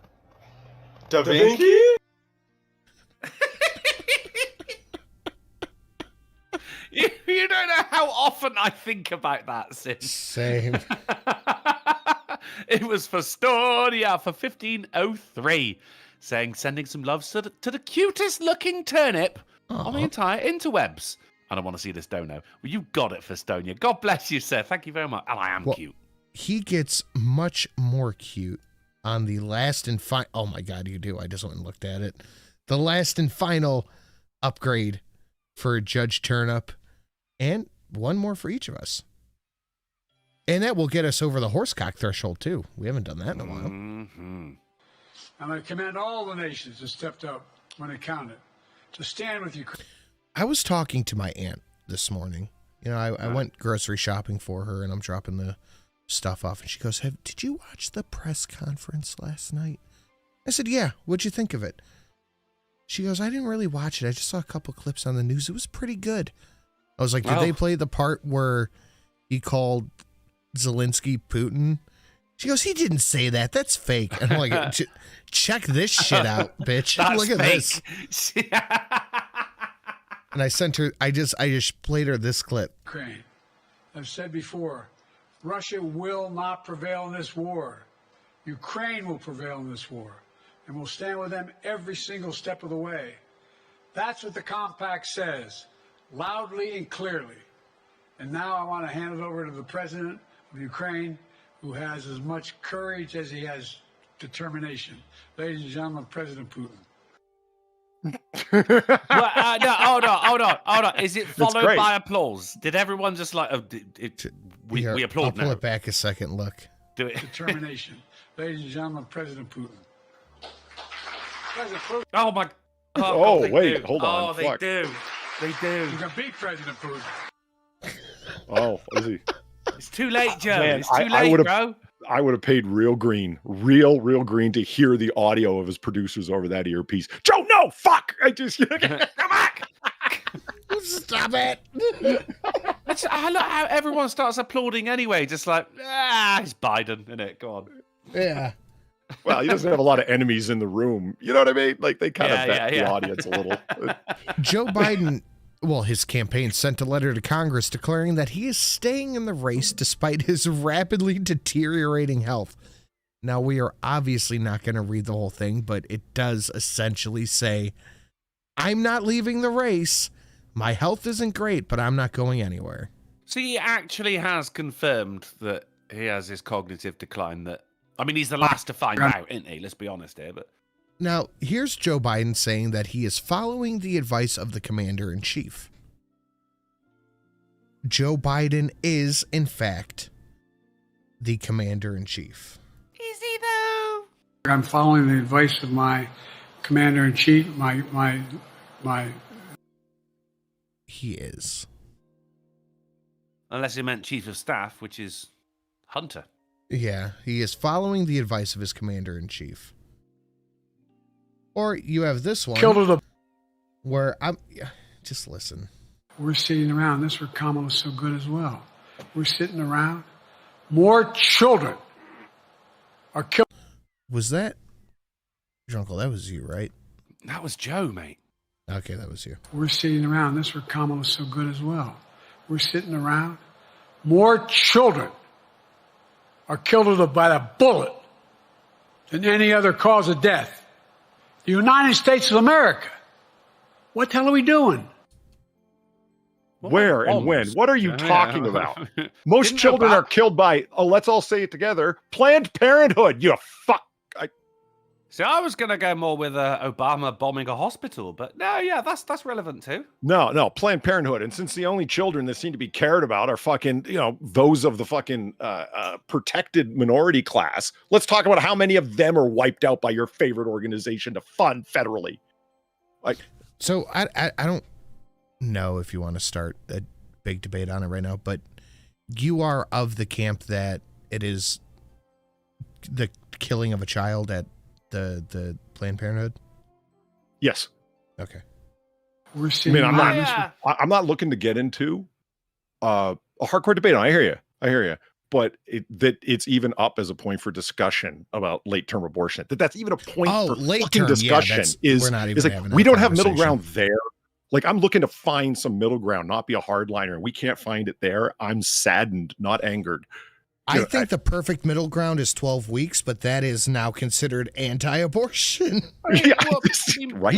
Da Vinci? You don't know how often I think about that, Sid. Same. It was for Storia for 1503, saying sending some love to the cutest looking turnip on the entire interwebs. I don't want to see this dono. Well, you got it, Festonia. God bless you, sir. Thank you very much. And I am cute. He gets much more cute on the last and final. Oh my God, you do. I just went and looked at it. The last and final upgrade for Judge Turnip, and one more for each of us. And that will get us over the horsecock threshold, too. We haven't done that in a while. I'm going to commend all the nations that stepped up when it counted to stand with Ukraine. I was talking to my aunt this morning. You know, I went grocery shopping for her, and I'm dropping the stuff off. And she goes, did you watch the press conference last night? I said, yeah. What'd you think of it? She goes, I didn't really watch it. I just saw a couple clips on the news. It was pretty good. I was like, did they play the part where he called Zelensky Putin? She goes, he didn't say that. That's fake. And I'm like, check this shit out, bitch. That's Look at fake. this. And I sent her, I just played her this clip. Ukraine. I've said before, Russia will not prevail in this war. Ukraine will prevail in this war. And we'll stand with them every single step of the way. That's what the compact says, loudly and clearly. And now I want to hand it over to the president of Ukraine, who has as much courage as he has determination. Ladies and gentlemen, President Putin. No, hold on. Is it followed by applause? Did everyone just like, we applaud I'll now? pull it back a second, look. Do it. Determination. Ladies and gentlemen, President Putin. President Putin. Oh, my. Oh, wait, hold on. Oh, they do. They do. You can beat President Putin. Oh, is he? It's too late, Joe. Man, it's too late, bro. I would have paid real green to hear the audio of his producers over that earpiece. Joe, no, fuck! I just come back. Stop it! I love how everyone starts applauding anyway. Just like, it's Biden, isn't it? Go on. Yeah. Well, he doesn't have a lot of enemies in the room. You know what I mean? Like they kind of vet the audience a little. Joe Biden. Well, his campaign sent a letter to Congress declaring that he is staying in the race despite his rapidly deteriorating health. Now, we are obviously not going to read the whole thing, but it does essentially say, I'm not leaving the race. My health isn't great, but I'm not going anywhere. So he actually has confirmed that he has this cognitive decline that, I mean, he's the last to find out, isn't he? Let's be honest here, but... Now, here's Joe Biden saying that he is following the advice of the commander-in-chief. Joe Biden is, in fact, the commander-in-chief. Is he, though? I'm following the advice of my commander-in-chief, my... He is. Unless he meant chief of staff, which is Hunter. Yeah, he is following the advice of his commander-in-chief. Or you have this one where I'm... Just listen. We're sitting around. This where Kamala was so good as well. We're sitting around. More children are killed. Was that... Drunkle, that was you, right? That was Joe, mate. Okay, that was you. We're sitting around. This where Kamala was so good as well. We're sitting around. More children are killed by a bullet than any other cause of death. The United States of America. What the hell are we doing? Where and when? What are you talking about? Most children are killed by, let's all say it together, Planned Parenthood, you fuck. So I was going to go more with Obama bombing a hospital, but no, yeah, that's relevant too. No, Planned Parenthood. And since the only children that seem to be cared about are fucking, those of the fucking protected minority class, let's talk about how many of them are wiped out by your favorite organization to fund federally. So I don't know if you want to start a big debate on it right now, but you are of the camp that it is the killing of a child at the Planned Parenthood? Yes. Okay. I mean, I'm not looking to get into a hardcore debate. I hear you. But that it's even up as a point for discussion about late-term abortion. That's even a point for fucking discussion. We're not even having that. We don't have middle ground there. Like, I'm looking to find some middle ground, not be a hardliner, and we can't find it there. I'm saddened, not angered. I think the perfect middle ground is 12 weeks, but that is now considered anti-abortion. Right?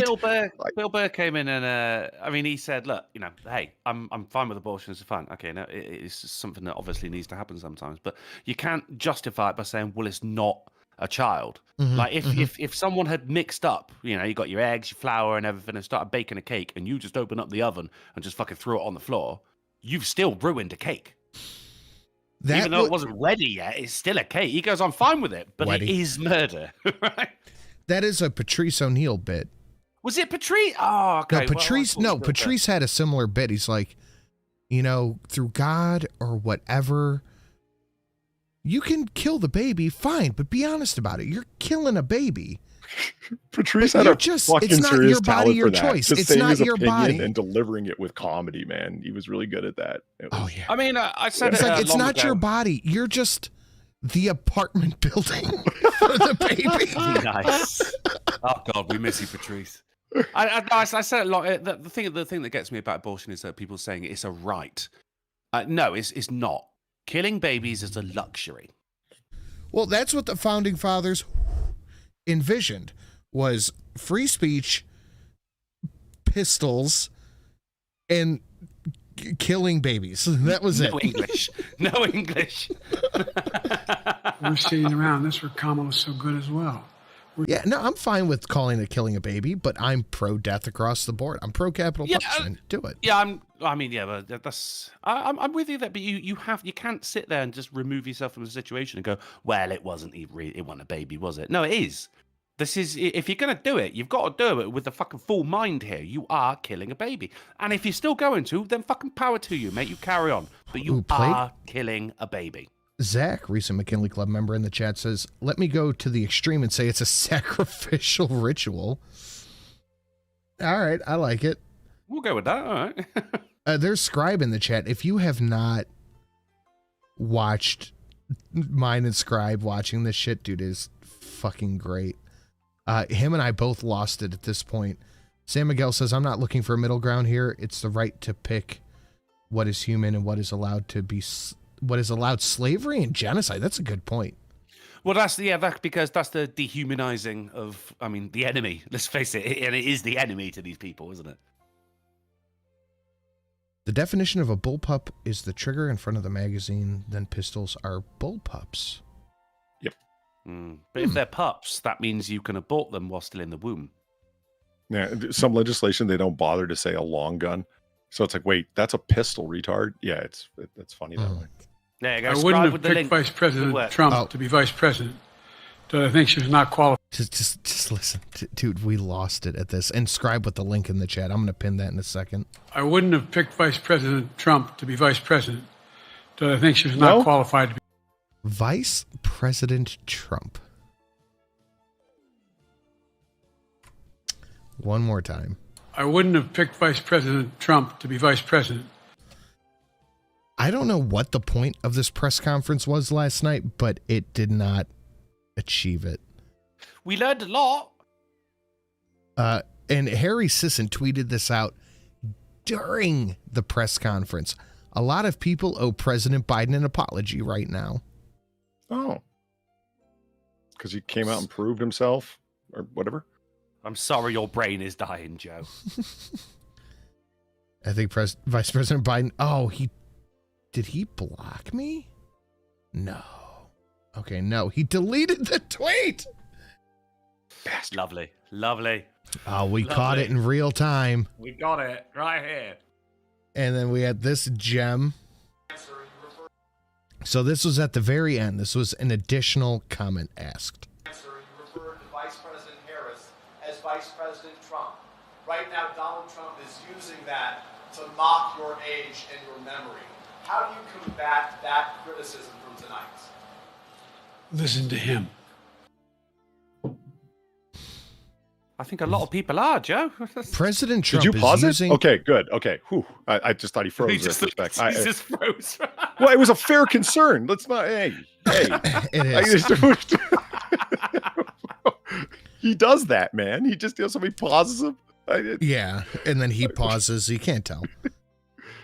Bill Burr came in and, he said, look, hey, I'm fine with abortion. It's fine. Okay, now it's something that obviously needs to happen sometimes, but you can't justify it by saying, well, it's not a child. Mm-hmm, Like, if someone had mixed up, you got your eggs, your flour and everything and started baking a cake and you just open up the oven and just fucking threw it on the floor, you've still ruined a cake. Even though it wasn't ready yet, it's still a cake. He goes, I'm fine with it, but it is murder. Right? That is a Patrice O'Neill bit. Was it Patrice? Oh, okay. Patrice had a similar bit. He's like, through God or whatever, you can kill the baby, fine, but be honest about it. You're killing a baby. Patrice had fucking it's not serious your body, talent your for that. choice. Just It's saying not his your opinion body. and delivering it with comedy, man. He was really good at that. Yeah. I mean, I said It's like, it's long not ago. your body. You're just the apartment building for the baby. Nice. Oh God, we miss you, Patrice. I said it long. The thing that gets me about abortion is that people saying it's a right. No, it's not. Killing babies is a luxury. Well, that's what the founding fathers envisioned, was free speech, pistols, and killing babies. That was it. No English. We're sitting around this where Kamala's so good as well. Yeah, no, I'm fine with calling it killing a baby, but I'm pro-death across the board. I'm pro-capital punishment. Do it. Yeah, I'm with you there, but you can't sit there and just remove yourself from the situation and go, well, it wasn't a baby, was it? No, it is. This is, if you're going to do it, you've got to do it with the fucking full mind here. You are killing a baby. And if you're still going to, then fucking power to you, mate. You carry on. But you are killing a baby. Zach, recent McKinley Club member in the chat, says, let me go to the extreme and say it's a sacrificial ritual. All right, I like it. We'll go with that, all right. There's Scribe in the chat. If you have not watched mine and Scribe watching this shit, dude, is fucking great. Him and I both lost it at this point. San Miguel says, I'm not looking for a middle ground here. It's the right to pick what is human and what is allowed to be, what is allowed slavery and genocide. That's a good point. Well, that's because that's the dehumanizing of, the enemy. Let's face it, and it is the enemy to these people, isn't it? The definition of a bullpup is the trigger in front of the magazine. Then pistols are bullpups. Yep. But if they're pups, that means you can abort them while still in the womb. Yeah, some legislation, they don't bother to say a long gun. So it's like, wait, that's a pistol, retard. Yeah, that's funny that way. There you go. I wouldn't have picked Vice President Trump to be Vice President. But I think she's not qualified. Just listen. Dude, we lost it at this. And Scribe with the link in the chat. I'm going to pin that in a second. I wouldn't have picked Vice President Trump to be Vice President. But I think she's not qualified to be. Vice President Trump. One more time. I wouldn't have picked Vice President Trump to be Vice President. I don't know what the point of this press conference was last night, but it did not achieve it. We learned a lot. And Harry Sisson tweeted this out during the press conference. A lot of people owe President Biden an apology right now. Oh. Because he came out and proved himself or whatever. I'm sorry your brain is dying, Joe. I think Vice President Biden... Oh, did he block me? No. Okay, no. He deleted the tweet! Bastard. Lovely. Oh, we caught it in real time. We got it right here. And then we had this gem. So this was at the very end. This was an additional comment asked. You referred to Vice President Harris as Vice President Trump. Right now, Donald Trump is using that to mock your age and your memory. How do you combat that criticism from tonight? Listen to him. I think a lot of people are, Joe. President Trump Did you pause is using... it? Okay, good. Okay. Whew. I just thought he froze He there just, for a sec. he just froze. Well, it was a fair concern. Let's not. Hey. It is. He does that, man. He just somebody pauses him. Yeah, and then he pauses. You can't tell.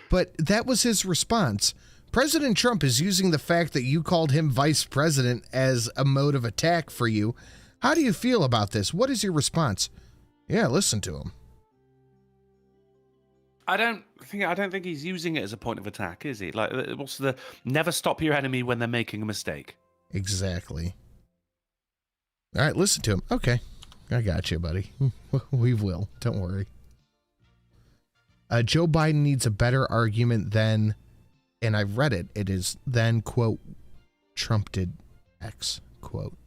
But that was his response. President Trump is using the fact that you called him vice president as a mode of attack for you. How do you feel about this? What is your response? Yeah, listen to him. I don't think he's using it as a point of attack, is he? Like, what's the never stop your enemy when they're making a mistake? Exactly. All right, listen to him. Okay, I got you, buddy. We will. Don't worry. Joe Biden needs a better argument than, and I've read it. It is then, quote, Trump did X, quote.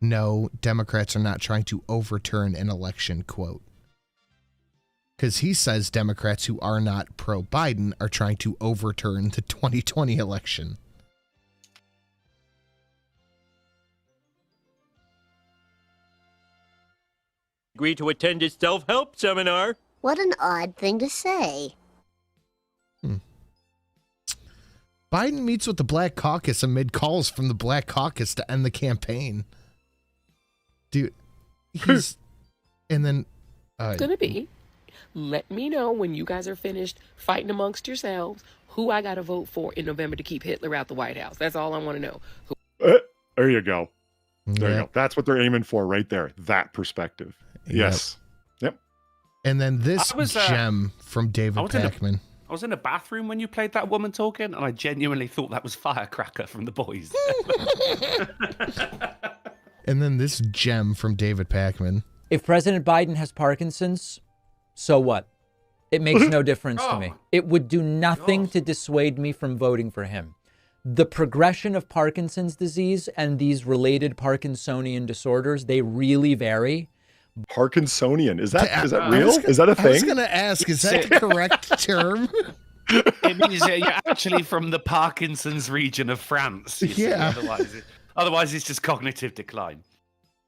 No, Democrats are not trying to overturn an election, quote. Because he says Democrats who are not pro-Biden are trying to overturn the 2020 election. Agree to attend his self-help seminar. What an odd thing to say. Biden meets with the Black Caucus amid calls from the Black Caucus to end the campaign. Dude, he's... and then... It's gonna be. Let me know when you guys are finished fighting amongst yourselves who I gotta vote for in November to keep Hitler out the White House. That's all I want to know. There you go. There you go. That's what they're aiming for right there. That perspective. Yes. Yep. And then this gem from David Pacman. I was in a bathroom when you played that woman talking, and I genuinely thought that was Firecracker from The Boys. And then this gem from David Pacman. If President Biden has Parkinson's, so what? It makes no difference to me. It would do nothing to dissuade me from voting for him. The progression of Parkinson's disease and these related Parkinsonian disorders, they really vary. Parkinsonian. Is that real? Is that a thing? I was going to ask, is that the correct term? It means that you're actually from the Parkinson's region of France. Yeah. Otherwise, it's just cognitive decline.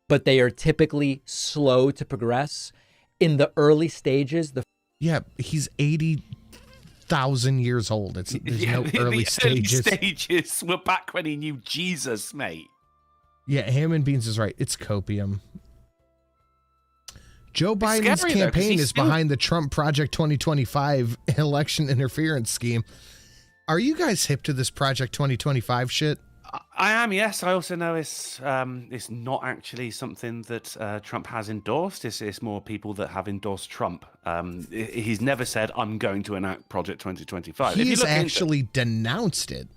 But they are typically slow to progress. In the early stages, he's 80,000 years old. There's no early stages. Early stages were back when he knew Jesus, mate. Yeah, Ham and Beans is right. It's copium. Joe Biden's campaign is behind the Trump Project 2025 election interference scheme. Are you guys hip to this Project 2025 shit? I am, yes. I also know it's not actually something that Trump has endorsed. It's more people that have endorsed Trump. He's never said, I'm going to enact Project 2025. He's actually denounced it.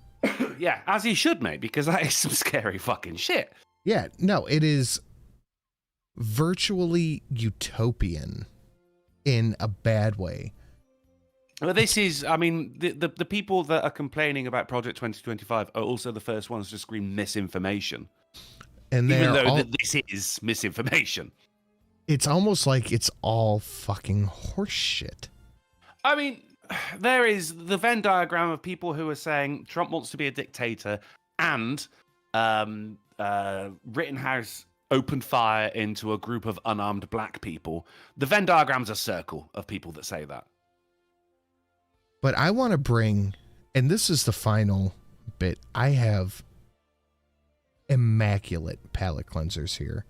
Yeah, as he should, mate, because that is some scary fucking shit. Yeah, no, it is virtually utopian in a bad way. Well, this is, I mean, the people that are complaining about Project 2025 are also the first ones to scream misinformation. And even though this is misinformation. It's almost like it's all fucking horseshit. I mean, there is the Venn diagram of people who are saying Trump wants to be a dictator and Rittenhouse opened fire into a group of unarmed black people. The Venn diagram's a circle of people that say that. But I want to bring, and this is the final bit, I have immaculate palate cleansers here.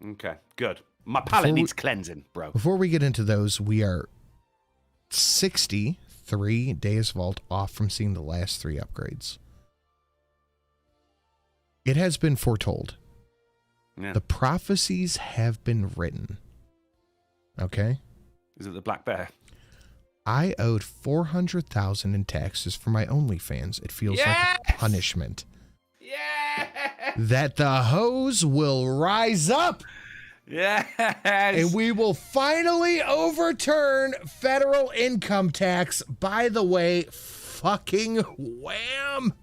Okay, good. My palate needs cleansing, bro. Before we get into those, we are 63 days Vault off from seeing the last 3 upgrades. It has been foretold. Yeah. The prophecies have been written. Okay? Is it the Black Bear? I owed $400,000 in taxes for my OnlyFans. It feels like a punishment. Yeah. That the hoes will rise up. Yes. And we will finally overturn federal income tax. By the way, fucking wham.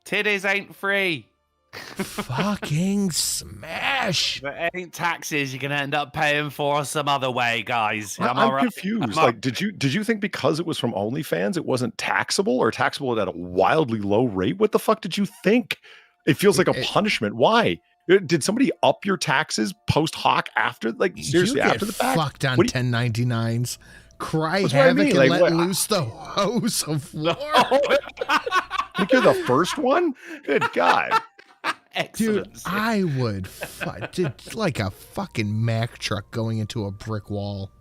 Titties ain't free. Fucking smash. But ain't taxes you're gonna end up paying for some other way, guys. I'm confused. Like, did you think because it was from OnlyFans, it wasn't taxable or taxable at a wildly low rate? What the fuck did you think? It feels like a punishment. Why? Did somebody up your taxes post hoc after? Like, seriously, after the fact? Fucked on 1099s. Cry That's what I havoc mean, and like, let what- loose the hose of war. Think you're the first one? Good God. Dude, I would dude, like a fucking Mack truck going into a brick wall.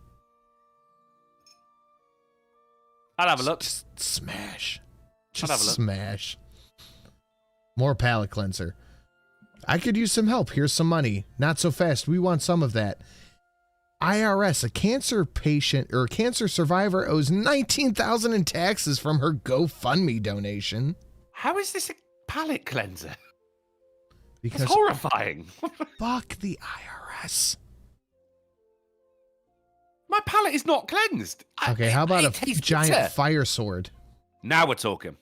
I'll have a look. Just smash. I'll have a Just look. smash. More palate cleanser. I could use some help. Here's some money. Not so fast. We want some of that. IRS, a cancer patient or a cancer survivor owes $19,000 in taxes from her GoFundMe donation. How is this a palate cleanser? Because It's horrifying. Fuck the IRS. My palate is not cleansed. Okay, how about it a tastes giant bitter. fire sword? Now we're talking.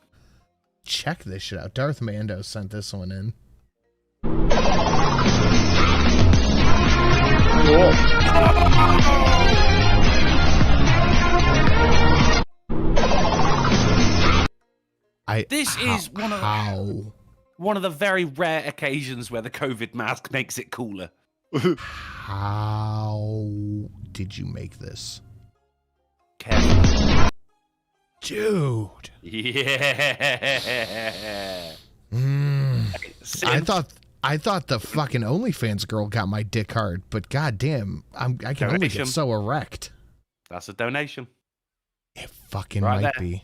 Check this shit out. Darth Mando sent this one in. This is one of the very rare occasions where the COVID mask makes it cooler. How did you make this? Dude. Yeah. I thought the fucking OnlyFans girl got my dick hard, but goddamn, I can only Donation. get so erect. That's a donation. It fucking Right might there. be.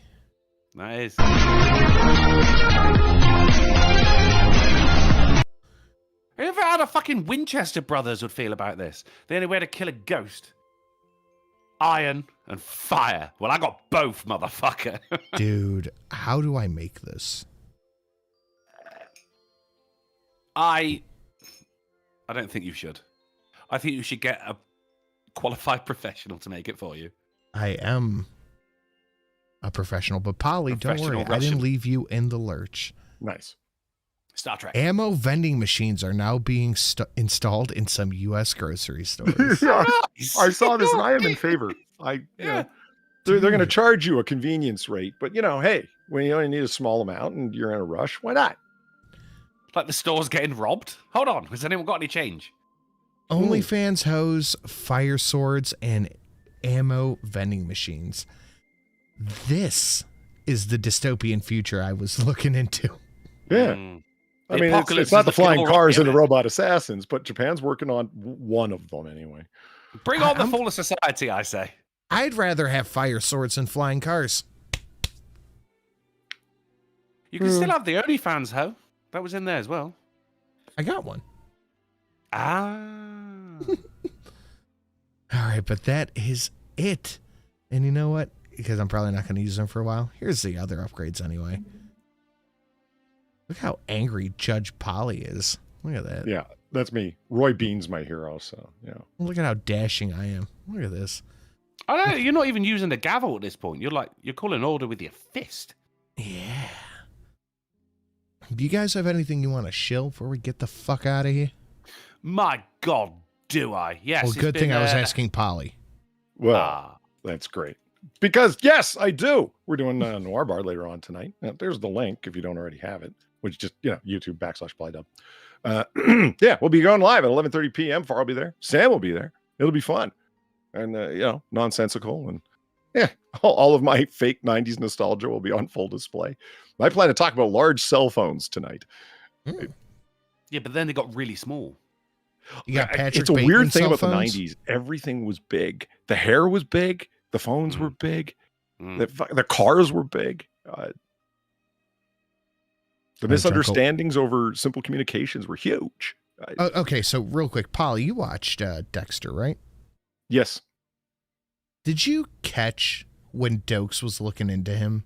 That is. Have you ever had a fucking Winchester brothers would feel about this? The only way to kill a ghost. Iron and fire. Well, I got both, motherfucker. Dude, how do I make this? I don't think you should. I think you should get a qualified professional to make it for you. I am a professional, but Polly, don't worry. Professional I didn't Russian. leave you in the lurch. Nice. Star Trek. Ammo vending machines are now being installed in some U.S. grocery stores. Yeah, I saw this and I am in favor. They're going to charge you a convenience rate, but hey, when you only need a small amount and you're in a rush, why not? Like the store's getting robbed? Hold on, has anyone got any change? OnlyFans hose, fire swords, and ammo vending machines. This is the dystopian future I was looking into. Yeah. I mean, it's not the flying cars and the robot assassins, but Japan's working on one of them anyway. Bring on the fall of society, I say. I'd rather have fire swords than flying cars. You can still have the OnlyFans hoe. That was in there as well. I got one. Ah. All right, but that is it. And you know what? Because I'm probably not going to use them for a while. Here's the other upgrades anyway. Look how angry Judge Polly is. Look at that. Yeah, that's me. Roy Bean's my hero, so yeah. Look at how dashing I am. Look at this. I don't know, you're not even using the gavel at this point. You're calling order with your fist. Yeah. Do you guys have anything you want to shill before we get the fuck out of here? My God, do I? Yes. Well, it's good thing been, I was asking Polly. Well, that's great. Because, yes, I do. We're doing Noir Bar later on tonight. There's the link if you don't already have it, which is just, YouTube.com/PollyDub. Yeah, we'll be going live at 11:30 p.m. Far will be there. Sam will be there. It'll be fun. And, nonsensical. And, yeah, all of my fake 90s nostalgia will be on full display. I plan to talk about large cell phones tonight. Yeah, but then they got really small. You got Patrick It's a Bateman weird thing cell about phones? the 90s. Everything was big. The hair was big. The phones were big. The cars were big. The misunderstandings over simple communications were huge. Okay, so real quick, Polly, you watched Dexter, right? Yes. Did you catch when Dokes was looking into him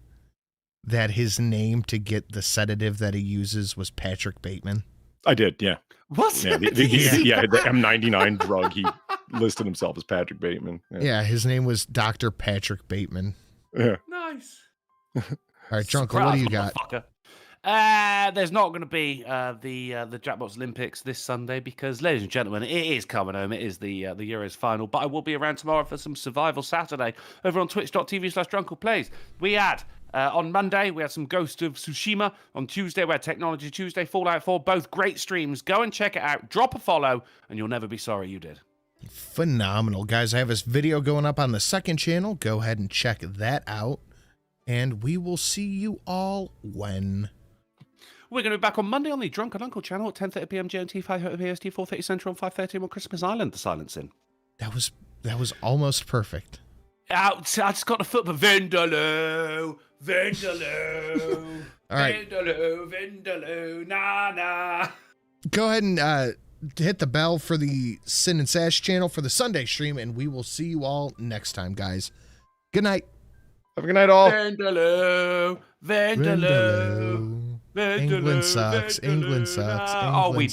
that his name to get the sedative that he uses was Patrick Bateman? I did, yeah. What? Yeah, the M99 drug, he listed himself as Patrick Bateman. Yeah, his name was Dr. Patrick Bateman. Yeah. Nice. All right, Drunko, what do you got? Motherfucker. There's not going to be the Jackbox Olympics this Sunday because, ladies and gentlemen, it is coming home. It is the Euros final. But I will be around tomorrow for some Survival Saturday over on twitch.tv/drunkleplays. We had, on Monday, we had some Ghost of Tsushima. On Tuesday, we had Technology Tuesday, Fallout 4. Both great streams. Go and check it out. Drop a follow, and you'll never be sorry you did. Phenomenal, guys. I have this video going up on the second channel. Go ahead and check that out. And we will see you all when... We're going to be back on Monday on the Drunken Uncle channel at 10:30 p.m. GMT, 5:30 PST, 4:30 Central, and 5:30 on Christmas Island, The Silencing. That was almost perfect. I just got the foot, but Vindaloo, Vindaloo, all right. Vindaloo, Vindaloo, nah. Go ahead and hit the bell for the Sin and Sash channel for the Sunday stream, and we will see you all next time, guys. Good night. Have a good night, all. Vindaloo, Vindaloo. England sucks. England sucks. Oh, we